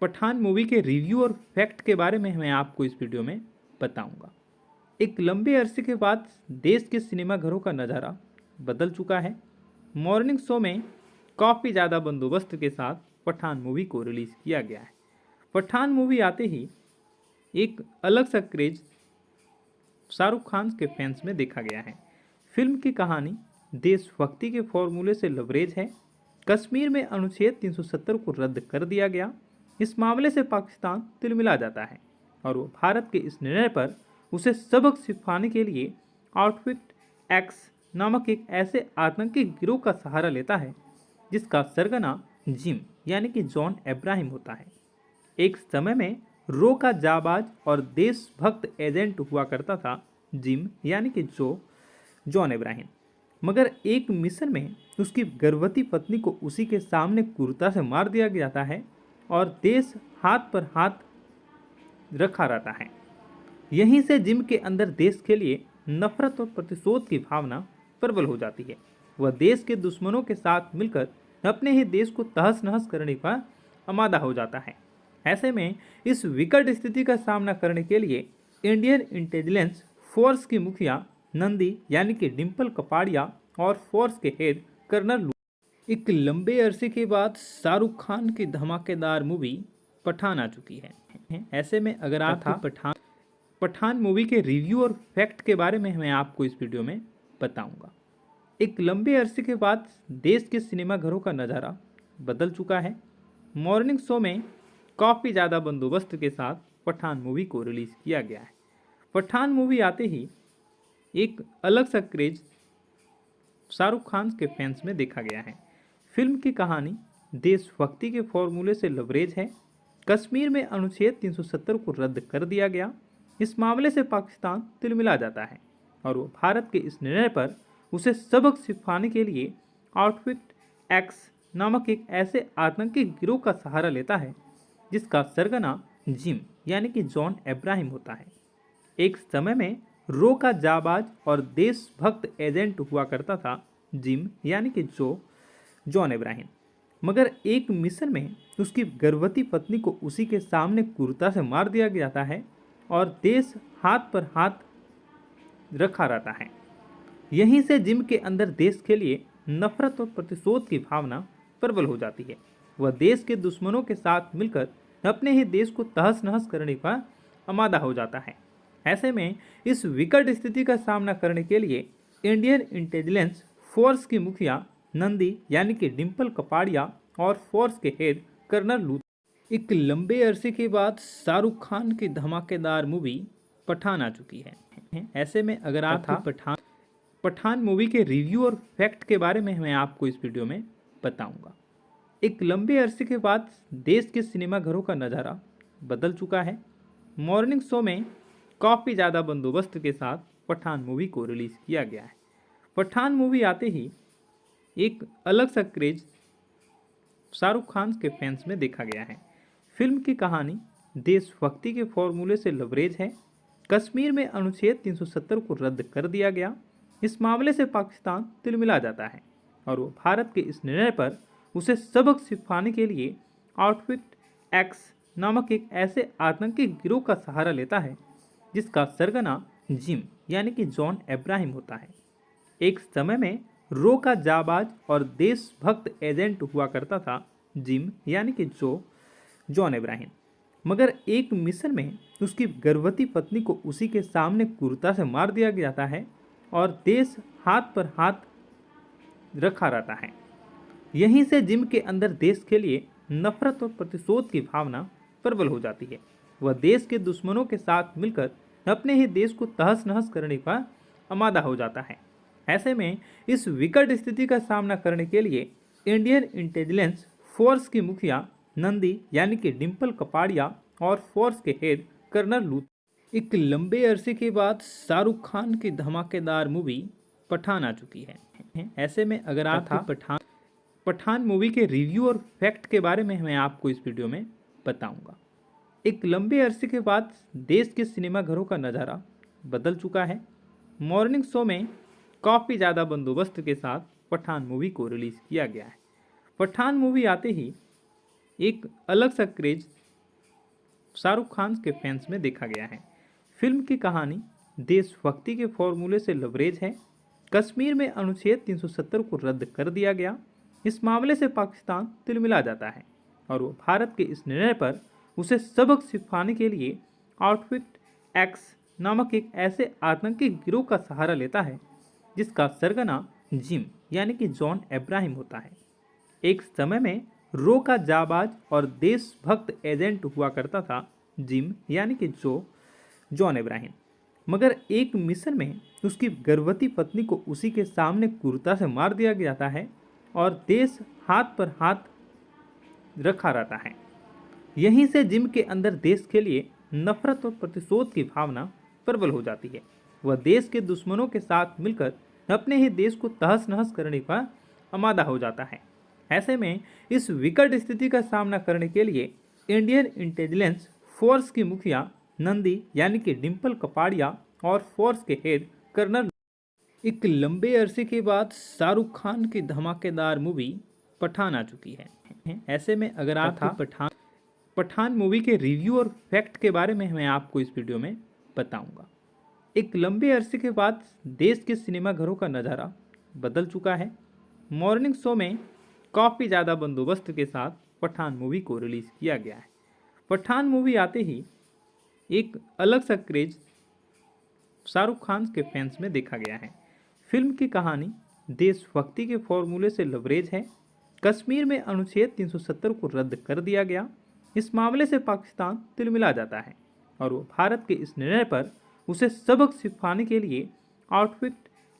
पठान मूवी के रिव्यू और फैक्ट के बारे में मैं आपको इस वीडियो में बताऊंगा। एक लंबे अरसे के बाद देश के सिनेमाघरों का नज़ारा बदल चुका है। मॉर्निंग शो में काफ़ी ज़्यादा बंदोबस्त के साथ पठान मूवी को रिलीज़ किया गया है। पठान मूवी आते ही एक अलग सा क्रेज शाहरुख खान के फैंस में देखा गया है। फिल्म की कहानी देशभक्ति के फॉर्मूले से लबरेज है। कश्मीर में अनुच्छेद 370 को रद्द कर दिया गया। इस मामले से पाकिस्तान तिलमिला जाता है और वो भारत के इस निर्णय पर उसे सबक सिखाने के लिए आउटफिट एक्स नामक एक ऐसे आतंकी गिरोह का सहारा लेता है जिसका सरगना जिम यानी कि जॉन अब्राहम होता है। एक समय में रो का जाबाज और देशभक्त एजेंट हुआ करता था जिम यानी कि जॉन अब्राहम। मगर एक मिशन में उसकी गर्भवती पत्नी को उसी के सामने क्रूरता से मार दिया जाता है और देश हाथ पर हाथ रखा रहता है। यहीं से जिम के अंदर देश के लिए नफरत और प्रतिशोध की भावना प्रबल हो जाती है। वह देश के दुश्मनों के साथ मिलकर अपने ही देश को तहस नहस करने का आमादा हो जाता है। ऐसे में इस विकट स्थिति का सामना करने के लिए इंडियन इंटेलिजेंस फोर्स की मुखिया नंदी यानी कि डिम्पल कपाड़िया और फोर्स के हेड कर्नल एक लंबे अरसे के बाद शाहरुख खान की धमाकेदार मूवी पठान आ चुकी है। ऐसे में अगर आप पठान मूवी के रिव्यू और फैक्ट के बारे में मैं आपको इस वीडियो में बताऊंगा। एक लंबे अरसे के बाद देश के सिनेमाघरों का नज़ारा बदल चुका है। मॉर्निंग शो में काफ़ी ज़्यादा बंदोबस्त के साथ पठान मूवी को रिलीज़ किया गया है। पठान मूवी आते ही एक अलग सा क्रेज शाहरुख खान के फैंस में देखा गया है। फिल्म की कहानी देशभक्ति के फॉर्मूले से लबरेज है। कश्मीर में अनुच्छेद 370 को रद्द कर दिया गया। इस मामले से पाकिस्तान तिलमिला जाता है और वो भारत के इस निर्णय पर उसे सबक सिखाने के लिए आउटफिट एक्स नामक एक ऐसे आतंकी गिरोह का सहारा लेता है जिसका सरगना जिम यानी कि जॉन अब्राहम होता है। एक समय में रो का जाबाज और देशभक्त एजेंट हुआ करता था जिम यानी कि जॉन अब्राहम। मगर एक मिशन में उसकी गर्भवती पत्नी को उसी के सामने क्रूरता से मार दिया जाता है और देश हाथ पर हाथ रखा रहता है। यहीं से जिम के अंदर देश के लिए नफरत और प्रतिशोध की भावना प्रबल हो जाती है। वह देश के दुश्मनों के साथ मिलकर अपने ही देश को तहस नहस करने का आमादा हो जाता है। ऐसे में इस विकट स्थिति का सामना करने के लिए इंडियन इंटेलिजेंस फोर्स की मुखिया नंदी यानी कि डिम्पल कपाड़िया और फोर्स के हेड कर्नल एक लंबे अरसे के बाद शाहरुख खान की धमाकेदार मूवी पठान आ चुकी है। ऐसे में अगर आप पठान मूवी के रिव्यू और फैक्ट के बारे में मैं आपको इस वीडियो में बताऊंगा। एक लंबे अरसे के बाद देश के सिनेमाघरों का नज़ारा बदल चुका है। मॉर्निंग शो में काफ़ी ज़्यादा बंदोबस्त के साथ पठान मूवी को रिलीज़ किया गया है। पठान मूवी आते ही एक अलग सा क्रेज शाहरुख खान के फैंस में देखा गया है। फिल्म की कहानी देशभक्ति के फॉर्मूले से लबरेज है। कश्मीर में अनुच्छेद 370 को रद्द कर दिया गया। इस मामले से पाकिस्तान तिलमिला जाता है और वो भारत के इस निर्णय पर उसे सबक सिखाने के लिए आउटफिट एक्स नामक एक ऐसे आतंकी गिरोह का सहारा लेता है जिसका सरगना जिम यानी कि जॉन अब्राहम होता है। एक समय में रो का जाबाज और देशभक्त एजेंट हुआ करता था जिम यानी कि जॉन अब्राहम। मगर एक मिशन में उसकी गर्भवती पत्नी को उसी के सामने क्रूरता से मार दिया जाता है और देश हाथ पर हाथ रखा रहता है। यहीं से जिम के अंदर देश के लिए नफरत और प्रतिशोध की भावना प्रबल हो जाती है। वह देश के दुश्मनों के साथ मिलकर अपने ही देश को तहस नहस करने का आमादा हो जाता है। ऐसे में इस विकट स्थिति का सामना करने के लिए इंडियन इंटेलिजेंस फोर्स की मुखिया नंदी यानी कि डिम्पल कपाड़िया और फोर्स के हेड कर्नल लूथ एक लंबे अरसे के बाद शाहरुख खान की धमाकेदार मूवी पठान आ चुकी है। ऐसे में अगर आप पठान मूवी के रिव्यू और फैक्ट के बारे में मैं आपको इस वीडियो में बताऊंगा। एक लंबे अरसे के बाद देश के सिनेमाघरों का नज़ारा बदल चुका है। मॉर्निंग शो में काफ़ी ज़्यादा बंदोबस्त के साथ पठान मूवी को रिलीज़ किया गया है। पठान मूवी आते ही एक अलग सा क्रेज शाहरुख खान के फैंस में देखा गया है। फिल्म की कहानी देशभक्ति के फॉर्मूले से लबरेज है। कश्मीर में अनुच्छेद 370 को रद्द कर दिया गया। इस मामले से पाकिस्तान तिलमिला जाता है और वो भारत के इस निर्णय पर उसे सबक सिखाने के लिए आउटफिट एक्स नामक एक ऐसे आतंकी गिरोह का सहारा लेता है जिसका सरगना जिम यानी कि जॉन इब्राहिम होता है। एक समय में रो का जाबाज और देशभक्त एजेंट हुआ करता था जिम यानी कि जॉन इब्राहिम, मगर एक मिशन में उसकी गर्भवती पत्नी को उसी के सामने क्रूरता से मार दिया जाता है और देश हाथ पर हाथ रखा रहता है। यहीं से जिम के अंदर देश के लिए नफरत और प्रतिशोध की भावना प्रबल हो जाती है। वह देश के दुश्मनों के साथ मिलकर अपने ही देश को तहस नहस करने का आमादा हो जाता है। ऐसे में इस विकट स्थिति का सामना करने के लिए इंडियन इंटेलिजेंस फोर्स की मुखिया नंदी यानी कि डिम्पल कपाड़िया और फोर्स के हेड कर्नल एक लंबे अरसे के बाद शाहरुख खान की धमाकेदार मूवी पठान आ चुकी है। ऐसे में अगर आप पठान मूवी के रिव्यू और फैक्ट के बारे में मैं आपको इस वीडियो में बताऊंगा। एक लंबे अरसे के बाद देश के सिनेमाघरों का नज़ारा बदल चुका है। मॉर्निंग शो में काफ़ी ज़्यादा बंदोबस्त के साथ पठान मूवी को रिलीज़ किया गया है। पठान मूवी आते ही एक अलग सा क्रेज शाहरुख खान के फैंस में देखा गया है। फिल्म की कहानी देशभक्ति के फॉर्मूले से लबरेज है। कश्मीर में अनुच्छेद 370 को रद्द कर दिया गया। इस मामले से पाकिस्तान तिलमिला जाता है और वो भारत के इस निर्णय पर उसे सबक सिखाने के लिए आउटफिट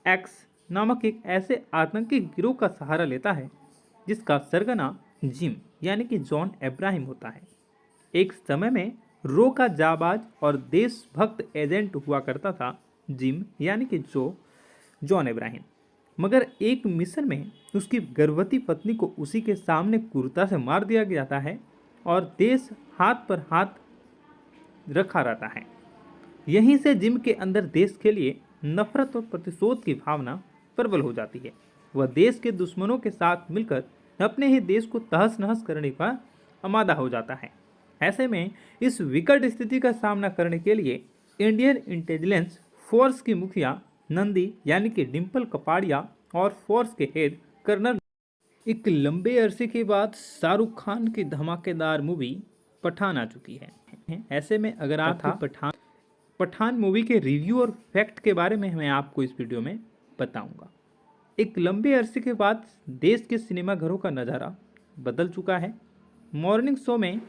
एक्स नामक एक ऐसे आतंकी गिरोह का सहारा लेता है जिसका सरगना जिम यानी कि जॉन इब्राहिम होता है। एक समय में रो का जाबाज और देशभक्त एजेंट हुआ करता था जिम यानी कि जॉन इब्राहिम, मगर एक मिशन में उसकी गर्भवती पत्नी को उसी के सामने क्रूरता से मार दिया जाता है और देश हाथ पर हाथ रखा रहता है। यहीं से जिम के अंदर देश के लिए नफरत और प्रतिशोध की भावना प्रबल हो जाती है। वह देश के दुश्मनों के साथ मिलकर अपने ही देश को तहस नहस करने का आमादा हो जाता है। ऐसे में इस विकट स्थिति का सामना करने के लिए इंडियन इंटेलिजेंस फोर्स की मुखिया नंदी यानी कि डिम्पल कपाड़िया और फोर्स के हेड कर्नल एक लंबे अरसे के बाद शाहरुख खान की धमाकेदार मूवी पठान आ चुकी है। ऐसे में अगर आप पठान मूवी के रिव्यू और फैक्ट के बारे में मैं आपको इस वीडियो में बताऊंगा। एक लंबे अरसे के बाद देश के सिनेमाघरों का नज़ारा बदल चुका है। मॉर्निंग शो में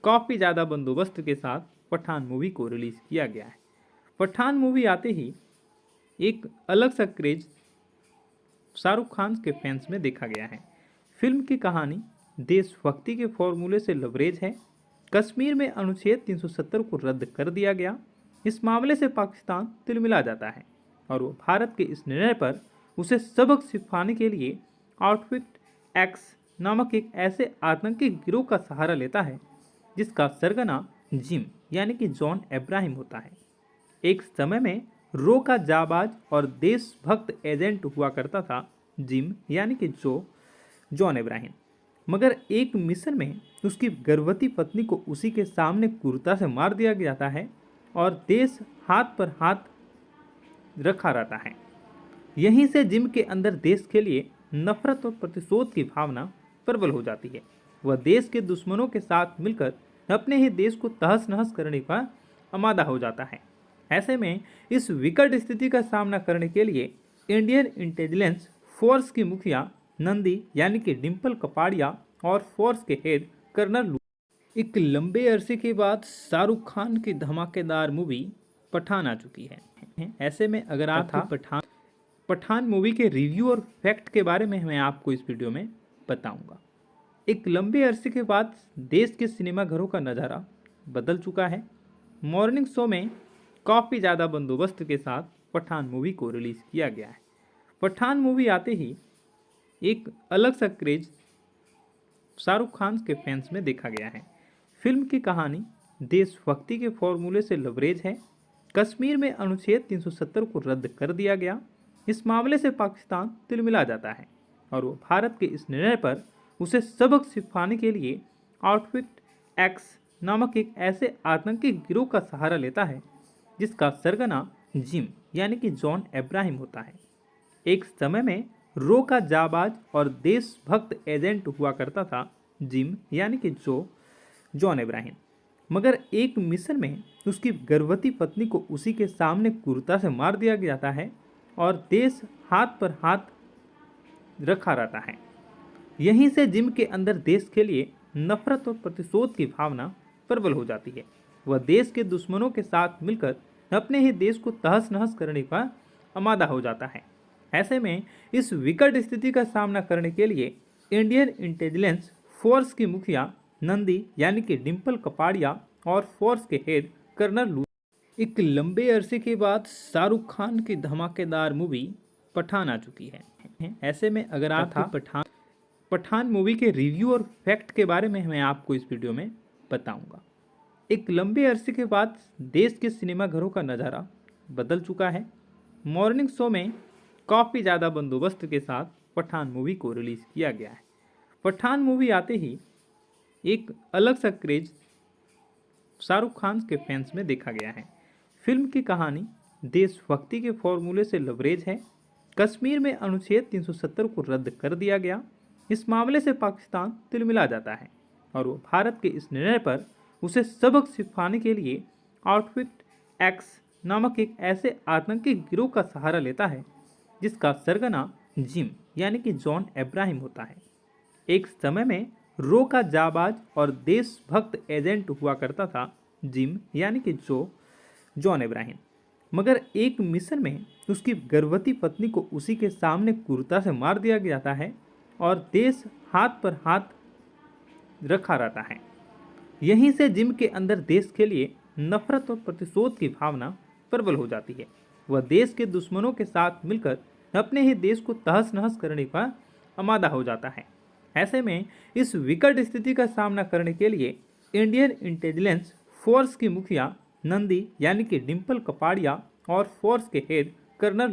काफ़ी ज़्यादा बंदोबस्त के साथ पठान मूवी को रिलीज़ किया गया है। पठान मूवी आते ही एक अलग सा क्रेज शाहरुख खान के फैंस में देखा गया है। फिल्म की कहानी देशभक्ति के फॉर्मूले से लबरेज है। कश्मीर में अनुच्छेद 370 को रद्द कर दिया गया। इस मामले से पाकिस्तान तिलमिला जाता है और वो भारत के इस निर्णय पर उसे सबक सिखाने के लिए आउटफिट एक्स नामक एक ऐसे आतंकी गिरोह का सहारा लेता है जिसका सरगना जिम यानी कि जॉन इब्राहिम होता है। एक समय में रो का जाबाज और देशभक्त एजेंट हुआ करता था जिम यानी कि जॉन इब्राहिम, मगर एक मिशन में उसकी गर्भवती पत्नी को उसी के सामने क्रूरता से मार दिया जाता है और देश हाथ पर हाथ रखा रहता है। यहीं से जिम के अंदर देश के लिए नफरत और प्रतिशोध की भावना प्रबल हो जाती है। वह देश के दुश्मनों के साथ मिलकर अपने ही देश को तहस नहस करने का आमादा हो जाता है। ऐसे में इस विकट स्थिति का सामना करने के लिए इंडियन इंटेलिजेंस फोर्स की मुखिया नंदी यानी कि डिम्पल कपाड़िया और फोर्स के हेड कर्नल। एक लंबे अरसे के बाद शाहरुख खान की धमाकेदार मूवी पठान आ चुकी है। ऐसे में अगर आप पठान मूवी के रिव्यू और फैक्ट के बारे में मैं आपको इस वीडियो में बताऊंगा। एक लंबे अरसे के बाद देश के सिनेमाघरों का नज़ारा बदल चुका है। मॉर्निंग शो में काफ़ी ज़्यादा बंदोबस्त के साथ पठान मूवी को रिलीज़ किया गया है। पठान मूवी आते ही एक अलग सा क्रेज शाहरुख खान के फैंस में देखा गया है। फिल्म की कहानी देशभक्ति के फॉर्मूले से लबरेज है। कश्मीर में अनुच्छेद 370 को रद्द कर दिया गया। इस मामले से पाकिस्तान तिलमिला जाता है और वो भारत के इस निर्णय पर उसे सबक सिखाने के लिए आउटफिट एक्स नामक एक ऐसे आतंकी गिरोह का सहारा लेता है जिसका सरगना जिम यानी कि जॉन अब्राहम होता है। एक समय में रो का जाबाज और देशभक्त एजेंट हुआ करता था जिम यानी कि जॉन अब्राहम, मगर एक मिशन में उसकी गर्भवती पत्नी को उसी के सामने क्रूरता से मार दिया जाता है और देश हाथ पर हाथ रखा रहता है। यहीं से जिम के अंदर देश के लिए नफरत और प्रतिशोध की भावना प्रबल हो जाती है। वह देश के दुश्मनों के साथ मिलकर अपने ही देश को तहस नहस करने का आमादा हो जाता है। ऐसे में इस विकट स्थिति का सामना करने के लिए इंडियन इंटेलिजेंस फोर्स की मुखिया नंदी यानी कि डिम्पल कपाड़िया और फोर्स के हेड कर्नल। एक लंबे अरसे के बाद शाहरुख खान की धमाकेदार मूवी पठान आ चुकी है। ऐसे में अगर आप पठान मूवी के रिव्यू और फैक्ट के बारे में मैं आपको इस वीडियो में बताऊंगा। एक लंबे अरसे के बाद देश के सिनेमाघरों का नज़ारा बदल चुका है। मॉर्निंग शो में काफ़ी ज़्यादा बंदोबस्त के साथ पठान मूवी को रिलीज़ किया गया है। पठान मूवी आते ही एक अलग सा क्रेज शाहरुख खान के फैंस में देखा गया है। फिल्म की कहानी देशभक्ति के फॉर्मूले से लबरेज है। कश्मीर में अनुच्छेद 370 को रद्द कर दिया गया। इस मामले से पाकिस्तान तिलमिला जाता है और वो भारत के इस निर्णय पर उसे सबक सिखाने के लिए आउटफिट एक्स नामक एक ऐसे आतंकी गिरोह का सहारा लेता है जिसका सरगना जिम यानी कि जॉन अब्राहम होता है। एक समय में रो का जाबाज और देशभक्त एजेंट हुआ करता था जिम यानी कि जॉन अब्राहम, मगर एक मिशन में उसकी गर्भवती पत्नी को उसी के सामने क्रूरता से मार दिया जाता है और देश हाथ पर हाथ रखा रहता है। यहीं से जिम के अंदर देश के लिए नफरत और प्रतिशोध की भावना प्रबल हो जाती है। वह देश के दुश्मनों के साथ मिलकर अपने ही देश को तहस नहस करने का आमादा हो जाता है। ऐसे में इस विकट स्थिति का सामना करने के लिए इंडियन इंटेलिजेंस फोर्स की मुखिया नंदी यानी कि डिम्पल कपाड़िया और फोर्स के हेड कर्नल